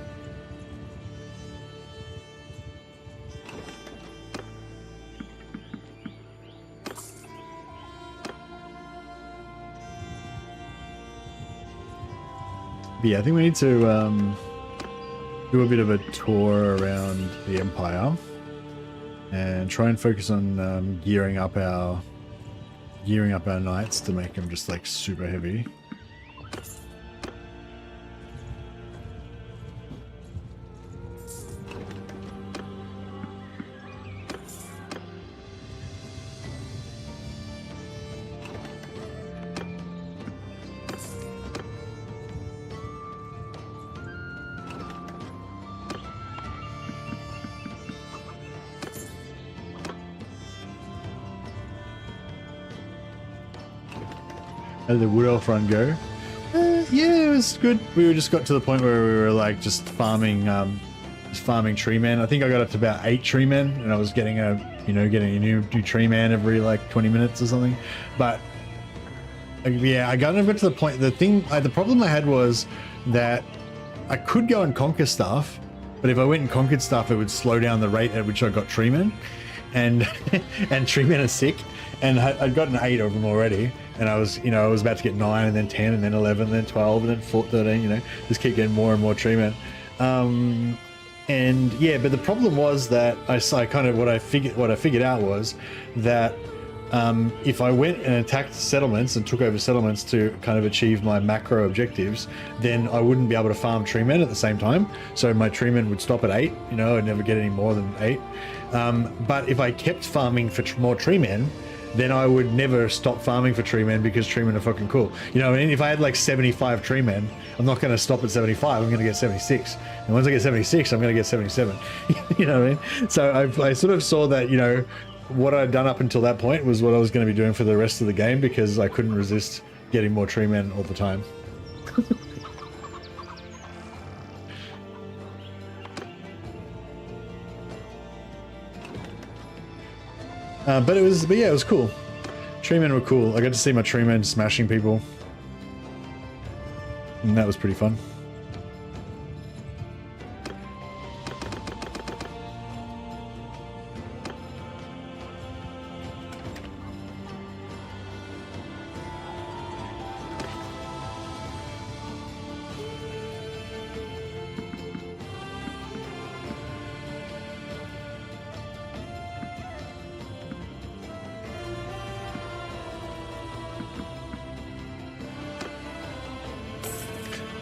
A: But yeah, I think we need to do a bit of a tour around the Empire and try and focus on gearing up our knights to make them just like super heavy. How did the Wood Elf run go? Yeah, it was good. We just got to the point where we were like just farming tree men. I think I got up to about 8 tree men, and I was getting a new tree man every like 20 minutes or something. But yeah, I got to the point. The problem I had was that I could go and conquer stuff, but if I went and conquered stuff, it would slow down the rate at which I got tree men, and and tree men are sick. And I'd gotten 8 of them already, and I was about to get 9, and then 10, and then 11, and then 12, and then 13. You know, just keep getting more and more tree men. And yeah, but the problem was that what I figured out was that if I went and attacked settlements and took over settlements to kind of achieve my macro objectives, then I wouldn't be able to farm tree men at the same time. So my tree men would stop at 8. You know, I'd never get any more than 8. But if I kept farming for more tree men, then I would never stop farming for tree men, because tree men are fucking cool. You know what I mean? If I had like 75 tree men, I'm not going to stop at 75. I'm going to get 76. And once I get 76, I'm going to get 77. You know what I mean? So I sort of saw that, you know, what I'd done up until that point was what I was going to be doing for the rest of the game, because I couldn't resist getting more tree men all the time. But yeah, it was cool. Tree men were cool. I got to see my tree men smashing people, and that was pretty fun.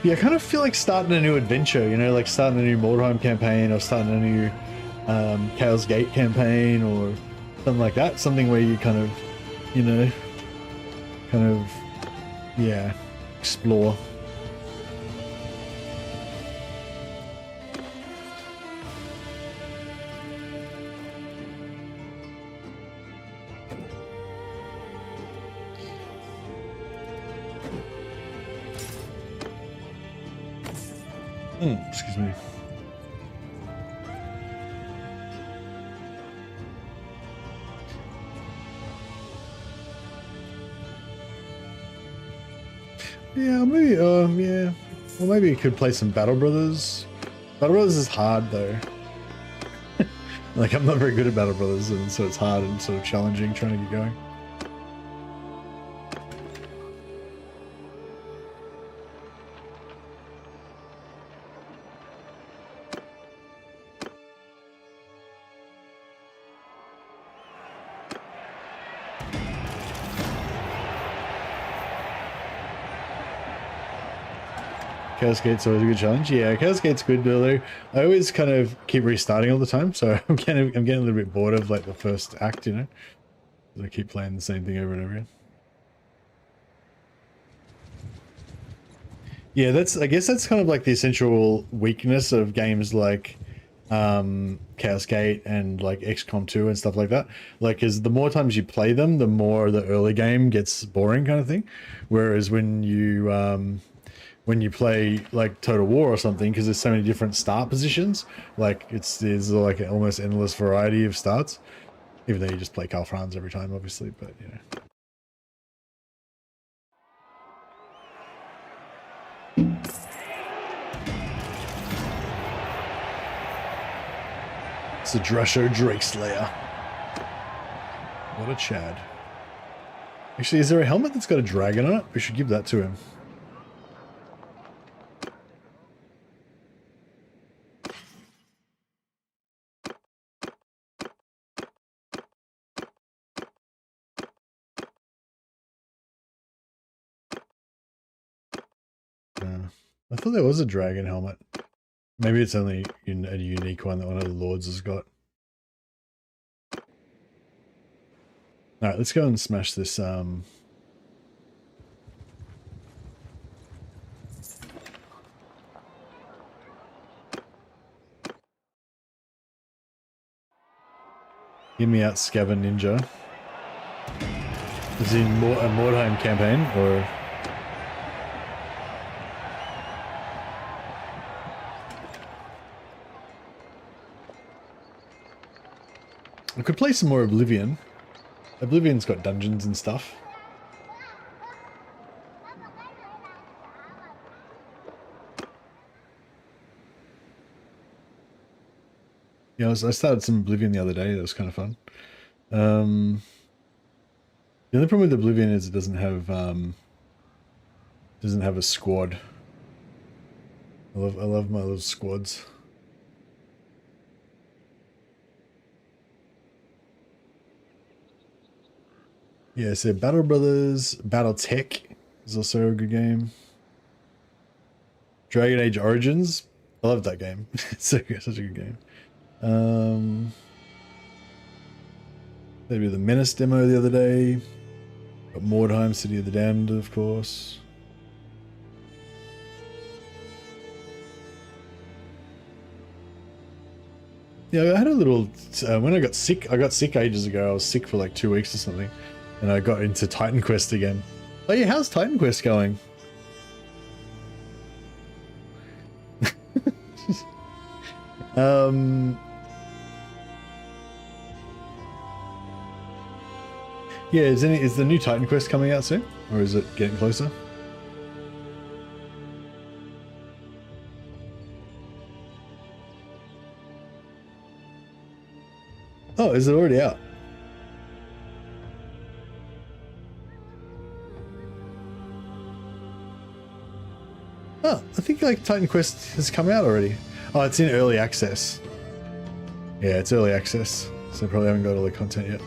A: Yeah, I kind of feel like starting a new adventure, you know, like starting a new Mordheim campaign, or starting a new Chaos Gate campaign, or something like that. Something where you kind of, you know, yeah, explore. Excuse me. Yeah, maybe. Yeah. Well, maybe you could play some Battle Brothers. Battle Brothers is hard though. Like, I'm not very good at Battle Brothers, and so it's hard and sort of challenging trying to get going. Chaos Gate's always a good challenge. Yeah, Chaos Gate's good, though. I always kind of keep restarting all the time, so I'm getting a little bit bored of like the first act, you know. I keep playing the same thing over and over again. Yeah, I guess that's kind of like the essential weakness of games like Chaos Gate and like XCOM 2 and stuff like that. Like, is the more times you play them, the more the early game gets boring, kind of thing. Whereas when you play like Total War or something, because there's so many different start positions, like there's like an almost endless variety of starts, even though you just play Karl Franz every time, obviously, but you know. It's the Drusho Drake Slayer. What a Chad. Actually, is there a helmet that's got a dragon on it? We should give that to him. I thought there was a dragon helmet. Maybe it's only a unique one that one of the lords has got. Alright, let's go and smash this, Give me out Scaven Ninja. Is he in a Mordheim campaign, or... I could play some more Oblivion. Oblivion's got dungeons and stuff. Yeah, I started some Oblivion the other day. That was kind of fun. The only problem with Oblivion is it doesn't have a squad. I love my little squads. Yeah, so Battle Brothers, Battletech is also a good game. Dragon Age Origins, I love that game. It's such a good game. Maybe the Menace demo the other day. Got Mordheim, City of the Damned, of course. Yeah, I had a little, when I got sick ages ago. I was sick for like 2 weeks or something. And I got into Titan Quest again. Oh yeah, how's Titan Quest going? Yeah, is the new Titan Quest coming out soon? Or is it getting closer? Oh, is it already out? Oh, I think like Titan Quest has come out already. Oh, it's in early access. Yeah, it's early access, so probably haven't got all the content yet.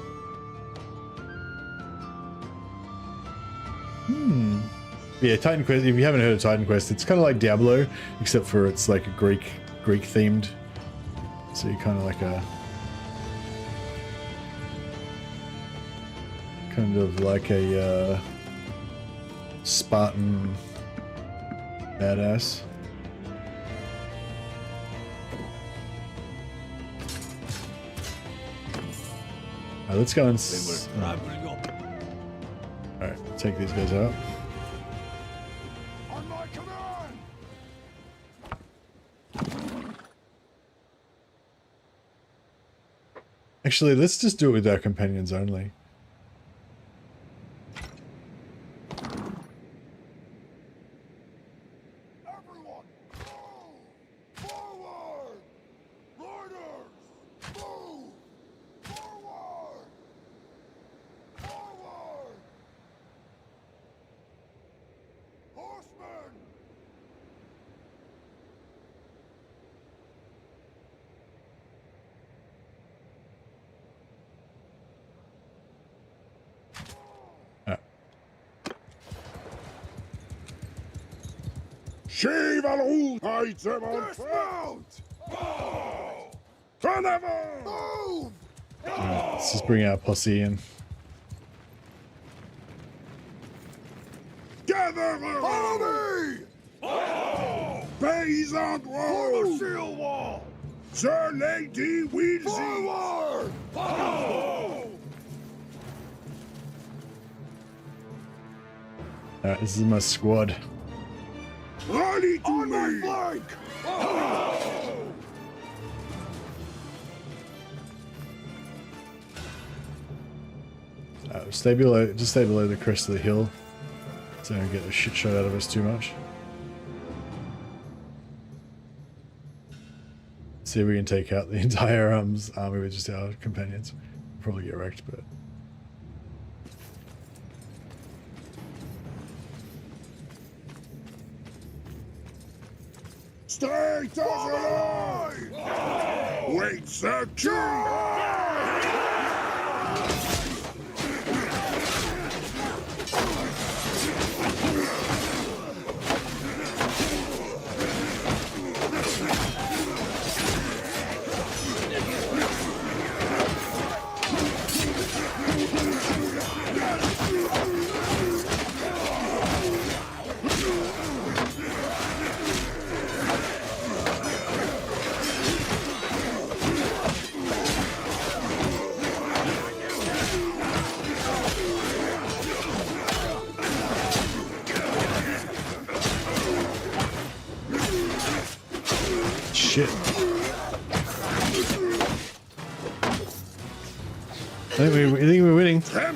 A: Yeah, Titan Quest, if you haven't heard of Titan Quest, it's kind of like Diablo, except for it's like a Greek themed. So you're kind of like a... kind of like a Spartan badass. Alright, let's go and... Alright, take these guys out.
D: On my command!
A: Actually, let's just do it with our companions only.
D: Everyone, move! Forward! Riders, move! Forward! Forward! Horsemen!
E: Chevaleroux, height them on
D: Dismount!
E: Turn them on!
D: Move!
A: Let's just bring our posse in.
E: Gather
D: Follow me!
E: Paysan
D: For the
E: road!
D: shield wall!
E: Sir Lady Weezy!
D: Forward!
A: Alright, this is my squad.
E: Rally to
D: On my
E: me!
D: flank!
A: Stay below, just stay below the crest of the hill, so don't get a shit shot out of us too much. See if we can take out the entire army with just our companions. Probably get wrecked, but
E: Stay to the line! Wait, Sir King!
A: shit. I think we're winning.
E: Kill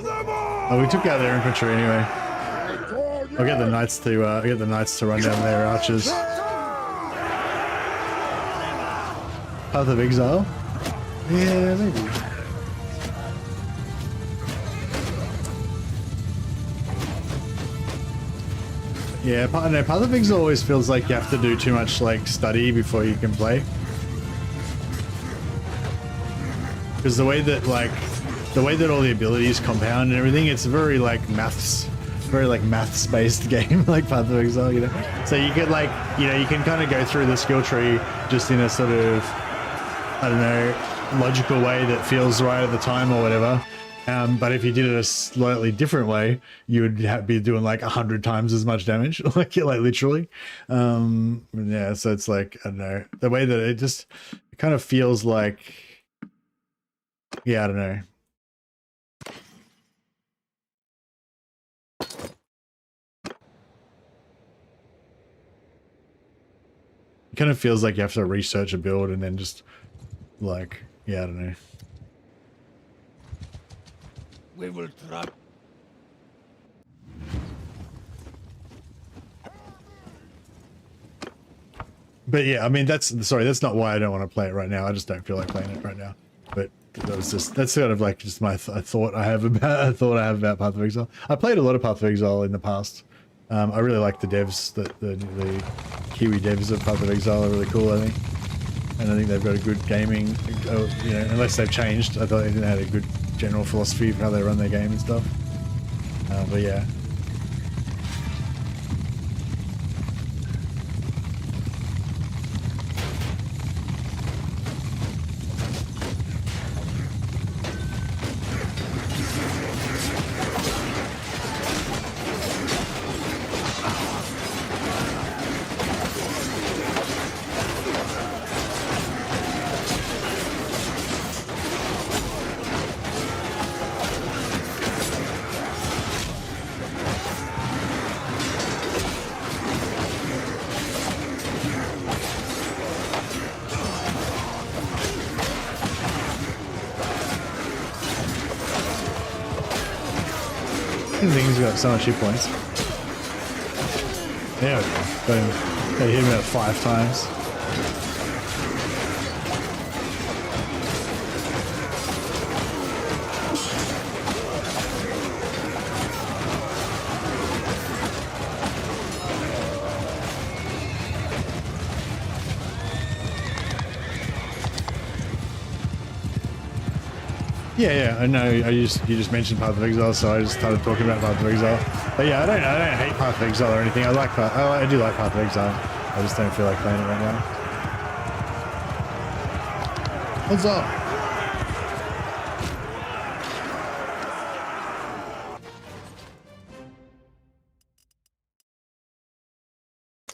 E: them all!
A: Oh, we took out their infantry anyway. I'll get the knights to run down their archers. Path of Exile? Yeah, maybe. Yeah, no, Path of Exile always feels like you have to do too much like study before you can play. Because the way that all the abilities compound and everything, it's very like maths based game, like Path of Exile, you know. So you could like, you know, you can kind of go through the skill tree just in a sort of, I don't know, logical way that feels right at the time or whatever. But if you did it a slightly different way, you would be doing like 100 times as much damage, like literally. Yeah, so it's like, I don't know, the way that it kind of feels like, yeah, I don't know. It kind of feels like you have to research a build and then just like, yeah, I don't know.
B: We will try.
A: But yeah, I mean, that's not why I don't want to play it right now. I just don't feel like playing it right now. But that's sort of like just my thought I have about Path of Exile. I played a lot of Path of Exile in the past. I really like the devs, the Kiwi devs of Path of Exile are really cool, I think. And I think they've got a good gaming, you know, unless they've changed. I thought they had a good general philosophy of how they run their game and stuff. But yeah. This thing's got so much hit points. There we go. Boom. Got hit him about 5 times. Yeah, I know. You just mentioned Path of Exile, so I just started talking about Path of Exile. But yeah, I don't hate Path of Exile or anything. I do like Path of Exile. I just don't feel like playing it right now. What's up?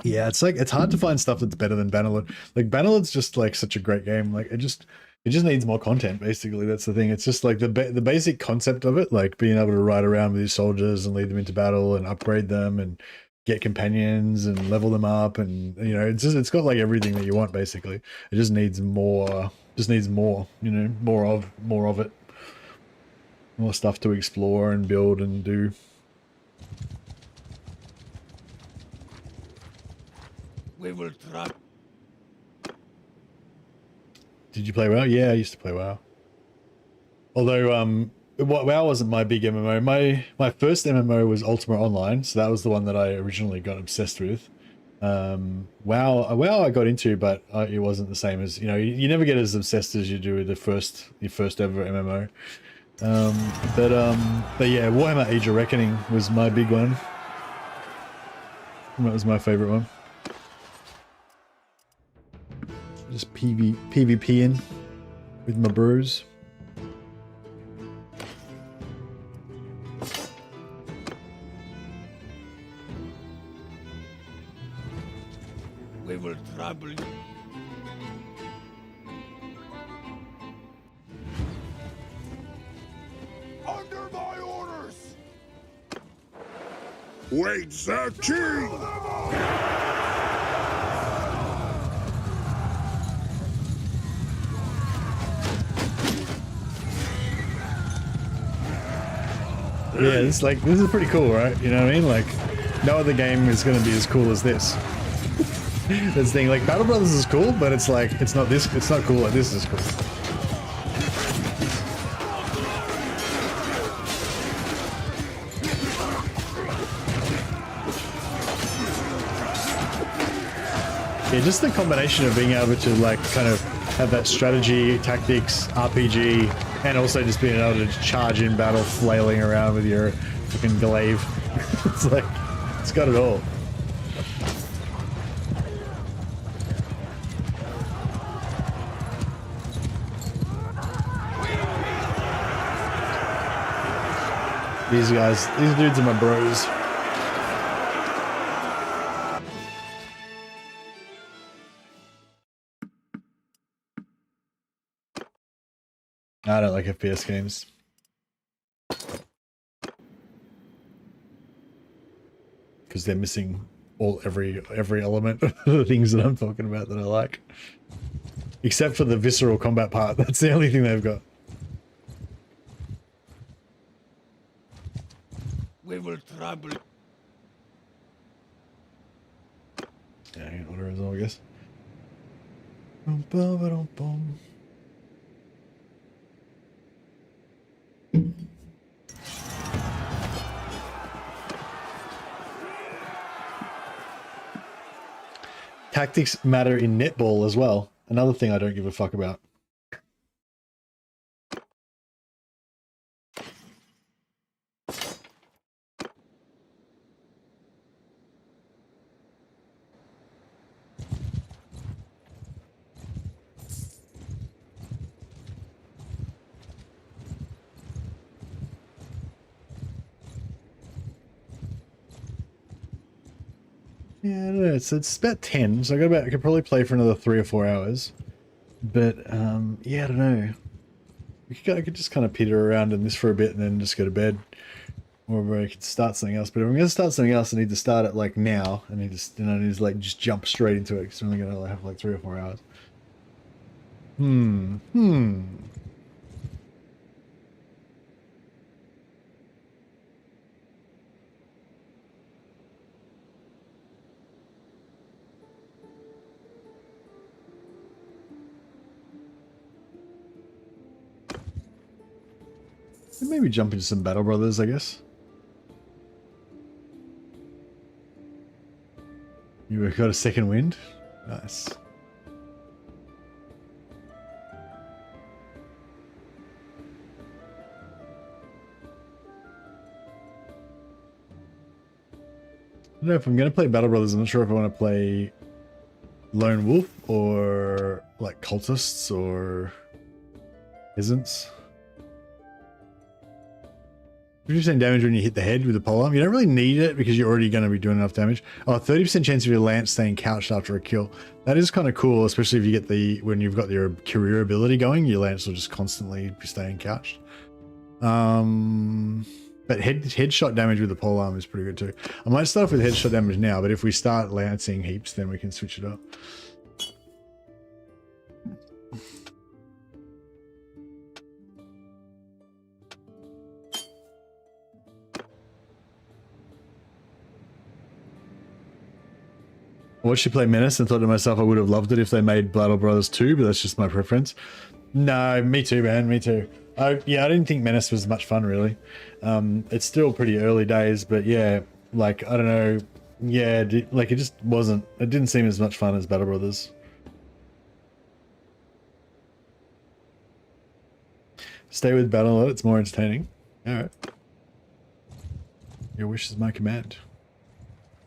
A: Yeah, it's hard to find stuff that's better than Bannerlord. Like Bannerlord's just like such a great game. Like it just needs more content. Basically, that's the thing. It's just like the basic concept of it, like being able to ride around with your soldiers and lead them into battle and upgrade them and get companions and level them up, and you know, it's got like everything that you want. Basically, it just needs more. Just needs more. You know, more of it. More stuff to explore and build and do.
B: We will try.
A: Did you play WoW? Yeah, I used to play WoW. Although, WoW wasn't my big MMO. My first MMO was Ultima Online, so that was the one that I originally got obsessed with. WoW I got into, but it wasn't the same as, you know, you never get as obsessed as you do with your first ever MMO. But yeah, Warhammer Age of Reckoning was my big one. That was my favorite one. Just PvPing with my bros.
B: We will trouble you.
D: Under my orders!
E: Wait, the king!
A: Yeah, it's like, this is pretty cool, right? You know what I mean? Like, no other game is going to be as cool as this. That's the thing, like, Battle Brothers is cool, but it's like, it's not cool like this is cool. Yeah, just the combination of being able to, like, kind of have that strategy, tactics, RPG, and also just being able to charge in battle, flailing around with your fucking glaive. It's like, it's got it all. These dudes are my bros. I don't like FPS games. Because they're missing every element of the things that I'm talking about that I like. Except for the visceral combat part. That's the only thing they've got.
B: We will trouble.
A: Yeah, I can order as well, I guess. Bum, bum, ba-dum, bum. Tactics matter in netball as well. Another thing I don't give a fuck about. Yeah, I don't know. It's about 10, so I could probably play for another 3 or 4 hours. But yeah, I don't know. I could just kind of peter around in this for a bit and then just go to bed, or I could start something else. But if I'm going to start something else, I need to start it like now. I need to like just jump straight into it because I'm only going to have like 3 or 4 hours. Maybe jump into some Battle Brothers, I guess. You got a second wind? Nice. I don't know if I'm going to play Battle Brothers. I'm not sure if I want to play Lone Wolf or like cultists or peasants. 50% damage when you hit the head with the polearm. You don't really need it because you're already going to be doing enough damage. Oh, 30% chance of your lance staying couched after a kill. That is kind of cool, especially if you get when you've got your career ability going, your lance will just constantly be staying couched. But headshot damage with the polearm is pretty good too. I might start off with headshot damage now, but if we start lancing heaps, then we can switch it up. I watched you play Menace and thought to myself I would have loved it if they made Battle Brothers 2, but that's just my preference. No, me too, man, me too. Yeah, I didn't think Menace was much fun, really. It's still pretty early days, but yeah, like, I don't know. Yeah, like, it just wasn't, it didn't seem as much fun as Battle Brothers. Stay with Battle, it's more entertaining. Alright. Your wish is my command.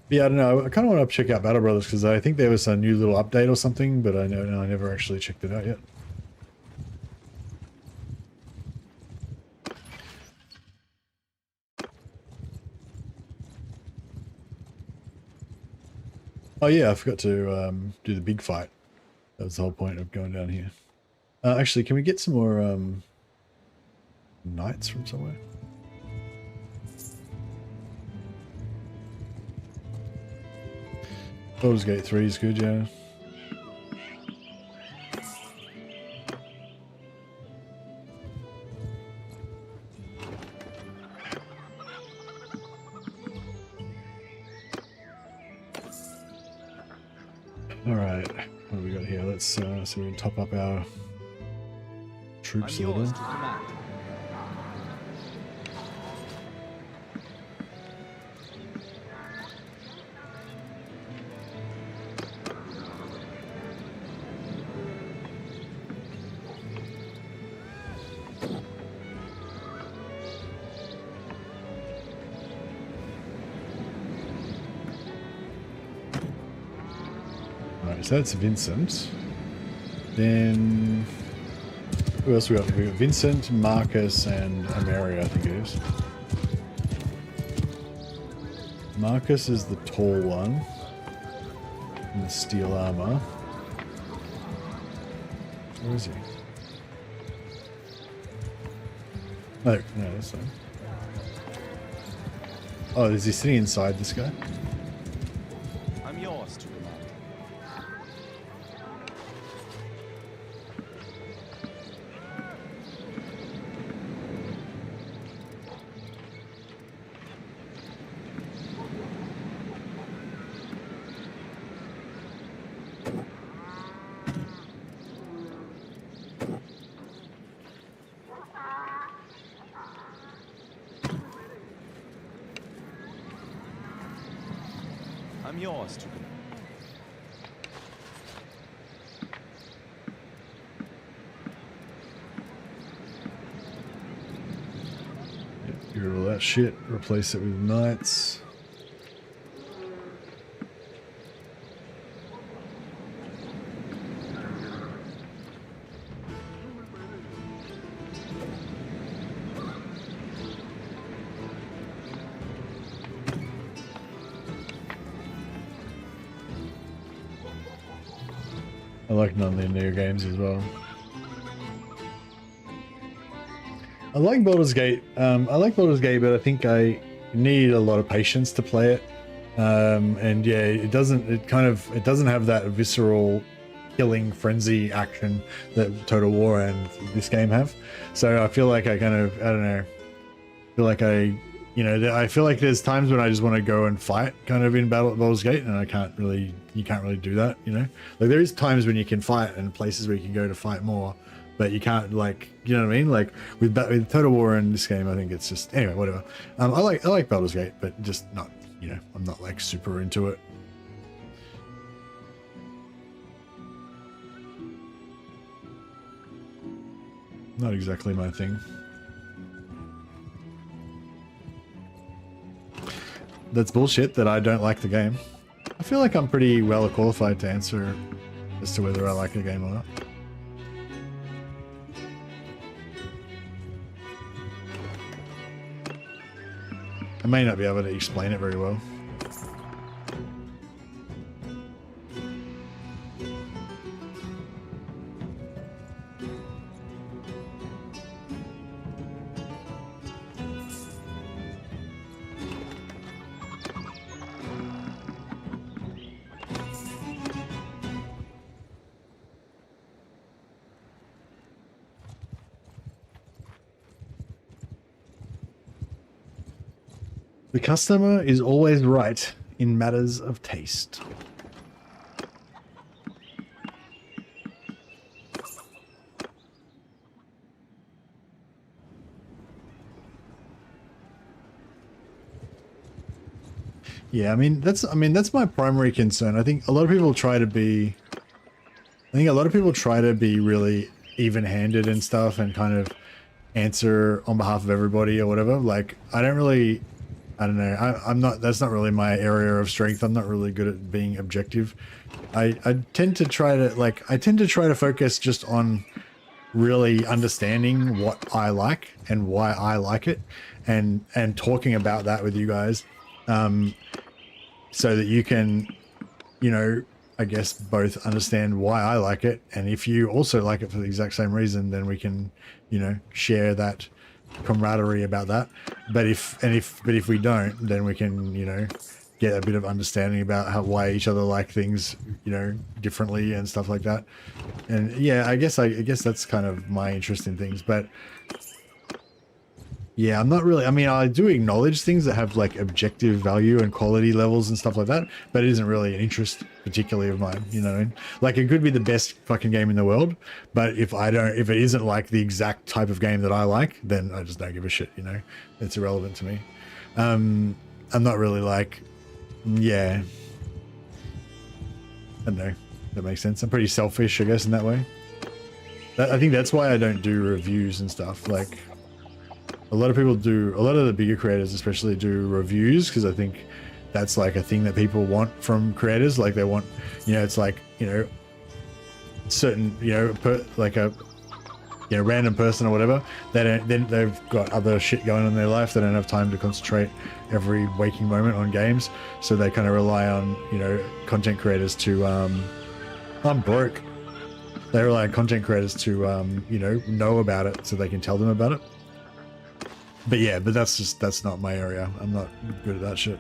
A: Yeah, I don't know. I kind of want to check out Battle Brothers because I think there was a new little update or something, but I know I never actually checked it out yet. Oh yeah, I forgot to do the big fight. That was the whole point of going down here. Actually, can we get some more knights from somewhere? Baldur's Gate 3 is good, yeah. Alright, what do we got here? Let's see if we can top up our troops a little. So that's Vincent. Then who else we got? We got Vincent, Marcus, and Ameria, I think it is. Marcus is the tall one in the steel armor. Where is he? Oh, no, that's not. Oh, is he sitting inside this guy?
F: I'm yours to command. I'm yours to command.
A: Get rid of all that shit, replace it with knights. I like non-linear games as well. I like Baldur's Gate. But I think I need a lot of patience to play it. And yeah, it doesn't have that visceral killing frenzy action that Total War and this game have. So I feel like I don't know. I feel like there's times when I just want to go and fight kind of in Baldur's Gate, and you can't really do that, you know? Like there is times when you can fight and places where you can go to fight more, but you can't, like, you know what I mean? Like with Total War in this game, I think it's just, anyway, whatever. I like Baldur's Gate, but just not, you know, I'm not like super into it. Not exactly my thing. That's bullshit that I don't like the game. I feel like I'm pretty well qualified to answer as to whether I like the game or not. I may not be able to explain it very well. The customer is always right in matters of taste. Yeah, I mean that's my primary concern. I think a lot of people try to be really even-handed and stuff and kind of answer on behalf of everybody or whatever. Like I don't know. I'm not. That's not really my area of strength. I'm not really good at being objective. I tend to try to focus just on really understanding what I like and why I like it, and talking about that with you guys, so that you can, you know, I guess both understand why I like it, and if you also like it for the exact same reason, then we can, you know, share that camaraderie about that. But if we don't, then we can, you know, get a bit of understanding about why each other like things, you know, differently and stuff like that. And yeah, I guess that's kind of my interest in things. But yeah, I'm not really, I mean, I do acknowledge things that have like objective value and quality levels and stuff like that, but it isn't really an interest particularly of mine, you know what I mean? Like it could be the best fucking game in the world, but if it isn't like the exact type of game that I like, then I just don't give a shit, you know? It's irrelevant to me. I'm not really like, yeah. I don't know. That makes sense. I'm pretty selfish, I guess, in that way. I think that's why I don't do reviews and stuff. Like, a lot of people do, a lot of the bigger creators especially do reviews, because I think that's like a thing that people want from creators. Like they want, you know, it's like, you know, certain, you know, like a, you know, random person or whatever, then they've got other shit going on in their life. They don't have time to concentrate every waking moment on games. So they kind of rely on, you know, content creators to, I'm broke. They rely on content creators to, you know about it so they can tell them about it. But yeah, but that's not my area. I'm not good at that shit.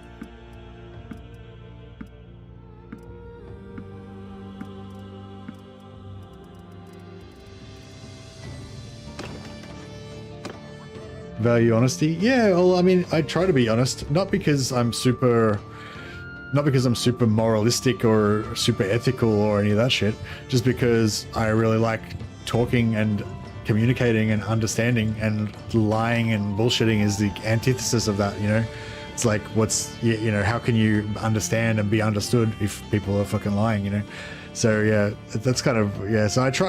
A: Value honesty. Yeah, well, I mean, I try to be honest, not because I'm super moralistic or super ethical or any of that shit, just because I really like talking and communicating and understanding, and lying and bullshitting is the antithesis of that, you know? It's like, you know, how can you understand and be understood if people are fucking lying, you know? So yeah, that's kind of, yeah, so it's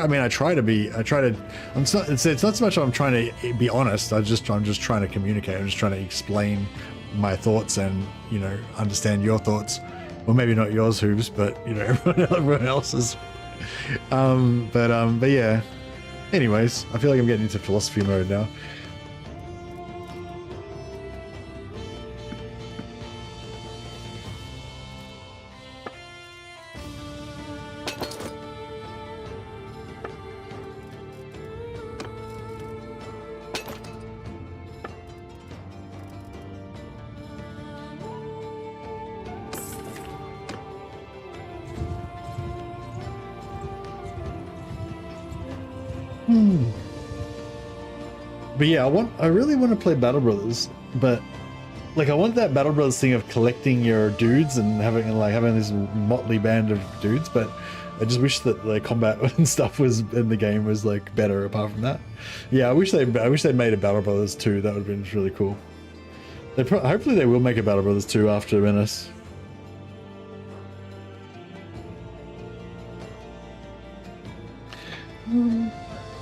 A: not so much I'm trying to be honest, I'm just trying to communicate, I'm just trying to explain my thoughts and, you know, understand your thoughts. Well, maybe not yours, Hooves, but, you know, everyone else's. But yeah. Anyways, I feel like I'm getting into philosophy mode now. But yeah, I really want to play Battle Brothers, but like I want that Battle Brothers thing of collecting your dudes and having this motley band of dudes, but I just wish that the combat and stuff was in the game was like better. Apart from that, yeah, I wish they made a Battle Brothers 2. That would have been really cool. Hopefully they will make a Battle Brothers 2 after Menace.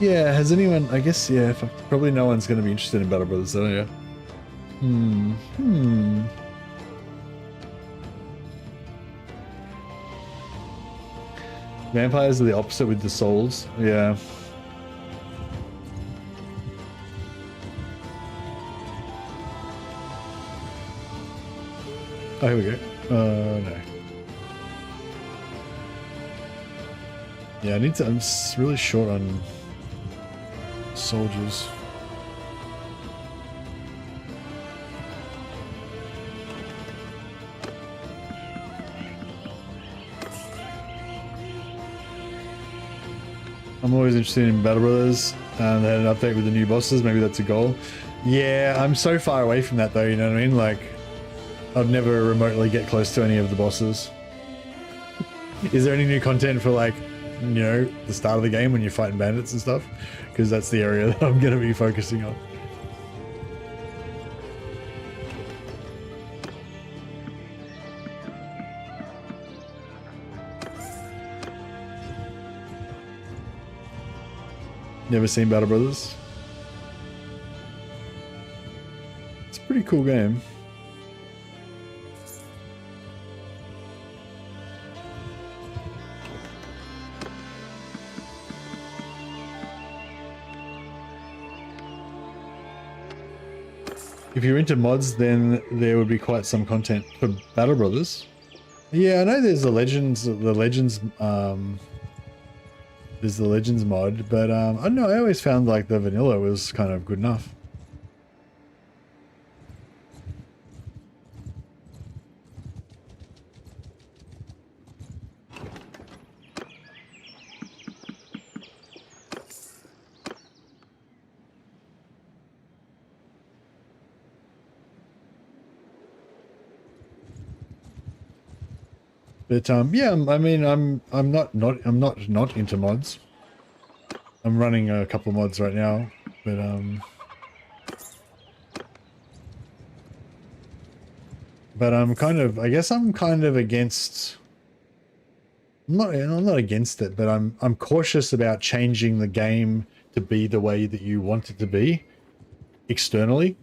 A: Yeah, has anyone? I guess yeah. Probably no one's going to be interested in Battle Brothers, though. Yeah. Vampires are the opposite with the souls. Yeah. Oh, here we go. No. Yeah, I need to. I'm really short on soldiers. I'm always interested in Battle Brothers. They had an update with the new bosses. Maybe that's a goal. Yeah, I'm so far away from that though. You know what I mean? Like, I'd never remotely get close to any of the bosses. Is there any new content for like, you know, the start of the game when you're fighting bandits and stuff? Because that's the area that I'm going to be focusing on. Never seen Battle Brothers? It's a pretty cool game. If you're into mods, then there would be quite some content for Battle Brothers. Yeah, I know there's the Legends there's the Legends mod, but I don't know, I always found like the vanilla was kind of good enough. But yeah, I mean, I'm not into mods. I'm running a couple of mods right now, but I'm kind of, I guess I'm kind of against. I'm not against it, but I'm cautious about changing the game to be the way that you want it to be externally,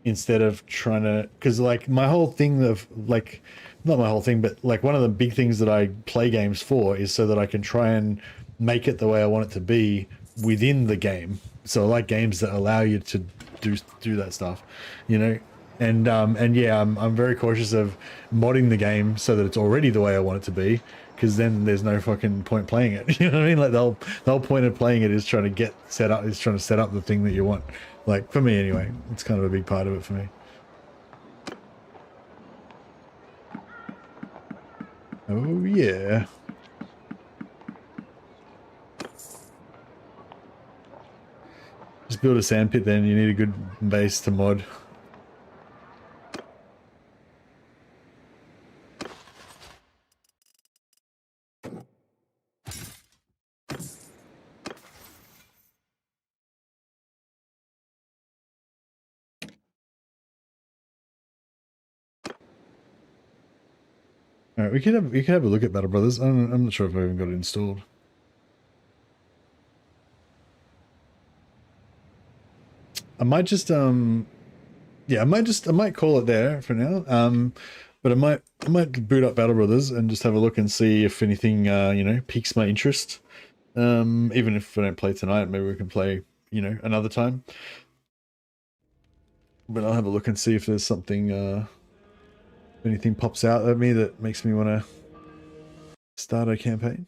A: instead of trying to, because like my whole thing of like, not my whole thing, but like one of the big things that I play games for is so that I can try and make it the way I want it to be within the game. So I like games that allow you to do that stuff, you know. And yeah, I'm very cautious of modding the game so that it's already the way I want it to be, because then there's no fucking point playing it. You know what I mean? Like the whole point of playing it is trying to set up the thing that you want. Like for me anyway, it's kind of a big part of it for me. Oh yeah. Just build a sandpit then, you need a good base to mod. All right, we could have a look at Battle Brothers. I'm not sure if I even got it installed. I might just yeah, I might call it there for now. But I might boot up Battle Brothers and just have a look and see if anything you know, piques my interest. Even if I don't play tonight, maybe we can play, you know, another time. But I'll have a look and see if there's something if anything pops out at me that makes me want to start a campaign.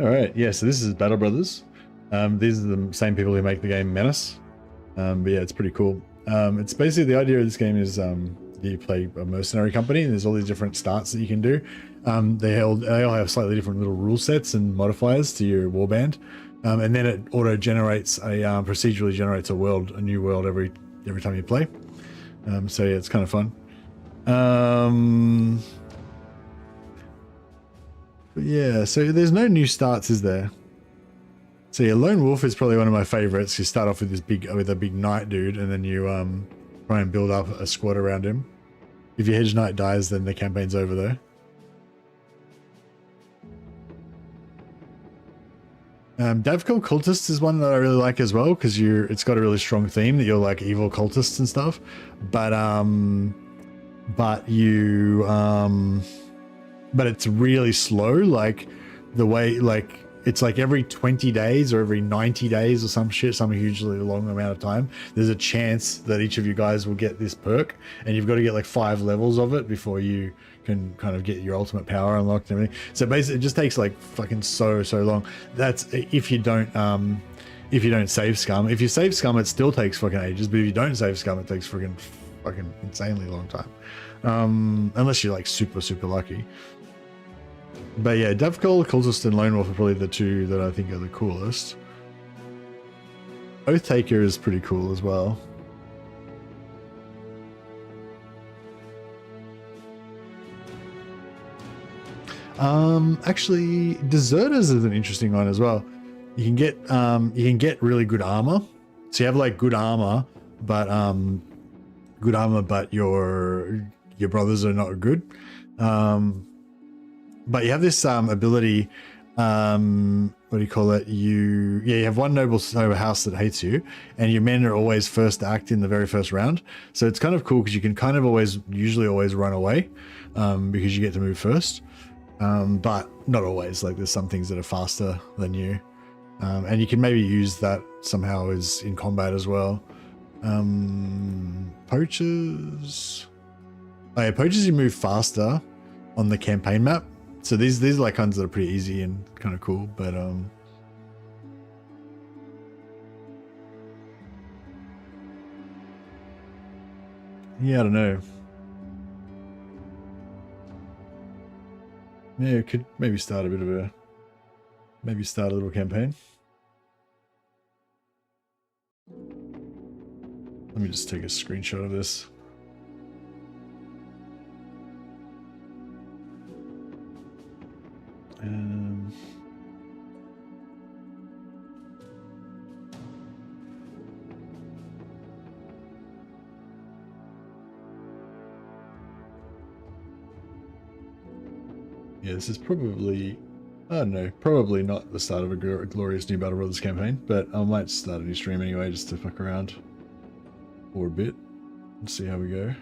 A: All right, yeah, so this is Battle Brothers. These are the same people who make the game Menace. But yeah, it's pretty cool. It's basically the idea of this game is you play a mercenary company, and there's all these different starts that you can do. They all have slightly different little rule sets and modifiers to your warband, and then it auto generates procedurally generates a new world every time you play. So yeah, it's kind of fun. But yeah, so there's no new starts, is there? So yeah, Lone Wolf is probably one of my favorites. You start off with a big knight dude, and then you try and build up a squad around him. If your hedge knight dies, then the campaign's over though. Davkol Cultist is one that I really like as well, because it's got a really strong theme that you're like evil cultists and stuff. But it's really slow, like the way it's like every 20 days or every 90 days or some hugely long amount of time, there's a chance that each of you guys will get this perk, and you've got to get like 5 levels of it before you can kind of get your ultimate power unlocked and everything. So basically it just takes like fucking so long. That's if you don't save scum. If you save scum, it still takes fucking ages, but if you don't save scum, it takes fucking insanely long time. Unless you're like super lucky. But yeah, Davkol, Cultist, and Lone Wolf are probably the two that I think are the coolest. Oathtaker is pretty cool as well. Actually, Deserters is an interesting one as well. You can get really good armor. So you have like good armor, but your brothers are not good. But you have this ability, what do you call it? You have one noble house that hates you, and your men are always first to act in the very first round. So it's kind of cool because you can kind of usually always run away, because you get to move first. But not always. Like there's some things that are faster than you, and you can maybe use that somehow as in combat as well. Poachers. Oh yeah, poachers you move faster on the campaign map. So these are like ones that are pretty easy and kind of cool, but yeah, I don't know. Yeah, it could maybe start a little campaign. Let me just take a screenshot of this. Yeah, this is probably, I don't know, probably not the start of a glorious new Battle Brothers campaign, but I might start a new stream anyway just to fuck around for a bit and see how we go.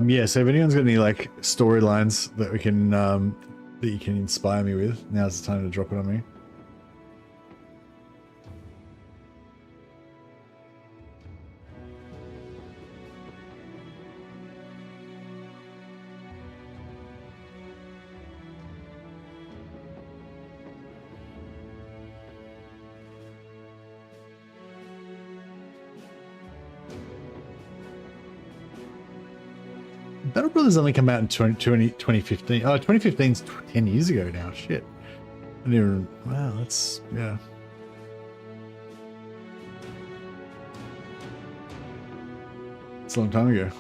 A: Yeah, so if anyone's got any like storylines that we can that you can inspire me with, now's the time to drop it on me. Battle Brothers only come out in 2015. Oh, 2015's 10 years ago now. Shit. I didn't even, wow, that's, yeah. It's a long time ago.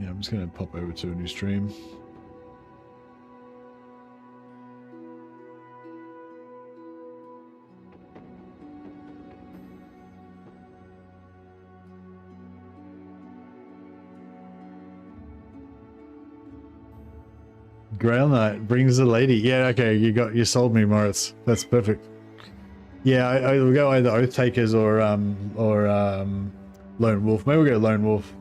A: Yeah, I'm just gonna pop over to a new stream. Grail Knight brings the lady. Yeah, okay, you sold me, Moritz. That's perfect. Yeah, I will go either Oath Takers or Lone Wolf. Maybe we'll go Lone Wolf,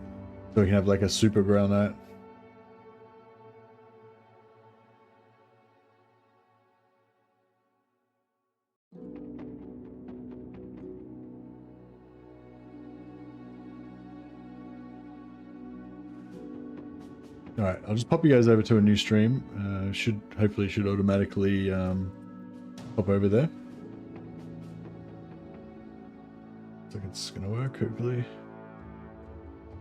A: so we can have like a super Grail Knight. All right, I'll just pop you guys over to a new stream. Hopefully should automatically pop over there. Looks like it's gonna work, hopefully.